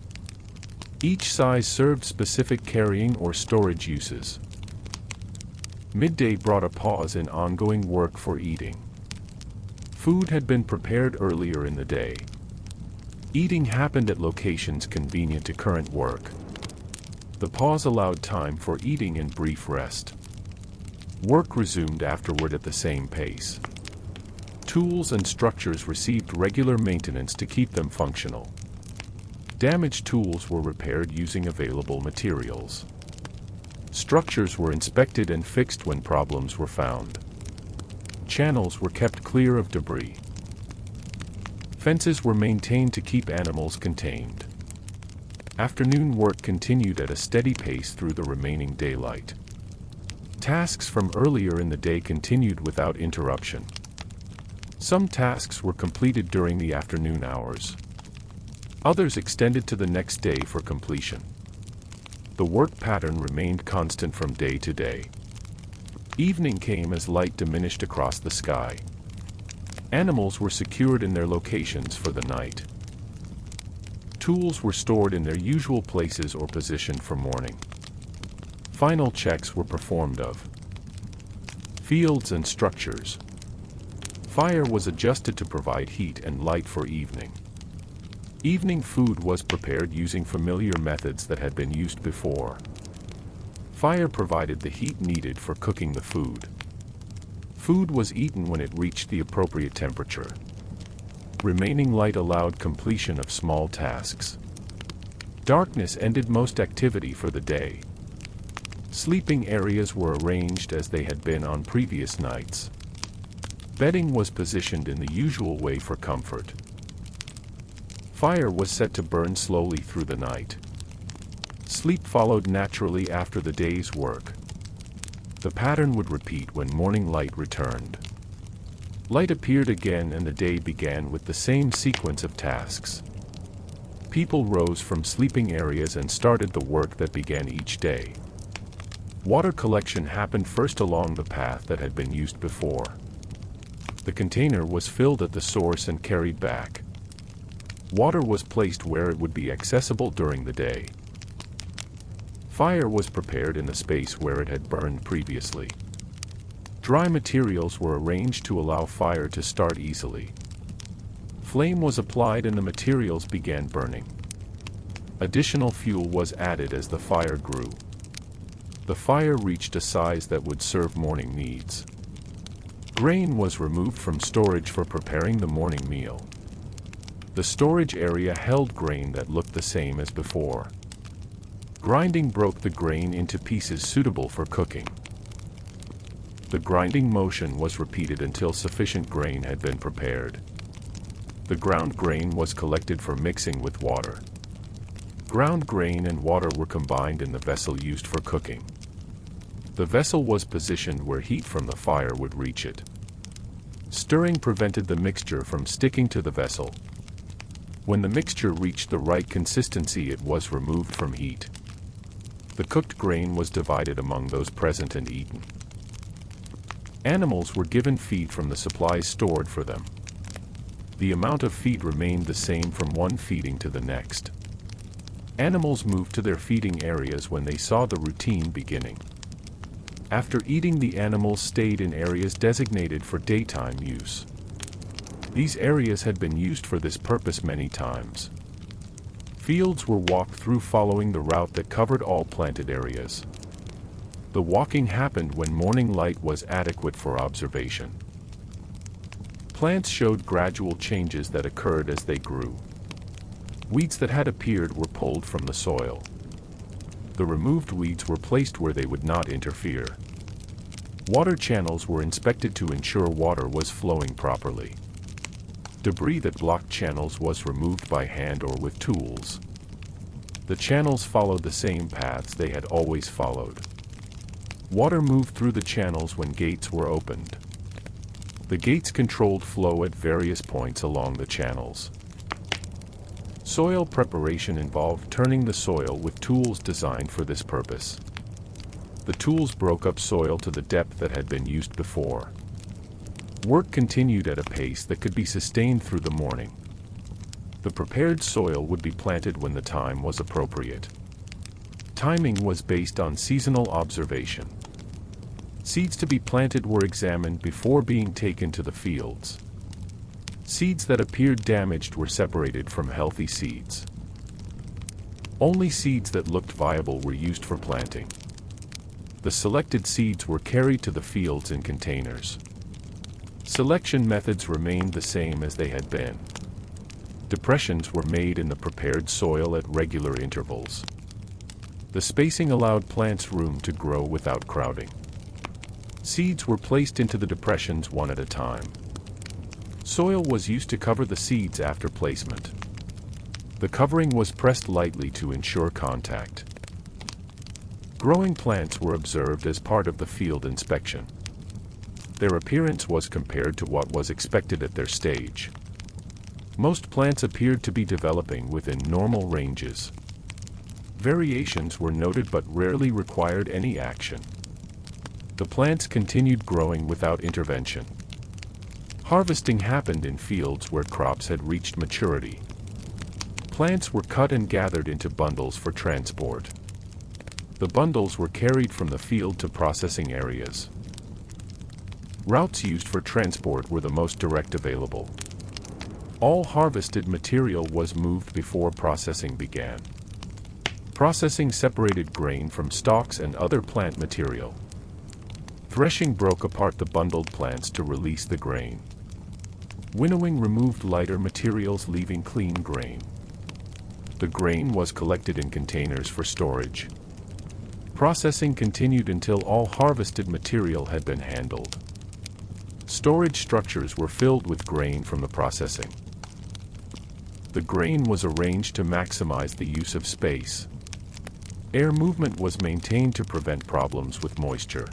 Each size served specific carrying or storage uses. Midday brought a pause in ongoing work for eating. Food had been prepared earlier in the day. Eating happened at locations convenient to current work. The pause allowed time for eating and brief rest. Work resumed afterward at the same pace. Tools and structures received regular maintenance to keep them functional. Damaged tools were repaired using available materials. Structures were inspected and fixed when problems were found. Channels were kept clear of debris. Fences were maintained to keep animals contained. Afternoon work continued at a steady pace through the remaining daylight. Tasks from earlier in the day continued without interruption. Some tasks were completed during the afternoon hours. Others extended to the next day for completion. The work pattern remained constant from day to day. Evening came as light diminished across the sky. Animals were secured in their locations for the night. Tools were stored in their usual places or positioned for morning. Final checks were performed of fields and structures. Fire was adjusted to provide heat and light for evening. Evening food was prepared using familiar methods that had been used before. Fire provided the heat needed for cooking the food. Food was eaten when it reached the appropriate temperature. Remaining light allowed completion of small tasks. Darkness ended most activity for the day. Sleeping areas were arranged as they had been on previous nights. Bedding was positioned in the usual way for comfort. Fire was set to burn slowly through the night. Sleep followed naturally after the day's work. The pattern would repeat when morning light returned. Light appeared again and the day began with the same sequence of tasks. People rose from sleeping areas and started the work that began each day. Water collection happened first along the path that had been used before. The container was filled at the source and carried back. Water was placed where it would be accessible during the day. Fire was prepared in the space where it had burned previously. Dry materials were arranged to allow fire to start easily. Flame was applied and the materials began burning. Additional fuel was added as the fire grew. The fire reached a size that would serve morning needs. Grain was removed from storage for preparing the morning meal. The storage area held grain that looked the same as before. Grinding broke the grain into pieces suitable for cooking. The grinding motion was repeated until sufficient grain had been prepared. The ground grain was collected for mixing with water. Ground grain and water were combined in the vessel used for cooking. The vessel was positioned where heat from the fire would reach it. Stirring prevented the mixture from sticking to the vessel. When the mixture reached the right consistency, it was removed from heat. The cooked grain was divided among those present and eaten. Animals were given feed from the supplies stored for them. The amount of feed remained the same from one feeding to the next. Animals moved to their feeding areas when they saw the routine beginning. After eating, the animals stayed in areas designated for daytime use. These areas had been used for this purpose many times. Fields were walked through following the route that covered all planted areas. The walking happened when morning light was adequate for observation. Plants showed gradual changes that occurred as they grew. Weeds that had appeared were pulled from the soil. The removed weeds were placed where they would not interfere. Water channels were inspected to ensure water was flowing properly. Debris that blocked channels was removed by hand or with tools. The channels followed the same paths they had always followed. Water moved through the channels when gates were opened. The gates controlled flow at various points along the channels. Soil preparation involved turning the soil with tools designed for this purpose. The tools broke up soil to the depth that had been used before. Work continued at a pace that could be sustained through the morning. The prepared soil would be planted when the time was appropriate. Timing was based on seasonal observation. Seeds to be planted were examined before being taken to the fields. Seeds that appeared damaged were separated from healthy seeds. Only seeds that looked viable were used for planting. The selected seeds were carried to the fields in containers. Selection methods remained the same as they had been. Depressions were made in the prepared soil at regular intervals. The spacing allowed plants room to grow without crowding. Seeds were placed into the depressions one at a time. Soil was used to cover the seeds after placement. The covering was pressed lightly to ensure contact. Growing plants were observed as part of the field inspection. Their appearance was compared to what was expected at their stage. Most plants appeared to be developing within normal ranges. Variations were noted but rarely required any action. The plants continued growing without intervention. Harvesting happened in fields where crops had reached maturity. Plants were cut and gathered into bundles for transport. The bundles were carried from the field to processing areas. Routes used for transport were the most direct available. All harvested material was moved before processing began. Processing separated grain from stalks and other plant material. Threshing broke apart the bundled plants to release the grain. Winnowing removed lighter materials, leaving clean grain. The grain was collected in containers for storage. Processing continued until all harvested material had been handled. Storage structures were filled with grain from the processing. The grain was arranged to maximize the use of space. Air movement was maintained to prevent problems with moisture.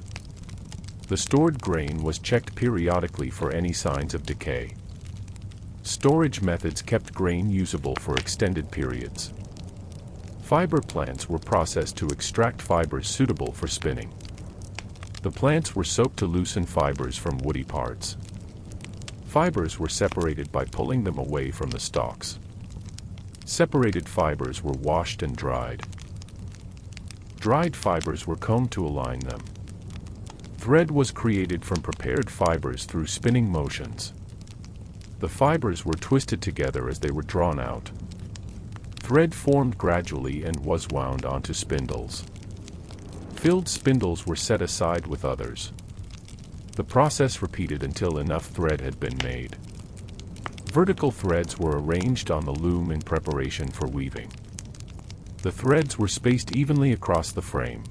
The stored grain was checked periodically for any signs of decay. Storage methods kept grain usable for extended periods. Fiber plants were processed to extract fibers suitable for spinning. The plants were soaked to loosen fibers from woody parts. Fibers were separated by pulling them away from the stalks. Separated fibers were washed and dried. Dried fibers were combed to align them. Thread was created from prepared fibers through spinning motions. The fibers were twisted together as they were drawn out. Thread formed gradually and was wound onto spindles. Filled spindles were set aside with others. The process repeated until enough thread had been made. Vertical threads were arranged on the loom in preparation for weaving. The threads were spaced evenly across the frame.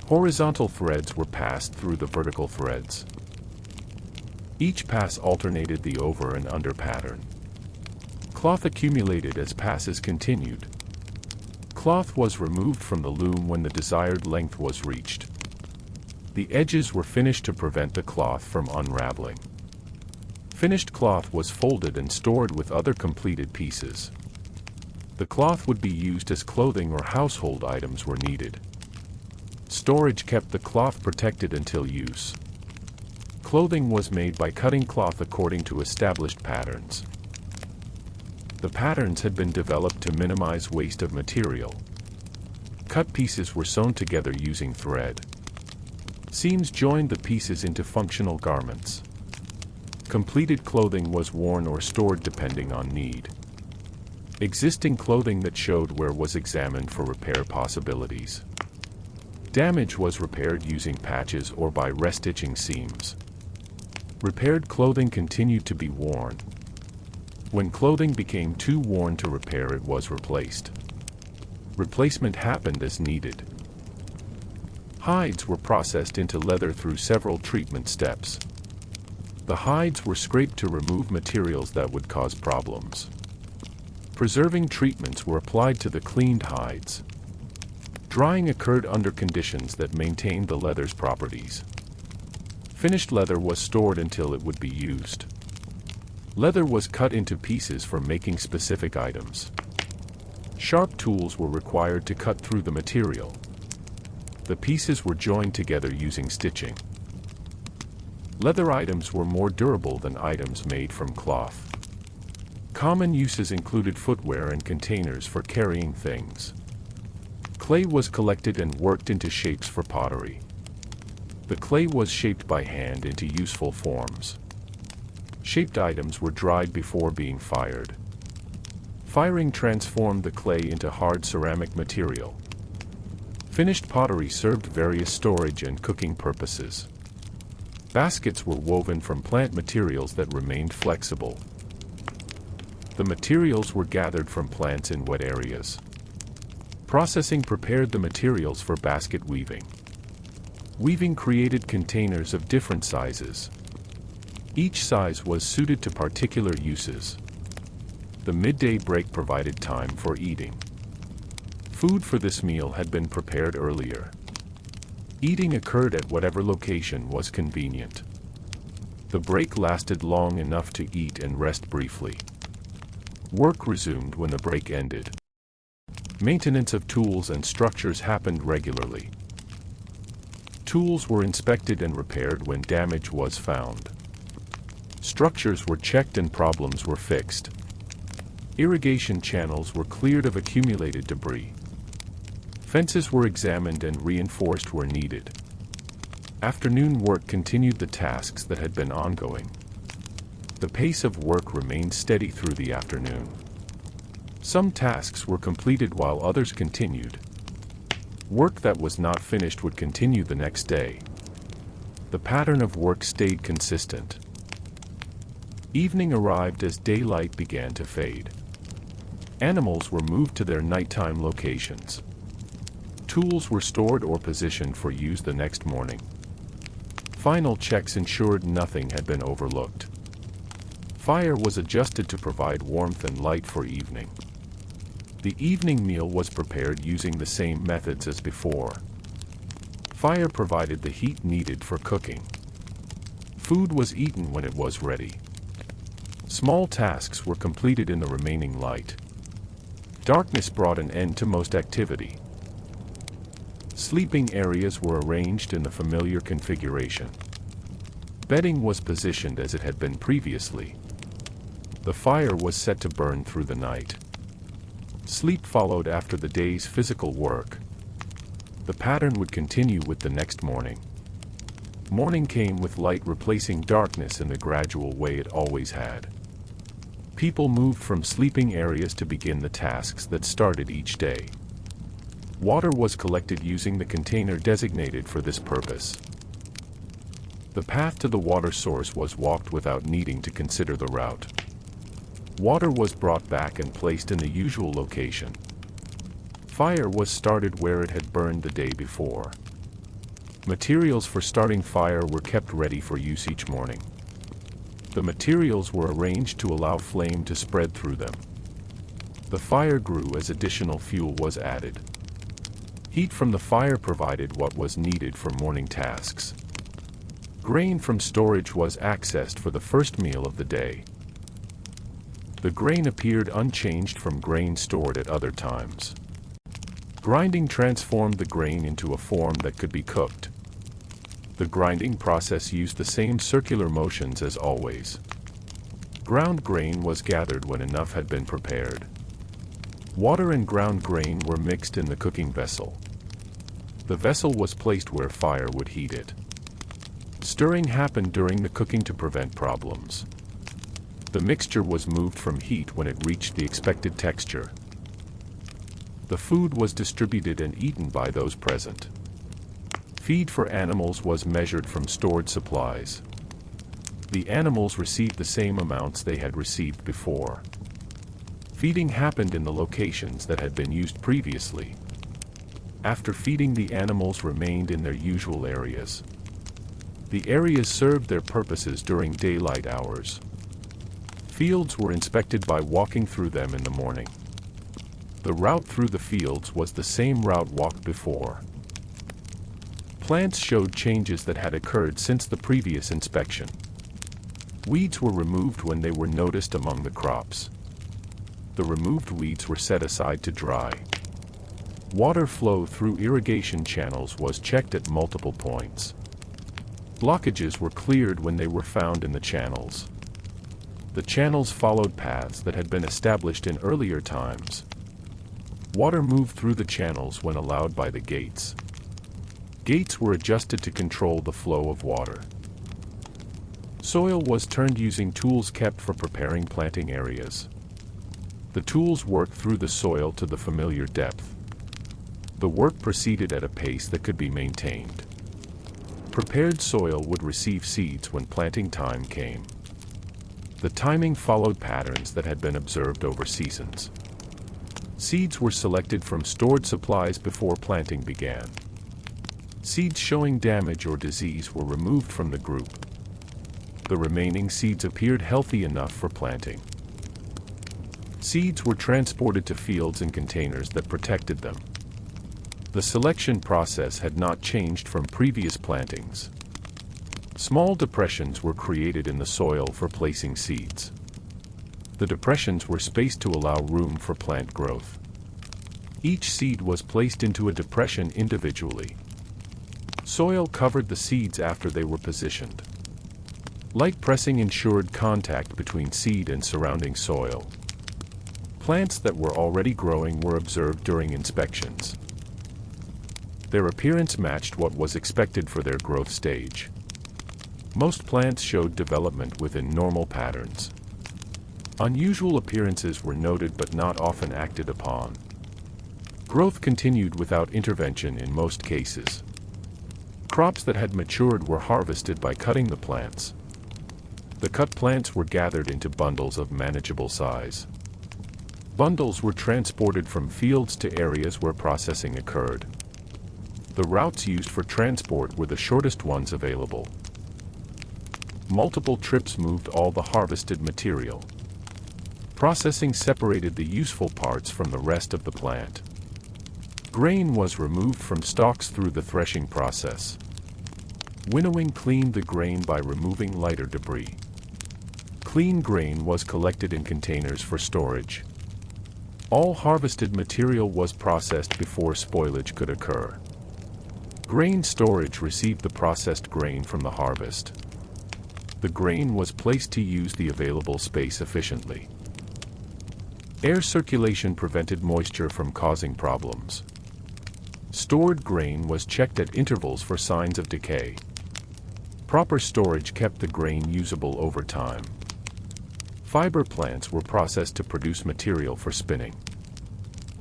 Horizontal threads were passed through the vertical threads. Each pass alternated the over and under pattern. Cloth accumulated as passes continued. Cloth was removed from the loom when the desired length was reached. The edges were finished to prevent the cloth from unraveling. Finished cloth was folded and stored with other completed pieces. The cloth would be used as clothing or household items were needed. Storage kept the cloth protected until use. Clothing was made by cutting cloth according to established patterns. The patterns had been developed to minimize waste of material. Cut pieces were sewn together using thread. Seams joined the pieces into functional garments. Completed clothing was worn or stored depending on need. Existing clothing that showed wear was examined for repair possibilities. Damage was repaired using patches or by restitching seams. Repaired clothing continued to be worn. When clothing became too worn to repair, it was replaced. Replacement happened as needed. Hides were processed into leather through several treatment steps. The hides were scraped to remove materials that would cause problems. Preserving treatments were applied to the cleaned hides. Drying occurred under conditions that maintained the leather's properties. Finished leather was stored until it would be used. Leather was cut into pieces for making specific items. Sharp tools were required to cut through the material. The pieces were joined together using stitching. Leather items were more durable than items made from cloth. Common uses included footwear and containers for carrying things. Clay was collected and worked into shapes for pottery. The clay was shaped by hand into useful forms. Shaped items were dried before being fired. Firing transformed the clay into hard ceramic material. Finished pottery served various storage and cooking purposes. Baskets were woven from plant materials that remained flexible. The materials were gathered from plants in wet areas. Processing prepared the materials for basket weaving. Weaving created containers of different sizes. Each size was suited to particular uses. The midday break provided time for eating. Food for this meal had been prepared earlier. Eating occurred at whatever location was convenient. The break lasted long enough to eat and rest briefly. Work resumed when the break ended. Maintenance of tools and structures happened regularly. Tools were inspected and repaired when damage was found. Structures were checked and problems were fixed. Irrigation channels were cleared of accumulated debris. Fences were examined and reinforced where needed. Afternoon work continued the tasks that had been ongoing. The pace of work remained steady through the afternoon. Some tasks were completed while others continued. Work that was not finished would continue the next day. The pattern of work stayed consistent. Evening arrived as daylight began to fade. Animals were moved to their nighttime locations. Tools were stored or positioned for use the next morning. Final checks ensured nothing had been overlooked. Fire was adjusted to provide warmth and light for evening. The evening meal was prepared using the same methods as before. Fire provided the heat needed for cooking. Food was eaten when it was ready. Small tasks were completed in the remaining light. Darkness brought an end to most activity. Sleeping areas were arranged in the familiar configuration. Bedding was positioned as it had been previously. The fire was set to burn through the night. Sleep followed after the day's physical work. The pattern would continue with the next morning. Morning came with light replacing darkness in the gradual way it always had. People moved from sleeping areas to begin the tasks that started each day. Water was collected using the container designated for this purpose. The path to the water source was walked without needing to consider the route. Water was brought back and placed in the usual location. Fire was started where it had burned the day before. Materials for starting fire were kept ready for use each morning. The materials were arranged to allow flame to spread through them. The fire grew as additional fuel was added. Heat from the fire provided what was needed for morning tasks. Grain from storage was accessed for the first meal of the day. The grain appeared unchanged from grain stored at other times. Grinding transformed the grain into a form that could be cooked. The grinding process used the same circular motions as always. Ground grain was gathered when enough had been prepared. Water and ground grain were mixed in the cooking vessel. The vessel was placed where fire would heat it. Stirring happened during the cooking to prevent problems. The mixture was moved from heat when it reached the expected texture. The food was distributed and eaten by those present. Feed for animals was measured from stored supplies. The animals received the same amounts they had received before. Feeding happened in the locations that had been used previously. After feeding, the animals remained in their usual areas. The areas served their purposes during daylight hours. Fields were inspected by walking through them in the morning. The route through the fields was the same route walked before. Plants showed changes that had occurred since the previous inspection. Weeds were removed when they were noticed among the crops. The removed weeds were set aside to dry. Water flow through irrigation channels was checked at multiple points. Blockages were cleared when they were found in the channels. The channels followed paths that had been established in earlier times. Water moved through the channels when allowed by the gates. Gates were adjusted to control the flow of water. Soil was turned using tools kept for preparing planting areas. The tools worked through the soil to the familiar depth. The work proceeded at a pace that could be maintained. Prepared soil would receive seeds when planting time came. The timing followed patterns that had been observed over seasons. Seeds were selected from stored supplies before planting began. Seeds showing damage or disease were removed from the group. The remaining seeds appeared healthy enough for planting. Seeds were transported to fields in containers that protected them. The selection process had not changed from previous plantings. Small depressions were created in the soil for placing seeds. The depressions were spaced to allow room for plant growth. Each seed was placed into a depression individually. Soil covered the seeds after they were positioned. Light pressing ensured contact between seed and surrounding soil. Plants that were already growing were observed during inspections. Their appearance matched what was expected for their growth stage. Most plants showed development within normal patterns. Unusual appearances were noted but not often acted upon. Growth continued without intervention in most cases. Crops that had matured were harvested by cutting the plants. The cut plants were gathered into bundles of manageable size. Bundles were transported from fields to areas where processing occurred. The routes used for transport were the shortest ones available. Multiple trips moved all the harvested material. Processing separated the useful parts from the rest of the plant. Grain was removed from stalks through the threshing process. Winnowing cleaned the grain by removing lighter debris. Clean grain was collected in containers for storage. All harvested material was processed before spoilage could occur. Grain storage received the processed grain from the harvest. The grain was placed to use the available space efficiently. Air circulation prevented moisture from causing problems. Stored grain was checked at intervals for signs of decay. Proper storage kept the grain usable over time. Fiber plants were processed to produce material for spinning.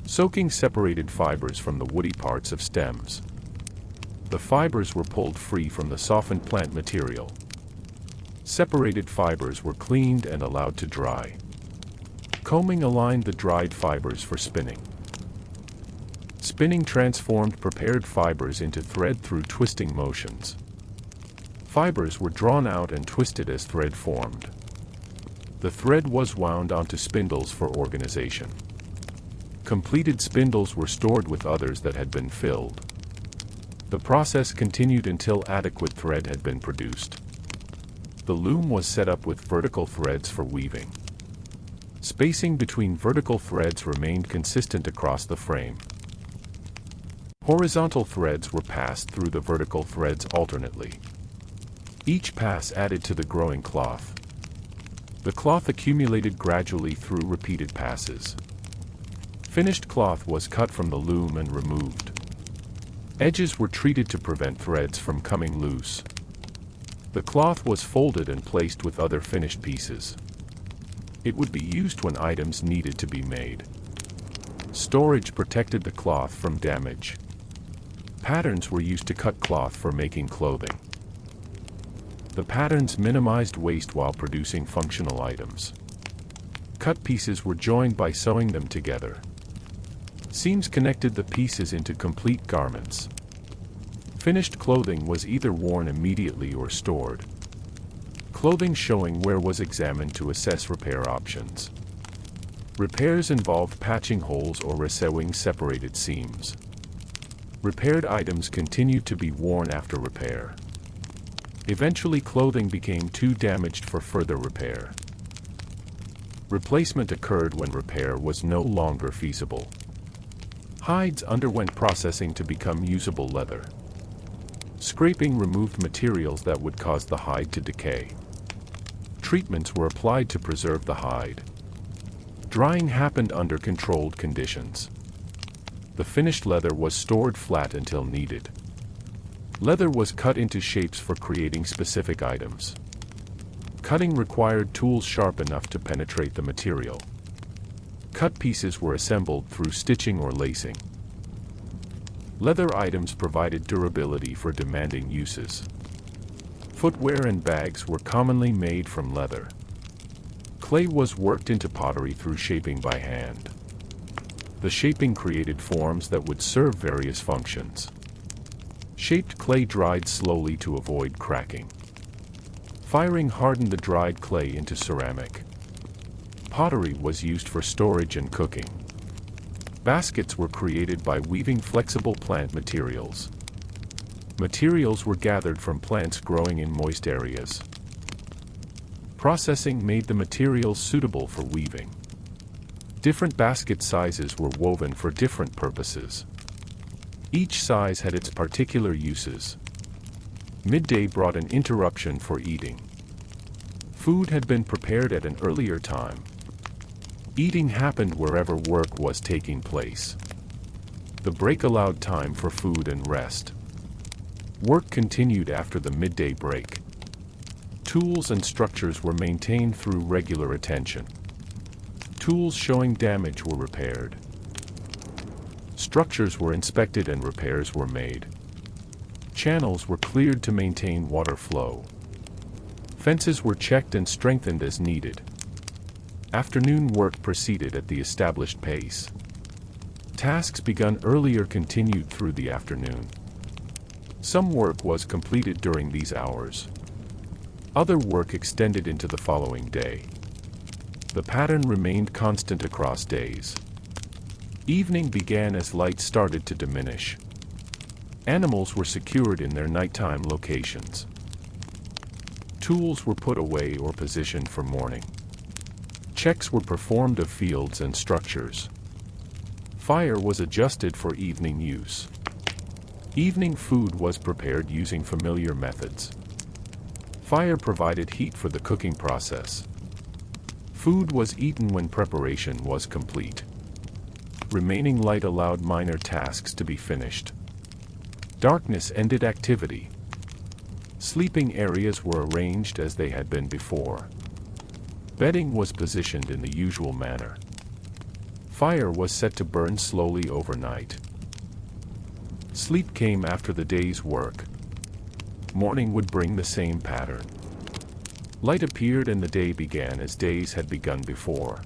Soaking separated fibers from the woody parts of stems. The fibers were pulled free from the softened plant material. Separated fibers were cleaned and allowed to dry. Combing aligned the dried fibers for spinning. Spinning transformed prepared fibers into thread through twisting motions. Fibers were drawn out and twisted as thread formed. The thread was wound onto spindles for organization. Completed spindles were stored with others that had been filled. The process continued until adequate thread had been produced. The loom was set up with vertical threads for weaving. Spacing between vertical threads remained consistent across the frame. Horizontal threads were passed through the vertical threads alternately. Each pass added to the growing cloth. The cloth accumulated gradually through repeated passes. Finished cloth was cut from the loom and removed. Edges were treated to prevent threads from coming loose. The cloth was folded and placed with other finished pieces. It would be used when items needed to be made. Storage protected the cloth from damage. Patterns were used to cut cloth for making clothing. The patterns minimized waste while producing functional items. Cut pieces were joined by sewing them together. Seams connected the pieces into complete garments. Finished clothing was either worn immediately or stored. Clothing showing wear was examined to assess repair options. Repairs involved patching holes or resewing separated seams. Repaired items continued to be worn after repair. Eventually, clothing became too damaged for further repair. Replacement occurred when repair was no longer feasible. Hides underwent processing to become usable leather. Scraping removed materials that would cause the hide to decay. Treatments were applied to preserve the hide. Drying happened under controlled conditions. The finished leather was stored flat until needed. Leather was cut into shapes for creating specific items. Cutting required tools sharp enough to penetrate the material. Cut pieces were assembled through stitching or lacing. Leather items provided durability for demanding uses. Footwear and bags were commonly made from leather. Clay was worked into pottery through shaping by hand. The shaping created forms that would serve various functions. Shaped clay dried slowly to avoid cracking. Firing hardened the dried clay into ceramic. Pottery was used for storage and cooking. Baskets were created by weaving flexible plant materials. Materials were gathered from plants growing in moist areas. Processing made the materials suitable for weaving. Different basket sizes were woven for different purposes. Each size had its particular uses. Midday brought an interruption for eating. Food had been prepared at an earlier time. Eating happened wherever work was taking place. The break allowed time for food and rest. Work continued after the midday break. Tools and structures were maintained through regular attention. Tools showing damage were repaired. Structures were inspected and repairs were made. Channels were cleared to maintain water flow. Fences were checked and strengthened as needed. Afternoon work proceeded at the established pace. Tasks begun earlier continued through the afternoon. Some work was completed during these hours. Other work extended into the following day. The pattern remained constant across days. Evening began as light started to diminish. Animals were secured in their nighttime locations. Tools were put away or positioned for morning. Checks were performed of fields and structures. Fire was adjusted for evening use. Evening food was prepared using familiar methods. Fire provided heat for the cooking process. Food was eaten when preparation was complete. Remaining light allowed minor tasks to be finished. Darkness ended activity. Sleeping areas were arranged as they had been before. Bedding was positioned in the usual manner. Fire was set to burn slowly overnight. Sleep came after the day's work. Morning would bring the same pattern. Light appeared and the day began as days had begun before.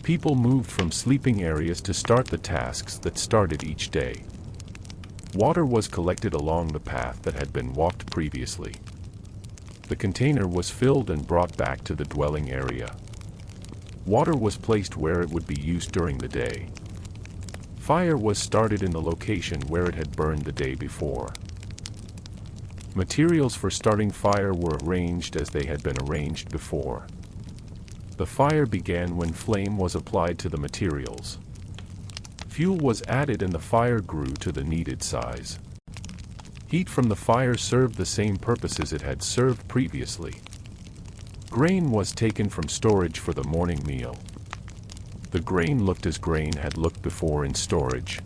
People moved from sleeping areas to start the tasks that started each day. Water was collected along the path that had been walked previously. The container was filled and brought back to the dwelling area. Water was placed where it would be used during the day. Fire was started in the location where it had burned the day before. Materials for starting fire were arranged as they had been arranged before. The fire began when flame was applied to the materials. Fuel was added and the fire grew to the needed size. Heat from the fire served the same purposes it had served previously. Grain was taken from storage for the morning meal. The grain looked as grain had looked before in storage.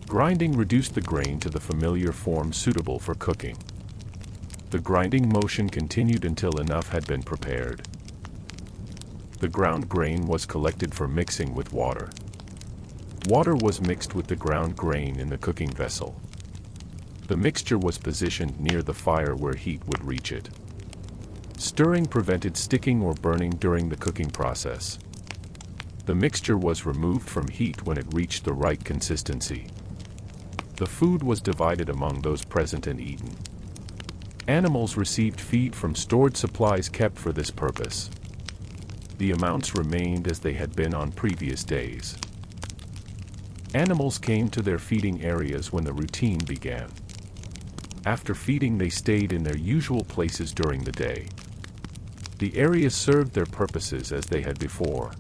Grinding reduced the grain to the familiar form suitable for cooking. The grinding motion continued until enough had been prepared. The ground grain was collected for mixing with water. Water was mixed with the ground grain in the cooking vessel. The mixture was positioned near the fire where heat would reach it. Stirring prevented sticking or burning during the cooking process. The mixture was removed from heat when it reached the right consistency. The food was divided among those present and eaten. Animals received feed from stored supplies kept for this purpose. The amounts remained as they had been on previous days. Animals came to their feeding areas when the routine began. After feeding, they stayed in their usual places during the day. The areas served their purposes as they had before.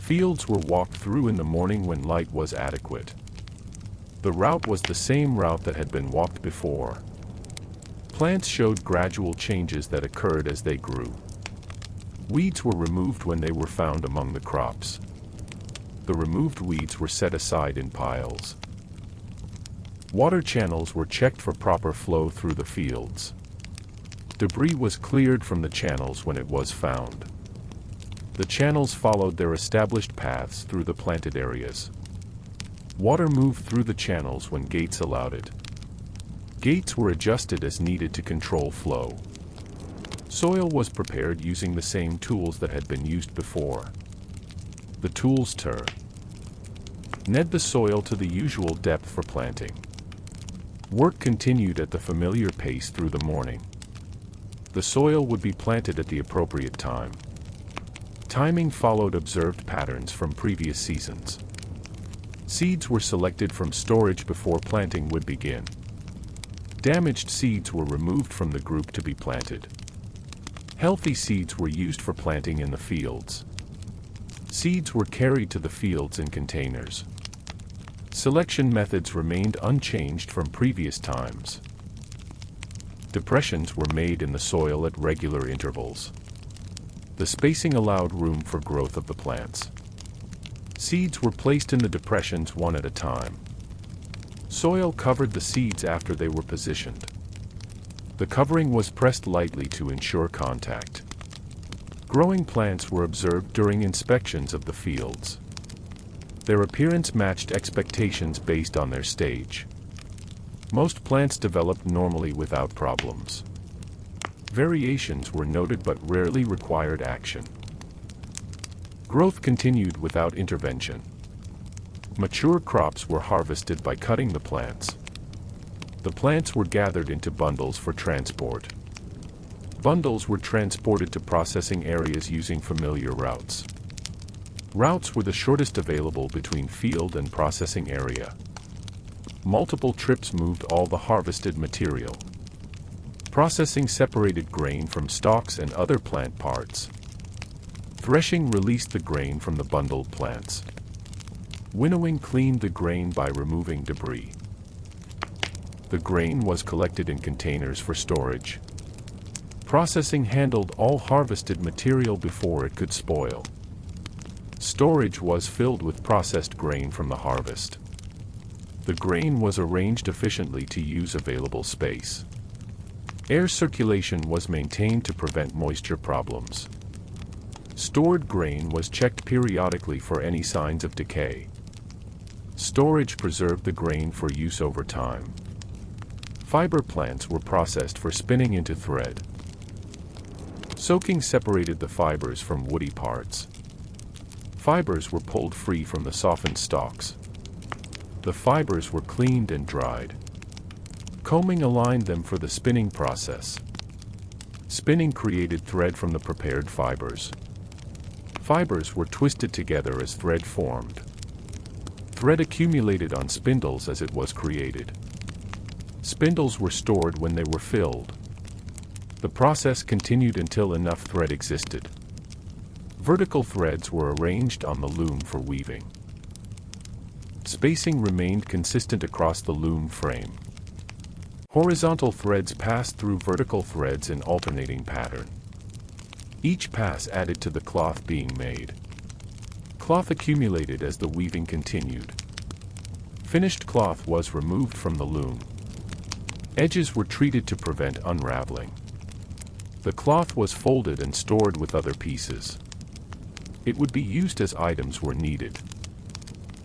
Fields were walked through in the morning when light was adequate. The route was the same route that had been walked before. Plants showed gradual changes that occurred as they grew. Weeds were removed when they were found among the crops. The removed weeds were set aside in piles. Water channels were checked for proper flow through the fields. Debris was cleared from the channels when it was found. The channels followed their established paths through the planted areas. Water moved through the channels when gates allowed it. Gates were adjusted as needed to control flow. Soil was prepared using the same tools that had been used before. The tools knead the soil to the usual depth for planting. Work continued at the familiar pace through the morning. The soil would be planted at the appropriate time. Timing followed observed patterns from previous seasons. Seeds were selected from storage before planting would begin. Damaged seeds were removed from the group to be planted. Healthy seeds were used for planting in the fields. Seeds were carried to the fields in containers. Selection methods remained unchanged from previous times. Depressions were made in the soil at regular intervals. The spacing allowed room for growth of the plants. Seeds were placed in the depressions one at a time. Soil covered the seeds after they were positioned. The covering was pressed lightly to ensure contact. Growing plants were observed during inspections of the fields. Their appearance matched expectations based on their stage. Most plants developed normally without problems. Variations were noted but rarely required action. Growth continued without intervention. Mature crops were harvested by cutting the plants. The plants were gathered into bundles for transport. Bundles were transported to processing areas using familiar routes. Routes were the shortest available between field and processing area. Multiple trips moved all the harvested material. Processing separated grain from stalks and other plant parts. Threshing released the grain from the bundled plants. Winnowing cleaned the grain by removing debris. The grain was collected in containers for storage. Processing handled all harvested material before it could spoil. Storage was filled with processed grain from the harvest. The grain was arranged efficiently to use available space. Air circulation was maintained to prevent moisture problems. Stored grain was checked periodically for any signs of decay. Storage preserved the grain for use over time. Fiber plants were processed for spinning into thread. Soaking separated the fibers from woody parts. Fibers were pulled free from the softened stalks. The fibers were cleaned and dried. Combing aligned them for the spinning process. Spinning created thread from the prepared fibers. Fibers were twisted together as thread formed. Thread accumulated on spindles as it was created. Spindles were stored when they were filled. The process continued until enough thread existed. Vertical threads were arranged on the loom for weaving. Spacing remained consistent across the loom frame. Horizontal threads passed through vertical threads in alternating pattern. Each pass added to the cloth being made. Cloth accumulated as the weaving continued. Finished cloth was removed from the loom. Edges were treated to prevent unraveling. The cloth was folded and stored with other pieces. It would be used as items were needed.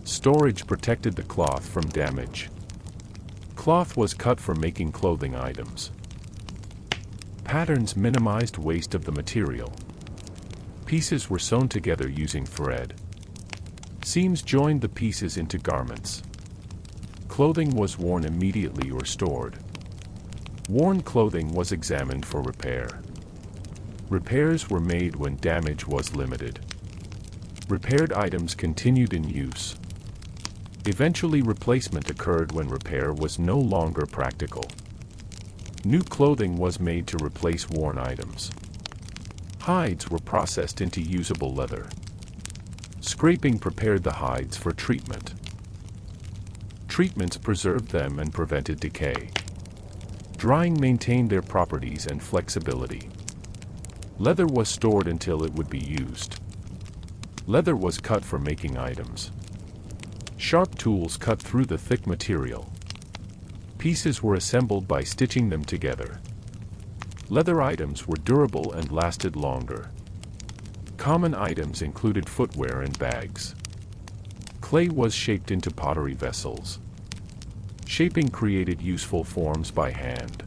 Storage protected the cloth from damage. Cloth was cut for making clothing items. Patterns minimized waste of the material. Pieces were sewn together using thread. Seams joined the pieces into garments. Clothing was worn immediately or stored. Worn clothing was examined for repair. Repairs were made when damage was limited. Repaired items continued in use. Eventually replacement occurred when repair was no longer practical. New clothing was made to replace worn items. Hides were processed into usable leather. Scraping prepared the hides for treatment. Treatments preserved them and prevented decay. Drying maintained their properties and flexibility. Leather was stored until it would be used. Leather was cut for making items. Sharp tools cut through the thick material. Pieces were assembled by stitching them together. Leather items were durable and lasted longer. Common items included footwear and bags. Clay was shaped into pottery vessels. Shaping created useful forms by hand.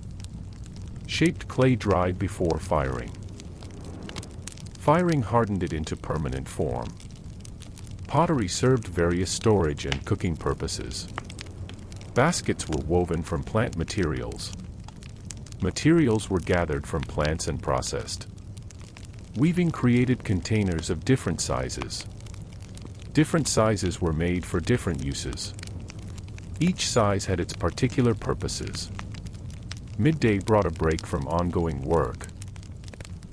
Shaped clay dried before firing. Firing hardened it into permanent form. Pottery served various storage and cooking purposes. Baskets were woven from plant materials. Materials were gathered from plants and processed. Weaving created containers of different sizes. Different sizes were made for different uses. Each size had its particular purposes. Midday brought a break from ongoing work.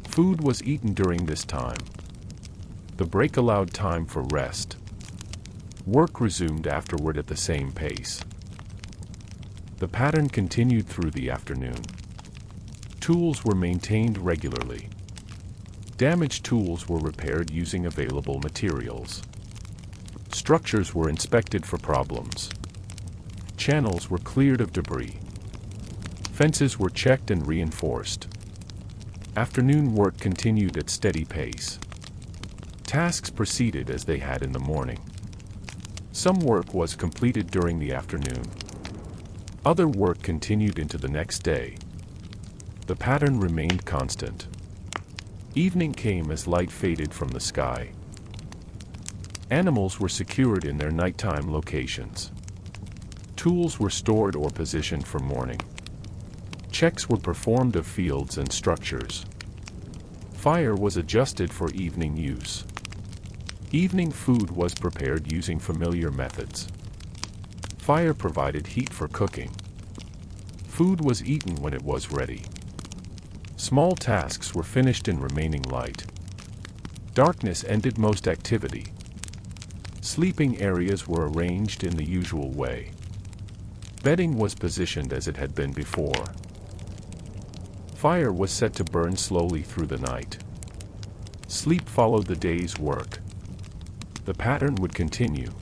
Food was eaten during this time. The break allowed time for rest. Work resumed afterward at the same pace. The pattern continued through the afternoon. Tools were maintained regularly. Damaged tools were repaired using available materials. Structures were inspected for problems. Channels were cleared of debris. Fences were checked and reinforced. Afternoon work continued at steady pace. Tasks proceeded as they had in the morning. Some work was completed during the afternoon. Other work continued into the next day. The pattern remained constant. Evening came as light faded from the sky. Animals were secured in their nighttime locations. Tools were stored or positioned for morning. Checks were performed of fields and structures. Fire was adjusted for evening use. Evening food was prepared using familiar methods. Fire provided heat for cooking. Food was eaten when it was ready. Small tasks were finished in remaining light. Darkness ended most activity. Sleeping areas were arranged in the usual way. Bedding was positioned as it had been before. Fire was set to burn slowly through the night. Sleep followed the day's work. The pattern would continue.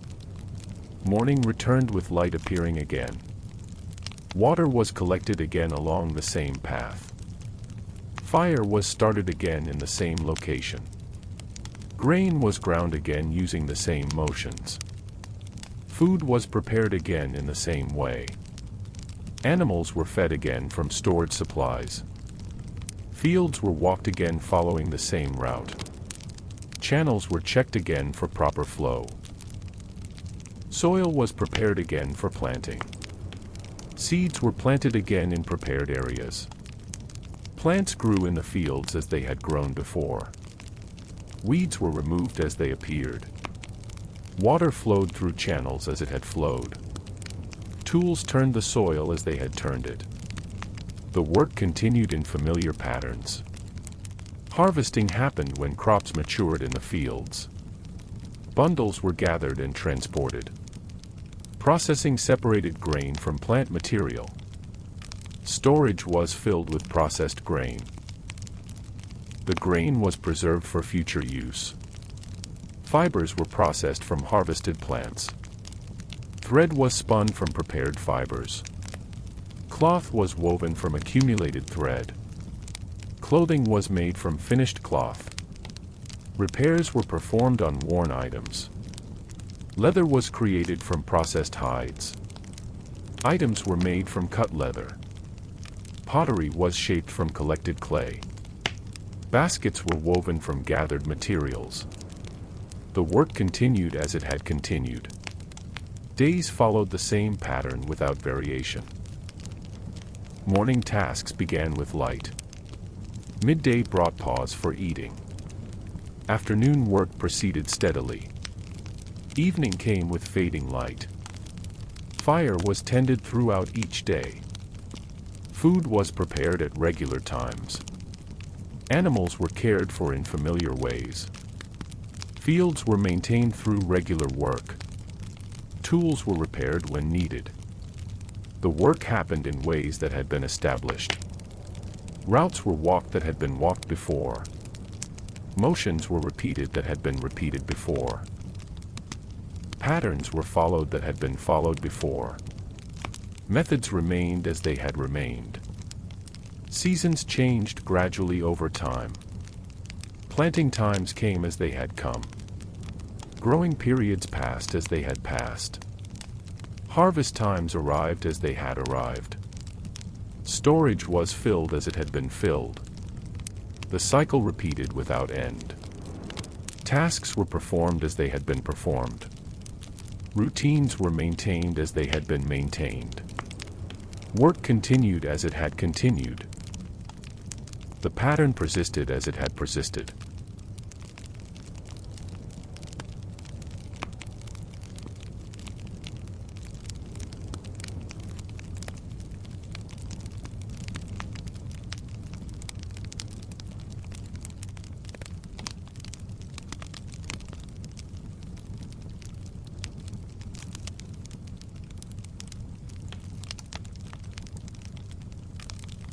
Morning returned with light appearing again. Water was collected again along the same path. Fire was started again in the same location. Grain was ground again using the same motions. Food was prepared again in the same way. Animals were fed again from stored supplies. Fields were walked again following the same route. Channels were checked again for proper flow. Soil was prepared again for planting. Seeds were planted again in prepared areas. Plants grew in the fields as they had grown before. Weeds were removed as they appeared. Water flowed through channels as it had flowed. Tools turned the soil as they had turned it. The work continued in familiar patterns. Harvesting happened when crops matured in the fields. Bundles were gathered and transported. Processing separated grain from plant material. Storage was filled with processed grain. The grain was preserved for future use. Fibers were processed from harvested plants. Thread was spun from prepared fibers. Cloth was woven from accumulated thread. Clothing was made from finished cloth. Repairs were performed on worn items. Leather was created from processed hides. Items were made from cut leather. Pottery was shaped from collected clay. Baskets were woven from gathered materials. The work continued as it had continued. Days followed the same pattern without variation. Morning tasks began with light. Midday brought pause for eating. Afternoon work proceeded steadily. Evening came with fading light. Fire was tended throughout each day. Food was prepared at regular times. Animals were cared for in familiar ways. Fields were maintained through regular work. Tools were repaired when needed. The work happened in ways that had been established. Routes were walked that had been walked before. Motions were repeated that had been repeated before. Patterns were followed that had been followed before. Methods remained as they had remained. Seasons changed gradually over time. Planting times came as they had come. Growing periods passed as they had passed. Harvest times arrived as they had arrived. Storage was filled as it had been filled. The cycle repeated without end. Tasks were performed as they had been performed. Routines were maintained as they had been maintained. Work continued as it had continued. The pattern persisted as it had persisted.